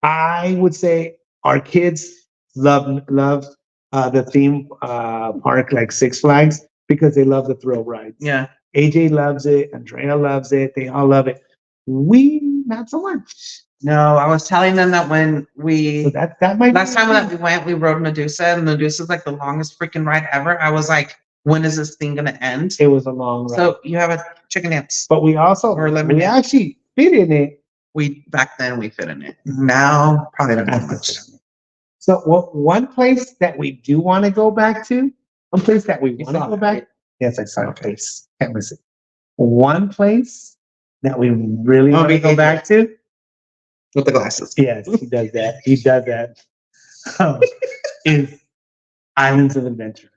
I would say our kids love the theme park like Six Flags because they love the thrill rides. Yeah. AJ loves it. Andrea loves it. They all love it. We not so much. No, I was telling them that when So we that might last be time that we went, we rode Medusa, and Medusa's like the longest freaking ride ever. I was like, when is this thing gonna end? it was a long ride. So you have a chicken dance. But we also Or lemonade. we actually fit in it. Back then we fit in it. Now probably not as much. So one place that we do want to go back to, one place that we want to saw go it, back. right? Yes, I saw a place. Can't miss it. One place that we really want to go back to. With the glasses. Yes, he does that. He does that. Is Islands of Adventure.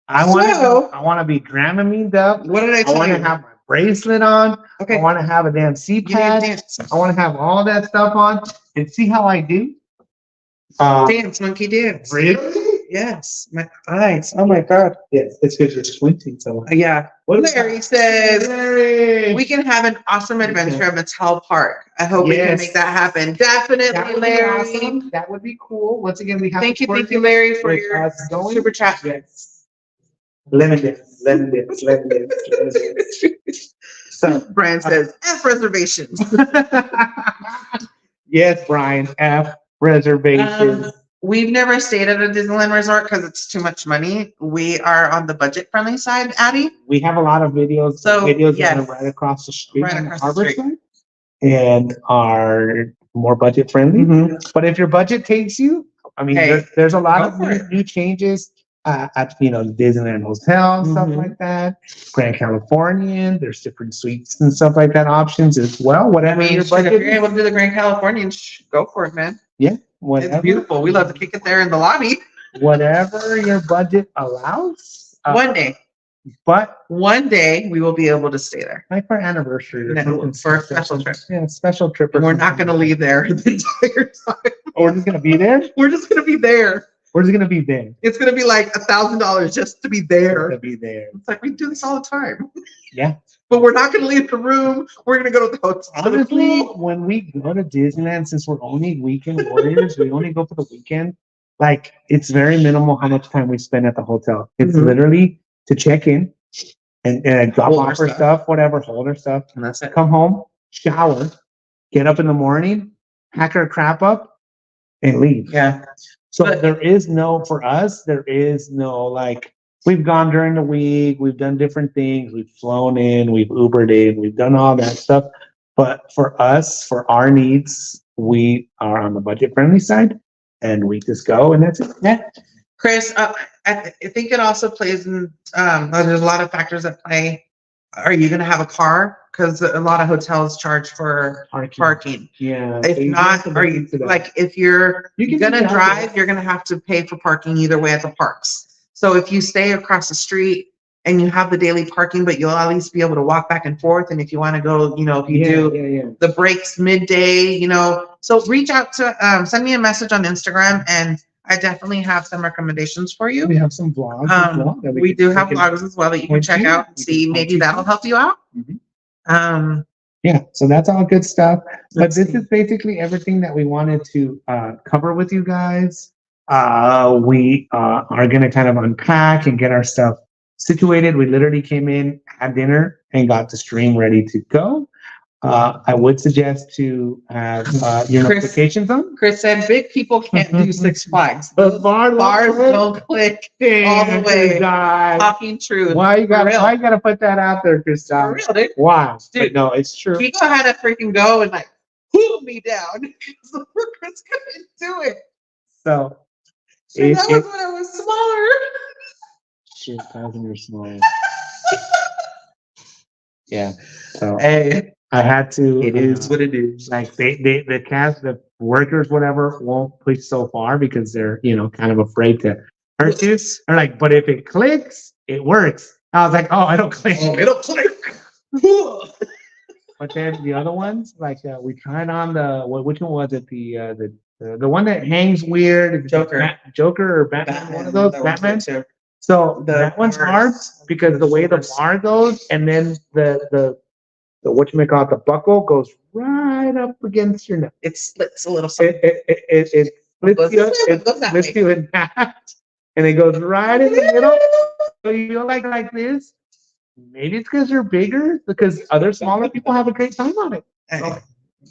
I want to be Dramamine up. What did I I tell want you? to have my bracelet on. Okay. I want to have a damn seat You need to pad. dance. I want to have all that stuff on and see how I do. Dance, monkey dance. Really? Yes. My eyes. Oh my God. Yes, it's because you're squinting so much. Yeah. What is Larry says Larry. we can have an awesome adventure at Mattel Park. I hope we can Yes. make that happen. That Definitely, would be Larry. awesome. That would be cool. Once again, we have Thank to you, coordinate Larry, for with your us going. super chat. Yes. Limited. So Brian says F reservations. yes, Brian, F reservations. We've never stayed at a Disneyland resort because it's too much money. We are on the budget friendly side, Addie. We have a lot of videos. So, Videos yes. that are right across the street Right on the across the harbor street. side and are more budget friendly. But if your budget takes you, I mean, Hey, there's a lot go of for it. new changes at the Disneyland Hotel, stuff Mhm. like that. Grand Californian, there's different suites and stuff like that options as well. I Whatever mean, your shit, if budget you're is. able to do the Grand Californian, go for it, man. Whatever, It's beautiful. We love to kick it there in the lobby. whatever your budget allows. One day we will be able to stay there. Like for anniversary or No, something. for a special trip. Yeah, special trip. or And we're not something. going to leave there the entire time. Oh, we're just gonna be there. We're just going to be there. We're just gonna be there. It's going to be like $1,000 just to be there. To be there. It's like we do this all the time. Yeah. But we're not going to leave the room. We're going to go to the hotel. Honestly, when we go to Disneyland, since we're only weekend warriors, we only go for the weekend. Like it's very minimal how much time we spend at the hotel. It's Mhm. literally to check in and drop Hold off our our stuff, whatever, hold our stuff, And that's it. come home, shower, get up in the morning, pack our crap up, and leave. Yeah. So But- there is no, for us, there is no like, we've gone during the week, we've done different things, we've flown in, we've Ubered in, we've done all that stuff. But for us, for our needs, we are on the budget friendly side and we just go and that's it. Yeah. Chris, I think it also plays in, there's a lot of factors that play. Are you going to have a car? Because a lot of hotels charge for parking. Yeah. If not, are you like if you're You can gonna do that, drive, yeah. you're gonna have to pay for parking either way at the parks. So if you stay across the street and you have the daily parking, but you'll at least be able to walk back and forth. And if you want to go, if you do the breaks midday, so reach out to send me a message on Instagram, and I definitely have some recommendations for you. We have some vlogs. as well that We can- do have we can- vlogs as well that you can point check you. out and We see. can Maybe point you that'll to. help you out. Mhm. Yeah, so that's all good stuff. But Let's this see. is basically everything that we wanted to cover with you guys. We are going to kind of unpack and get our stuff situated. We literally came in, had dinner, and got the stream ready to go. I would suggest to have your notifications on. Chris said big people can't do Six Flags. The bars don't click all the way. Talking truth. Why you gotta put that out there, Chris? For real, dude. Why? Dude, but no, it's true. Kiko had to freaking go and like pull me down because Chris couldn't do it. So that was when I was smaller. Shit, when you're smaller. Yeah. So hey, I had to. It is what it is. Like the workers, whatever, won't push so far because they're kind of afraid to hurt you. They're like, but if it clicks, it works. I was like, oh, I don't click. Oh, it'll click. But then the other ones, like we tried on which one was it? The one that hangs weird. Joker. Joker or Batman. One of those. Batman. So that one's hard because the way the bar goes, and then the the buckle goes right up against your neck. It splits a little. It splits you in half, and it goes right in the middle. So you feel like this. Maybe it's because you're bigger, because other smaller people have a great time on it. So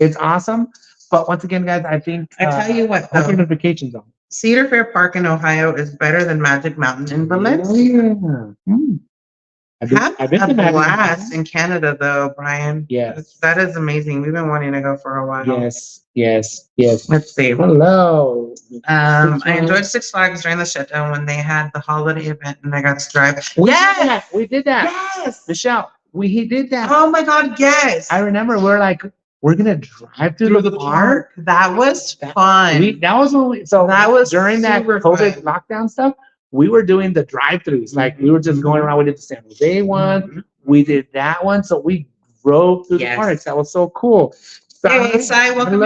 it's awesome. But once again, guys, I think I tell you what, though, notifications on. Cedar Fair Park in Ohio is better than Magic Mountain in Berlin. Oh, yeah. I've been to blast in Canada, though, Brian. Yes. That is amazing. We've been wanting to go for a while. Yes. Let's see. Hello. I enjoyed Six Flags during the shutdown when they had the holiday event and I got to drive. We did that. Yes. Michelle, he did that. Oh my God, yes. I remember we're gonna drive through the park. That was fun. That was during that COVID lockdown stuff. We were doing the drive-throughs. Like we were just going around. We did the San Jose one. Mm-hmm. We did that one. So we drove through the parks. That was so cool. Hey, Sai, welcome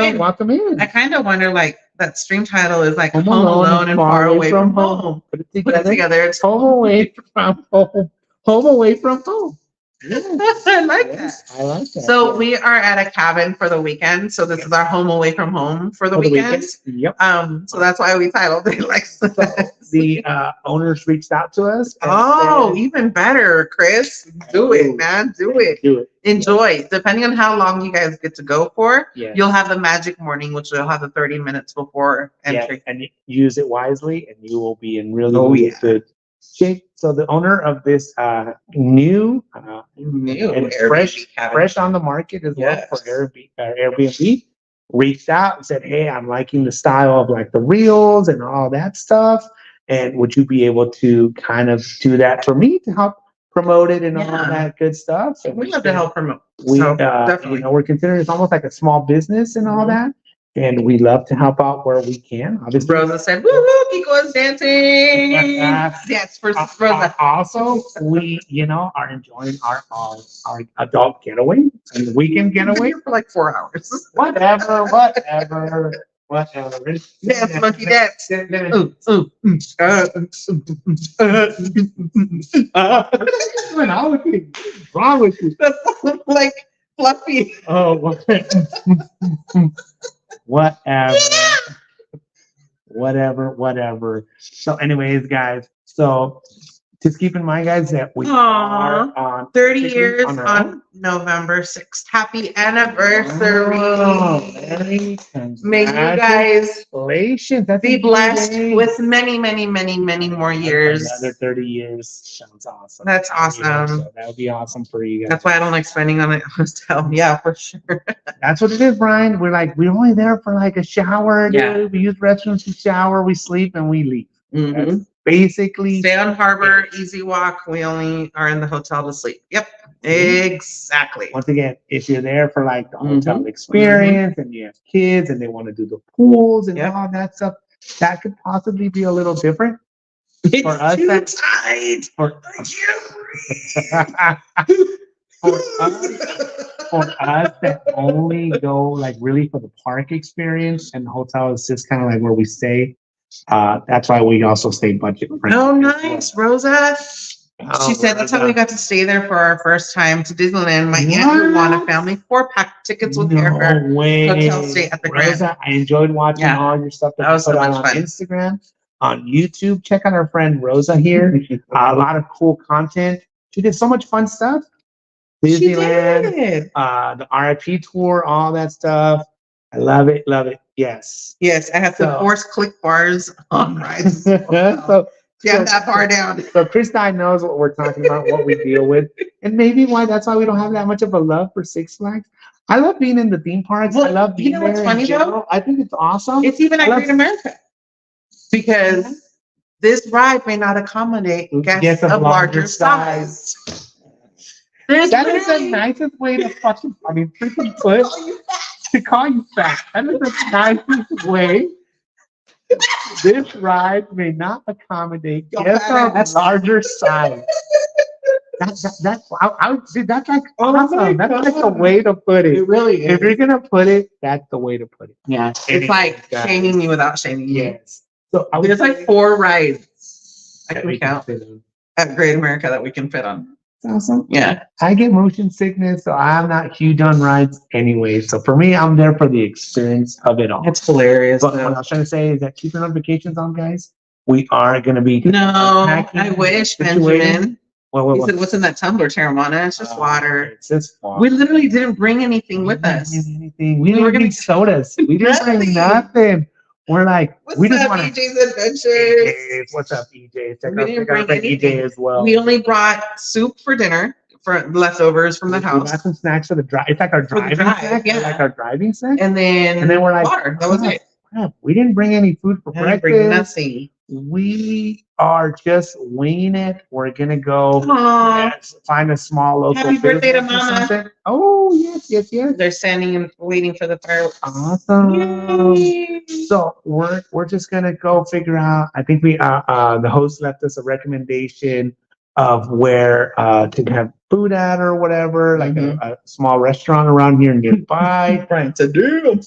in. I kind of wonder, that stream title is like Home Alone and Far Away from Home. Put it together. It's Home Away from Home. Home Away from Home. Yes. I like that. So we are at a cabin for the weekend. So this is our home away from home for the weekend. Yep. So that's why we titled it like the owners reached out to us. Oh, even better, Chris. Do it, man. Do it. Enjoy. Depending on how long you guys get to go for, you'll have the magic morning, which you'll have the 30 minutes before entry. And use it wisely, and you will be in really good shape. So the owner of this new and fresh on the market as well for Airbnb reached out and said, hey, I'm liking the style of the reels and all that stuff. And would you be able to kind of do that for me to help promote it and all that good stuff? So we'd love to help promote. Definitely. We're considering it's almost like a small business and all that. And we love to help out where we can. Obviously, Rosa said, "Woo woo, Kiko is dancing." Yes, for Rosa. Also, we, are enjoying our adult getaway and the weekend getaway for 4 hours. Whatever. Dance, monkey dance. What's wrong with you? Like fluffy. Oh, whatever. So anyways, guys, just keep in mind, guys, that we are on 30 years on November 6th. Happy anniversary. May you guys be blessed with many, many, many, many more years. Another 30 years. Sounds awesome. That's awesome. So that would be awesome for you guys. That's why I don't like spending on a hotel. Yeah, for sure. That's what it is, Brian. We're only there for a shower. Dude. We use restrooms to shower, we sleep, and we leave. Mm-hmm. Basically, stay on harbor, easy walk. We only are in the hotel to sleep. Yep, exactly. Once again, if you're there for the hotel experience and you have kids and they want to do the pools and all that stuff, that could possibly be a little different. It's for us, too tight. For us that only go really for the park experience, and the hotel is just kind of where we stay. That's why we also stay budget friendly. Oh, nice, Rosa. She said that's how we got to stay there for our first time to Disneyland. My aunt who won a family 4-pack tickets with airfare. Hotel stay at the Grand. Rosa, I enjoyed watching all your stuff that was so much fun. On Instagram, on YouTube. Check out our friend Rosa here. A lot of cool content. She did so much fun stuff. Disneyland, did. the RIP tour, all that stuff. I love it, love it. Yes. Yes, I have to So- force click bars on rides. so, Jam that bar down. so Krista knows what we're talking about, what we deal with, and maybe that's why we don't have that much of a love for Six Flags. I love being in the theme parks. I Well, love being you know what's there in funny, though? general. I think it's awesome. It's even I at love- Great America. Because this ride may not accommodate guests of larger size. There's That is the literally- nicest way to freaking put to call you fat. That is the nicest way. This ride may not accommodate Your guests fat of ass. larger size. See, that's like Oh my awesome. That's like the God. way to put it. It really If is. you're gonna put it, that's the way to put it. Yeah. It's Anyways, like guys. shaming you without shaming you. Yes. So I would There's like say 4 rides I that can we can count fit in. at Great America that we can fit on. That's awesome. Yeah. I get motion sickness, so I'm not huge on rides anyway. So for me, I'm there for the experience of it all. It's hilarious. But what I was trying to say is that keep your notifications on, guys. We are going to be No, unpacking I wish, the situation. Benjamin. Well, He said, what's in that tumbler, Terramana? It's just water. It's just water. We literally didn't bring anything with us. Anything. We We were didn't gonna- bring sodas. We didn't bring Nothing. nothing. We're like, What's we just up, want to. EJ's Adventures? What's up, EJ? Check We out, didn't check out bring that EJ anything. as well. We only brought soup for dinner, for leftovers from the We house. got some snacks for the drive. It's like our For the driving drive, snack. yeah. Like our driving snack. And then then we're like, water. That was crap, it. crap, we didn't bring any food for I didn't bring breakfast. nothing. We are just winging it. We're gonna go Aww. find a small local Happy birthday to business or Mama. something. Oh yes. They're standing and waiting for the fireworks. Awesome. Yay. So we're just gonna go figure out. I think we the host left us a recommendation of where to have food at or whatever, like a small restaurant around here nearby. Brian said, damn.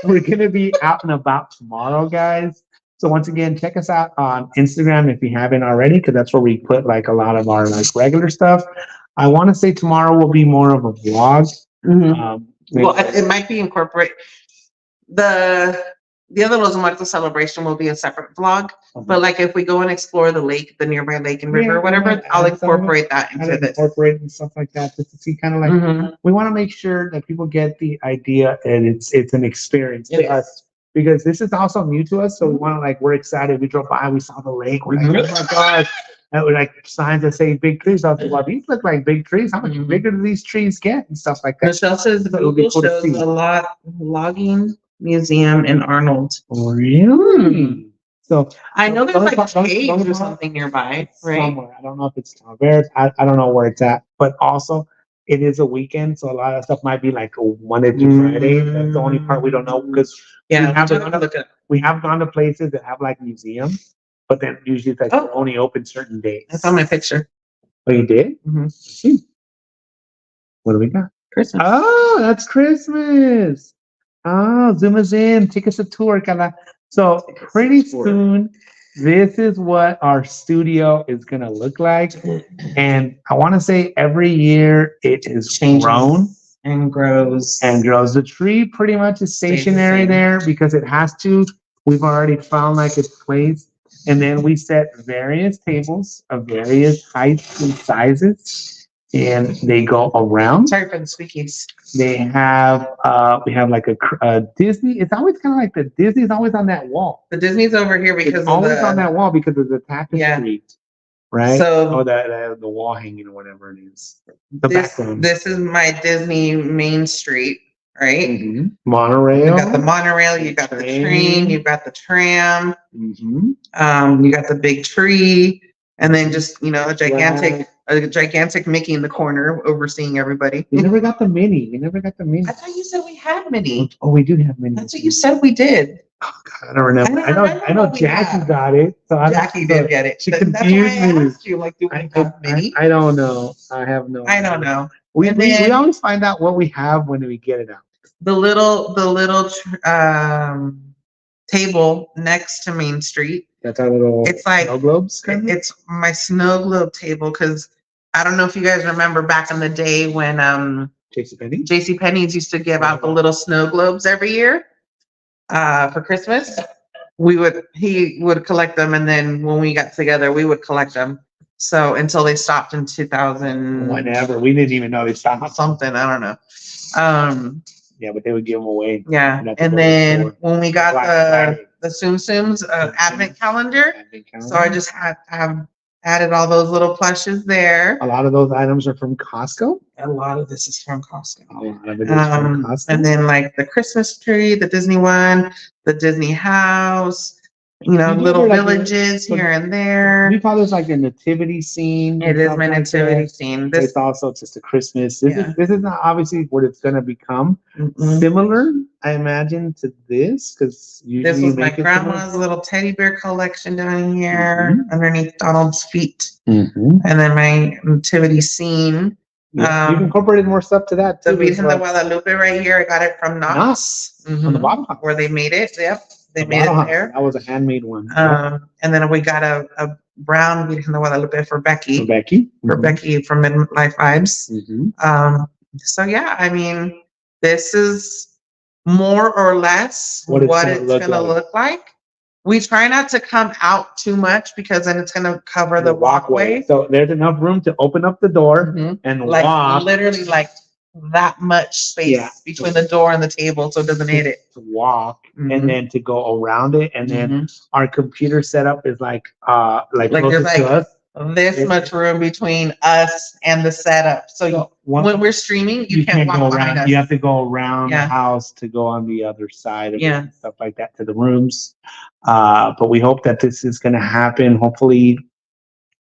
We're gonna be out and about tomorrow, guys. So once again, check us out on Instagram if you haven't already, because that's where we put like a lot of our like regular stuff. I want to say tomorrow will be more of a vlog. Well, it might be incorporate the other Los Muertos celebration will be a separate vlog. But like if we go and explore the lake, the nearby lake and river, Yeah, or whatever, yeah, I'll add some of it. incorporate that kind into of this. incorporate and stuff like that, just to see kind of like Mhm. we want to make sure that people get the idea and it's an experience It to is. us, because this is also new to us. So we want to like, we're excited. We drove by, we saw the lake. We're like, Mhm. oh my gosh. And we're like signs that say big trees. I was like, well, these look like big trees. How much Mhm. bigger do these trees get and stuff like that? Michelle says So it'll be Google cool to shows see. a logging museum in Arnold. Really? So I know there's like don't- caves don't- or something nearby, it's right? somewhere. I don't know if it's Tavares. I don't know where it's at, but also it is a weekend, so a lot of stuff might be like a Monday through Friday. That's the only part we don't know, because Yeah, we we have have to to look at. we have gone to places that have like museums, but then usually it's like Oh. they're only open certain days. I saw my picture. Oh, you did? Mhm. What do we got? Christmas. Oh, that's Christmas. Oh, zoom us in. Take us a tour, Karla. So Take us a pretty tour. soon, this is what our studio is gonna look like. And I want to say every year it is Changes grown and grows. and grows. The tree pretty much is Stays the stationary same. there because it has to. We've already found like its place. And then we set various tables of various heights and sizes, and they go around. Sorry for the squeakies. They have, we have like a Disney. It's always kind of like the Disney's always on that wall. The Disney's over here because It's of always on the. that wall because of the tapestry, right? So- oh, the wall hanging or whatever it is. The This, background. this is my Disney Main Street, right? Mhm. Monorail. You got the monorail, you got the train, you've got the tram, Mhm. you got the big tree, and then just a gigantic Mickey in the corner overseeing everybody. We never got the mini. We never got the mini. I thought you said we had Minnie. Oh, we do have mini. That's what you said we did. Oh, God, I don't remember. I I don't know. remember I know. what we Jackie have. got it. So I Jackie did get it. She That's why confused I me. asked you, like, do we I, have Minnie? I don't know. I have no. I don't know. We And we then- always find out what we have when we get it out. The little table next to Main Street. That's our little. It's like- snow globes. Kind of? It's my snow globe table because I don't know if you guys remember back in the day when JCPenney. J.C. Penney's used to give out the little snow globes every year for Christmas. He would collect them, and then when we got together, we would collect them. So until they stopped in 2000, Whenever. We didn't even know they stopped. something, I don't know. Yeah, but they would give them away. Yeah. You'd have to And go to the then store. when we got Black the Friday. Tsum Tsums advent calendar, Advent so I calendar. just have added all those little plushes there. A lot of those items are from Costco. A lot of this is from Costco. A lot of it is from Costco. And then like the Christmas tree, the Disney one, the Disney house, you know, You little do like villages so here and there. We call this like a nativity scene. It and is stuff my like nativity that. scene. It's also just a Christmas. This is not obviously what it's gonna become. Mm-mm. Similar, I imagine, to this because This was my grandma's little teddy bear collection down here underneath Donald's feet. And then my nativity scene. Yeah, you've incorporated more stuff to that The too. Virgen de Guadalupe right here. I got it from Knox. On the bottom house. Where they made it. Yep. They The made it bottom house. there. That was a handmade one. And then we got a brown Virgen de Guadalupe for Becky. For Becky. For Becky from Midlife Vibes. So yeah, I mean, this is more or less what it's gonna look like. We try not to come out too much because then it's gonna cover the walkway. So there's enough room to open up the door and like walk. literally like that much space between the door and the table, so it doesn't hit it. To walk and then to go around it, and then our computer setup is like there's closest to us. This much room between us and the setup. So when we're streaming, you can't walk go behind around. us. You have to go around the house to go on the other side of it and stuff like that to the rooms. But we hope that this is going to happen. Hopefully,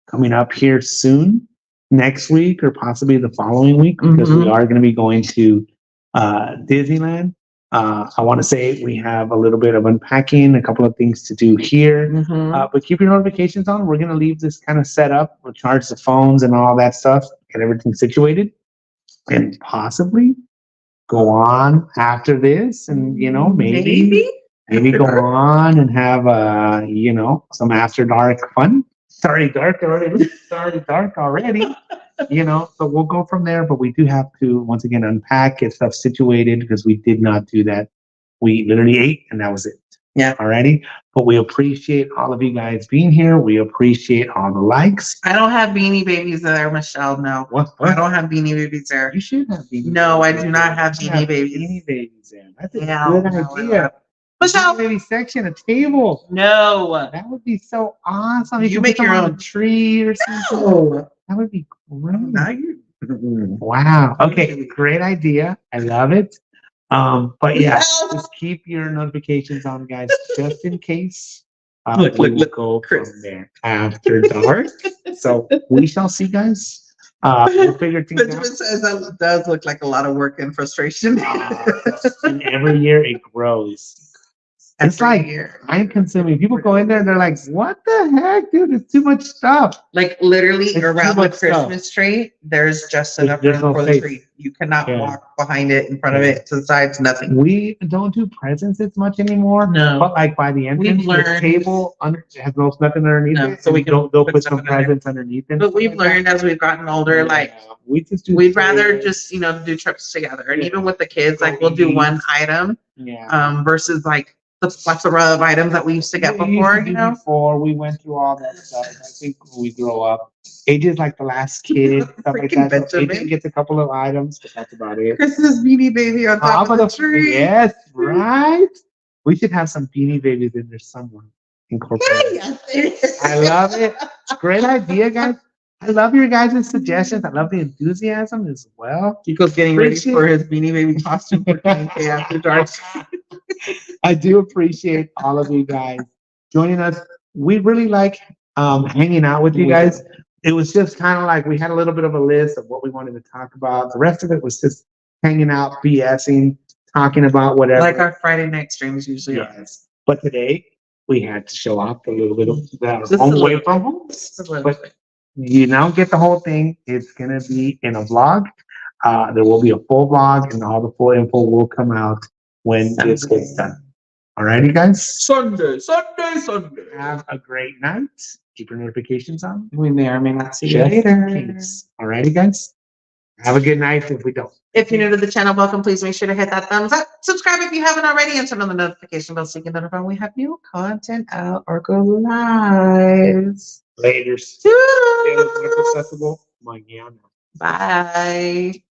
coming up here soon, next week or possibly the following week, because we are going to be going to Disneyland. I want to say we have a little bit of unpacking, a couple of things to do here, but keep your notifications on. We're going to leave this kind of set up. We'll charge the phones and all that stuff, get everything situated, and possibly go on after this. And, you know, maybe go on and have, some after dark fun. Sorry, dark already. You know, so we'll go from there, but we do have to once again unpack, get stuff situated because we did not do that. We literally ate and that was it. Yeah. Alrighty. But we appreciate all of you guys being here. We appreciate all the likes. I don't have Beanie Babies there, Michelle. No. What? I don't have Beanie Babies there. You should have Beanie No, Babies. I do not have Beanie Babies. Beanie Babies there. That's a good No, idea. Michelle. Baby section, a table. No. That would be so awesome. You make your own tree or something. No. That would be great. Now you. Wow. Okay. Great idea. I love it. But yeah, just keep your notifications on, guys, just in case. We'll go Chris. from there after dark. So we shall see, guys. We'll figure things Benjamin out. says that does look like a lot of work and frustration. And every year it grows. It's like time consuming. People go in there and they're like, what the heck, dude? It's too much stuff. Like literally It's around too the much Christmas tree, there's just enough There's room no for the space. tree. You cannot walk behind it, in front of it, to the sides, nothing. We don't do presents as much anymore. No. But like by the entrance, the table has nothing underneath it. So we can they'll put put stuff some in there. presents underneath it. But we've learned as we've gotten older, like we'd rather just, do trips together. And even with the kids, like we'll do one item versus like the plethora of items that we used to get before, Before we went through all that stuff. I think we grow up. AJ's like the last kid, stuff like that. So AJ gets a couple of items, but that's about it. Christmas Beanie Baby on top of the tree. Yes, right. We should have some Beanie Babies in there somewhere. Incorporated. I love it. Great idea, guys. I love your guys' suggestions. I love the enthusiasm as well. Kiko's getting ready for his Beanie Baby costume for 10K after dark. I do appreciate all of you guys joining us. We really like hanging out with you guys. It was just kind of like we had a little bit of a list of what we wanted to talk about. The rest of it was just hanging out, BSing, talking about whatever. Like our Friday night streams usually are. But today we had to show off a little bit of that away from home. But you now get the whole thing. It's gonna be in a vlog. There will be a full vlog, and all the full info will come out when this gets done. Alrighty, guys. Sunday. Have a great night. Keep your notifications on. We may or may not see you later. Alrighty, guys. Have a good night if we don't. If you're new to the channel, welcome. Please make sure to hit that thumbs up. Subscribe if you haven't already, and turn on the notification bell so you can notify when we have new content out or go live. Later. Toodles. Accessible. Mañana. Bye.